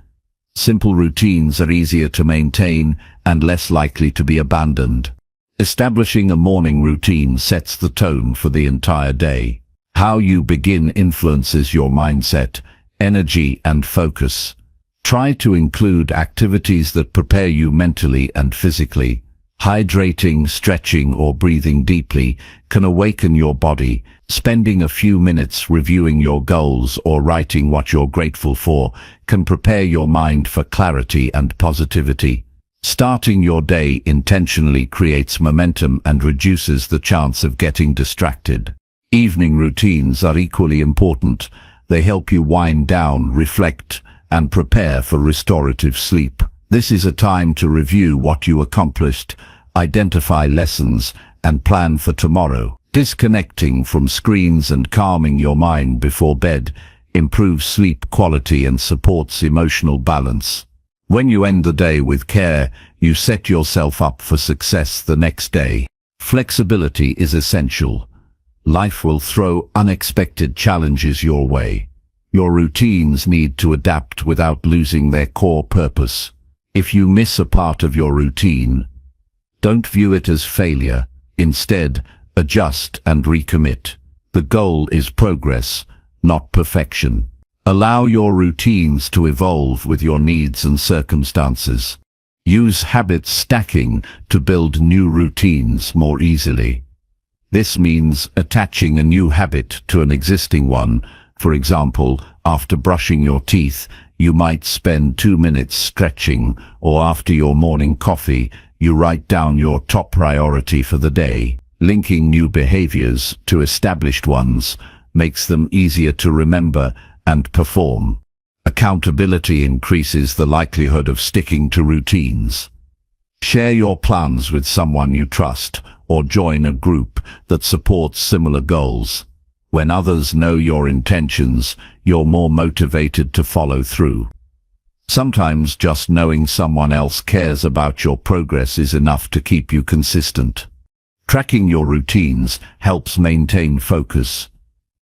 Simple routines are easier to maintain and less likely to be abandoned. Establishing a morning routine sets the tone for the entire day. How you begin influences your mindset, energy, and focus. Try to include activities that prepare you mentally and physically. Hydrating, stretching, or breathing deeply can awaken your body. Spending a few minutes reviewing your goals or writing what you're grateful for can prepare your mind for clarity and positivity. Starting your day intentionally creates momentum and reduces the chance of getting distracted. Evening routines are equally important. They help you wind down, reflect, and prepare for restorative sleep. This is a time to review what you accomplished, identify lessons, and plan for tomorrow. Disconnecting from screens and calming your mind before bed improves sleep quality and supports emotional balance. When you end the day with care, you set yourself up for success the next day. Flexibility is essential. Life will throw unexpected challenges your way. Your routines need to adapt without losing their core purpose. If you miss a part of your routine, don't view it as failure. Instead, adjust and recommit. The goal is progress, not perfection. Allow your routines to evolve with your needs and circumstances. Use habit stacking to build new routines more easily. This means attaching a new habit to an existing one. For example, after brushing your teeth, you might spend 2 minutes stretching, or after your morning coffee, you write down your top priority for the day. Linking new behaviors to established ones makes them easier to remember and perform. Accountability increases the likelihood of sticking to routines. Share your plans with someone you trust, or join a group that supports similar goals. When others know your intentions, you're more motivated to follow through. Sometimes just knowing someone else cares about your progress is enough to keep you consistent. Tracking your routines helps maintain focus.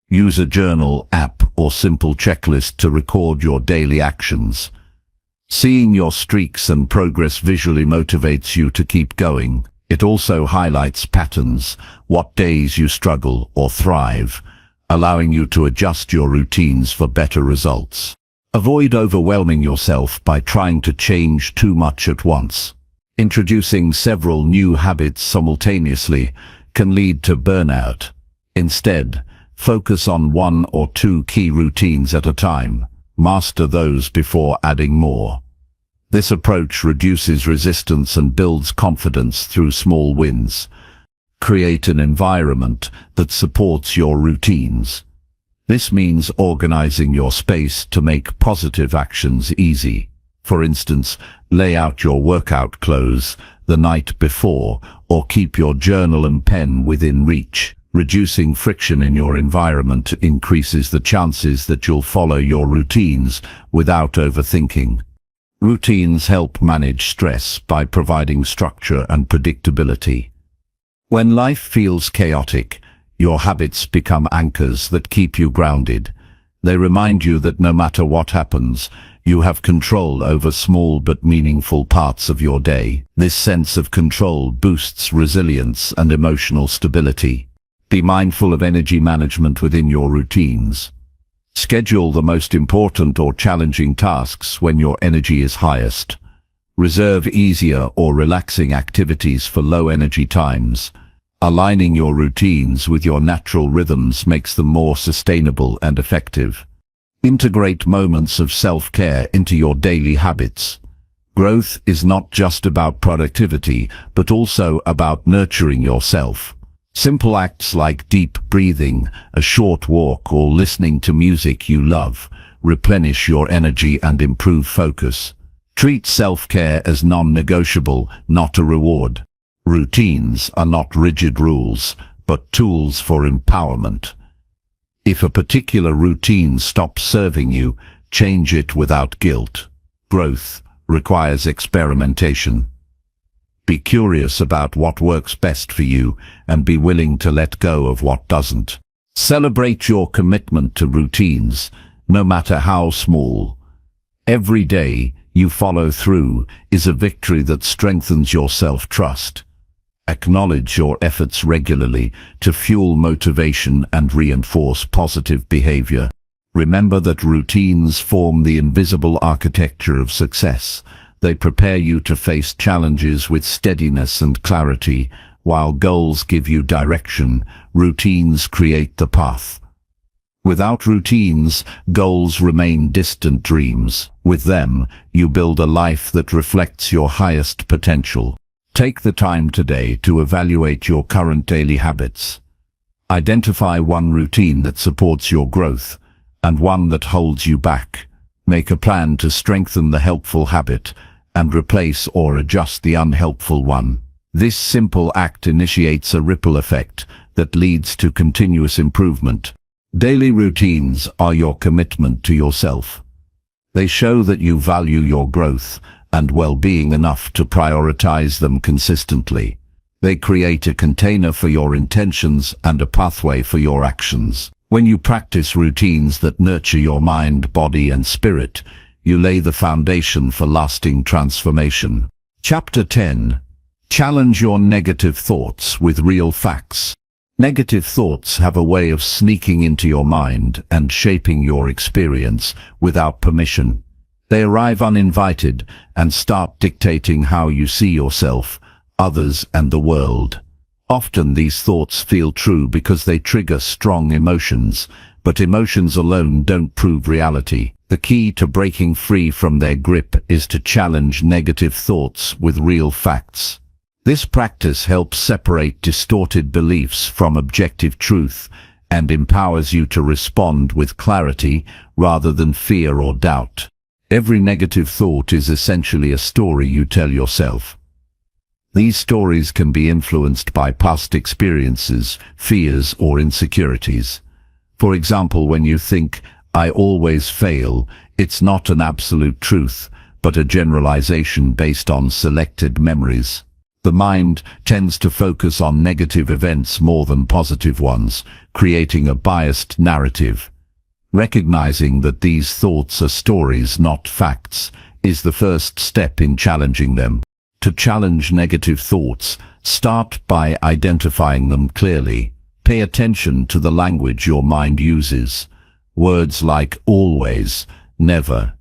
Use a journal, app, or simple checklist to record your daily actions. Seeing your streaks and progress visually motivates you to keep going. It also highlights patterns, what days you struggle or thrive, allowing you to adjust your routines for better results. Avoid overwhelming yourself by trying to change too much at once. Introducing several new habits simultaneously can lead to burnout. Instead, focus on 1 or 2 key routines at a time. Master those before adding more. This approach reduces resistance and builds confidence through small wins. Create an environment that supports your routines. This means organizing your space to make positive actions easy. For instance, lay out your workout clothes the night before, or keep your journal and pen within reach. Reducing friction in your environment increases the chances that you'll follow your routines without overthinking. Routines help manage stress by providing structure and predictability. When life feels chaotic, your habits become anchors that keep you grounded. They remind you that no matter what happens, you have control over small but meaningful parts of your day. This sense of control boosts resilience and emotional stability. Be mindful of energy management within your routines. Schedule the most important or challenging tasks when your energy is highest. Reserve easier or relaxing activities for low-energy times. Aligning your routines with your natural rhythms makes them more sustainable and effective. Integrate moments of self-care into your daily habits. Growth is not just about productivity, but also about nurturing yourself. Simple acts like deep breathing, a short walk, or listening to music you love replenish your energy and improve focus. Treat self-care as non-negotiable, not a reward. Routines are not rigid rules, but tools for empowerment. If a particular routine stops serving you, change it without guilt. Growth requires experimentation. Be curious about what works best for you and be willing to let go of what doesn't. Celebrate your commitment to routines, no matter how small. Every day you follow through is a victory that strengthens your self-trust. Acknowledge your efforts regularly to fuel motivation and reinforce positive behavior. Remember that routines form the invisible architecture of success. They prepare you to face challenges with steadiness and clarity. While goals give you direction, routines create the path. Without routines, goals remain distant dreams. With them, you build a life that reflects your highest potential. Take the time today to evaluate your current daily habits. Identify one routine that supports your growth and one that holds you back. Make a plan to strengthen the helpful habit and replace or adjust the unhelpful one. This simple act initiates a ripple effect that leads to continuous improvement. Daily routines are your commitment to yourself. They show that you value your growth and well-being enough to prioritize them consistently. They create a container for your intentions and a pathway for your actions. When you practice routines that nurture your mind, body, and spirit, you lay the foundation for lasting transformation. Chapter 10. Challenge your negative thoughts with real facts. Negative thoughts have a way of sneaking into your mind and shaping your experience without permission. They arrive uninvited and start dictating how you see yourself, others, and the world. Often these thoughts feel true because they trigger strong emotions, but emotions alone don't prove reality. The key to breaking free from their grip is to challenge negative thoughts with real facts. This practice helps separate distorted beliefs from objective truth and empowers you to respond with clarity rather than fear or doubt. Every negative thought is essentially a story you tell yourself. These stories can be influenced by past experiences, fears, or insecurities. For example, when you think, "I always fail," it's not an absolute truth, but a generalization based on selected memories. The mind tends to focus on negative events more than positive ones, creating a biased narrative. Recognizing that these thoughts are stories, not facts, is the first step in challenging them. To challenge negative thoughts, start by identifying them clearly. Pay attention to the language your mind uses. Words like always, never,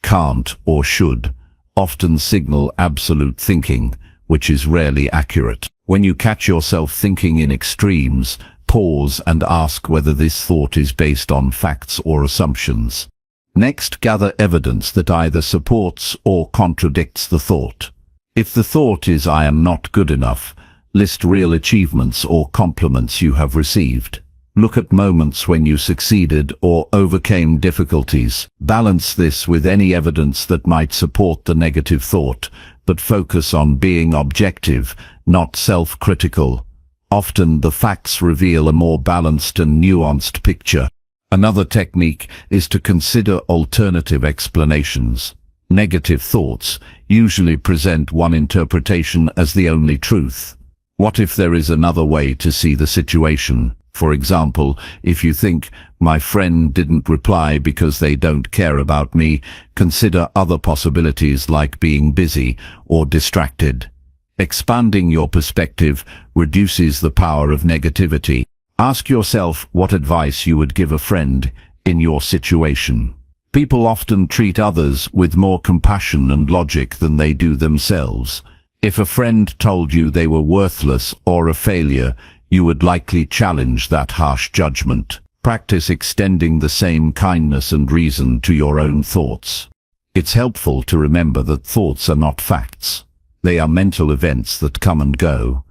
can't, or should often signal absolute thinking, which is rarely accurate. When you catch yourself thinking in extremes, pause and ask whether this thought is based on facts or assumptions. Next, gather evidence that either supports or contradicts the thought. If the thought is "I am not good enough," list real achievements or compliments you have received. Look at moments when you succeeded or overcame difficulties. Balance this with any evidence that might support the negative thought, but focus on being objective, not self-critical. Often the facts reveal a more balanced and nuanced picture. Another technique is to consider alternative explanations. Negative thoughts usually present one interpretation as the only truth. What if there is another way to see the situation? For example, if you think, "My friend didn't reply because they don't care about me," consider other possibilities like being busy or distracted. Expanding your perspective reduces the power of negativity. Ask yourself what advice you would give a friend in your situation. People often treat others with more compassion and logic than they do themselves. If a friend told you they were worthless or a failure, you would likely challenge that harsh judgment. Practice extending the same kindness and reason to your own thoughts. It's helpful to remember that thoughts are not facts. They are mental events that come and go.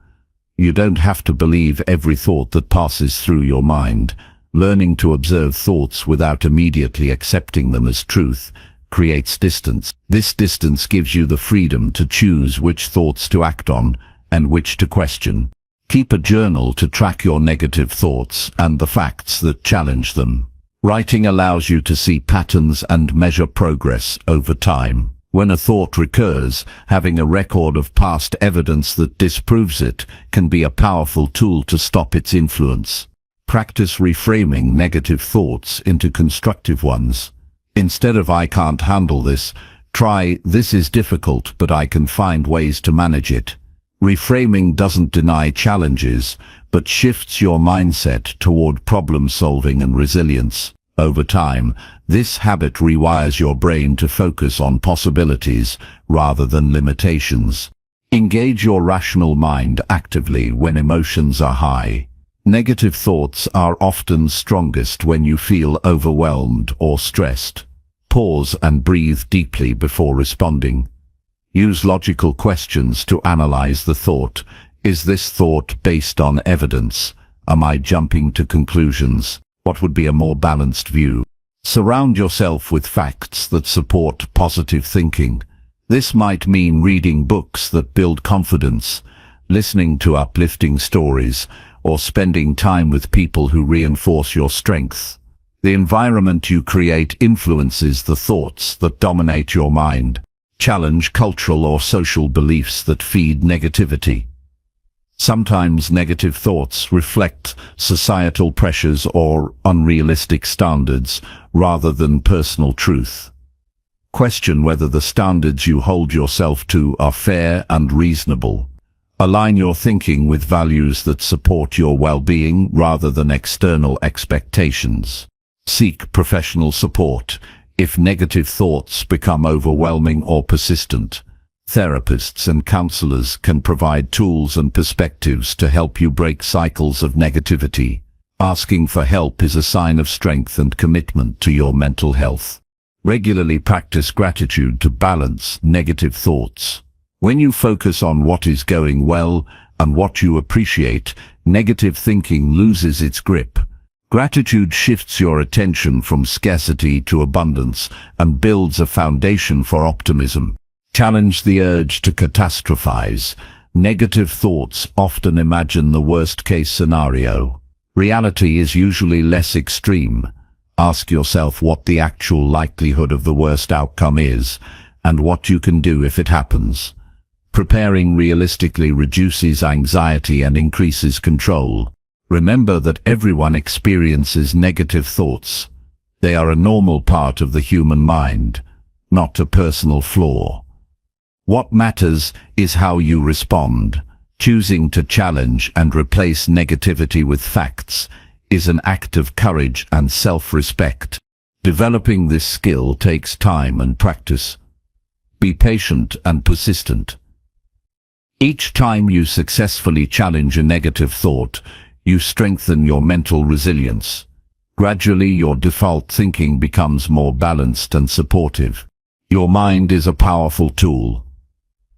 You don't have to believe every thought that passes through your mind. Learning to observe thoughts without immediately accepting them as truth creates distance. This distance gives you the freedom to choose which thoughts to act on and which to question. Keep a journal to track your negative thoughts and the facts that challenge them. Writing allows you to see patterns and measure progress over time. When a thought recurs, having a record of past evidence that disproves it can be a powerful tool to stop its influence. Practice reframing negative thoughts into constructive ones. Instead of "I can't handle this," try "This is difficult, but I can find ways to manage it." Reframing doesn't deny challenges, but shifts your mindset toward problem solving and resilience. Over time, this habit rewires your brain to focus on possibilities rather than limitations. Engage your rational mind actively when emotions are high. Negative thoughts are often strongest when you feel overwhelmed or stressed. Pause and breathe deeply before responding. Use logical questions to analyze the thought. Is this thought based on evidence? Am I jumping to conclusions? What would be a more balanced view? Surround yourself with facts that support positive thinking. This might mean reading books that build confidence, listening to uplifting stories, or spending time with people who reinforce your strength. The environment you create influences the thoughts that dominate your mind. Challenge cultural or social beliefs that feed negativity. Sometimes negative thoughts reflect societal pressures or unrealistic standards rather than personal truth. Question whether the standards you hold yourself to are fair and reasonable. Align your thinking with values that support your well-being rather than external expectations. Seek professional support if negative thoughts become overwhelming or persistent. Therapists and counselors can provide tools and perspectives to help you break cycles of negativity. Asking for help is a sign of strength and commitment to your mental health. Regularly practice gratitude to balance negative thoughts. When you focus on what is going well and what you appreciate, negative thinking loses its grip. Gratitude shifts your attention from scarcity to abundance and builds a foundation for optimism. Challenge the urge to catastrophize. Negative thoughts often imagine the worst-case scenario. Reality is usually less extreme. Ask yourself what the actual likelihood of the worst outcome is, and what you can do if it happens. Preparing realistically reduces anxiety and increases control. Remember that everyone experiences negative thoughts. They are a normal part of the human mind, not a personal flaw. What matters is how you respond. Choosing to challenge and replace negativity with facts is an act of courage and self-respect. Developing this skill takes time and practice. Be patient and persistent. Each time you successfully challenge a negative thought, you strengthen your mental resilience. Gradually, your default thinking becomes more balanced and supportive. Your mind is a powerful tool.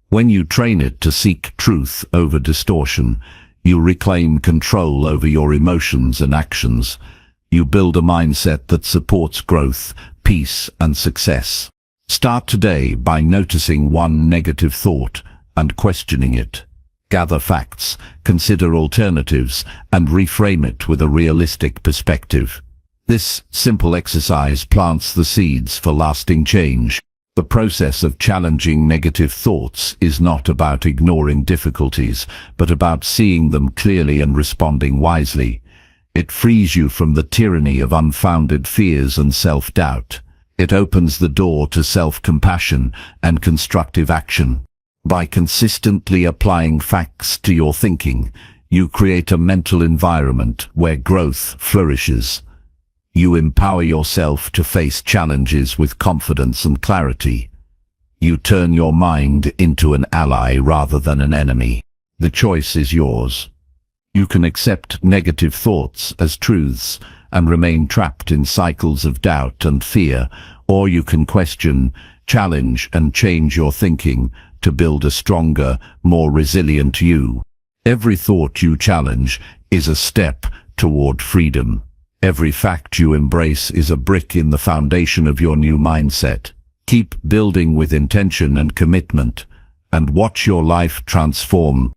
When you train it to seek truth over distortion, you reclaim control over your emotions and actions. You build a mindset that supports growth, peace, and success. Start today by noticing one negative thought and questioning it. Gather facts, consider alternatives, and reframe it with a realistic perspective. This simple exercise plants the seeds for lasting change. The process of challenging negative thoughts is not about ignoring difficulties, but about seeing them clearly and responding wisely. It frees you from the tyranny of unfounded fears and self-doubt. It opens the door to self-compassion and constructive action. By consistently applying facts to your thinking, you create a mental environment where growth flourishes. You empower yourself to face challenges with confidence and clarity. You turn your mind into an ally rather than an enemy. The choice is yours. You can accept negative thoughts as truths and remain trapped in cycles of doubt and fear, or you can question, challenge, and change your thinking to build a stronger, more resilient you. Every thought you challenge is a step toward freedom. Every fact you embrace is a brick in the foundation of your new mindset. Keep building with intention and commitment, and watch your life transform.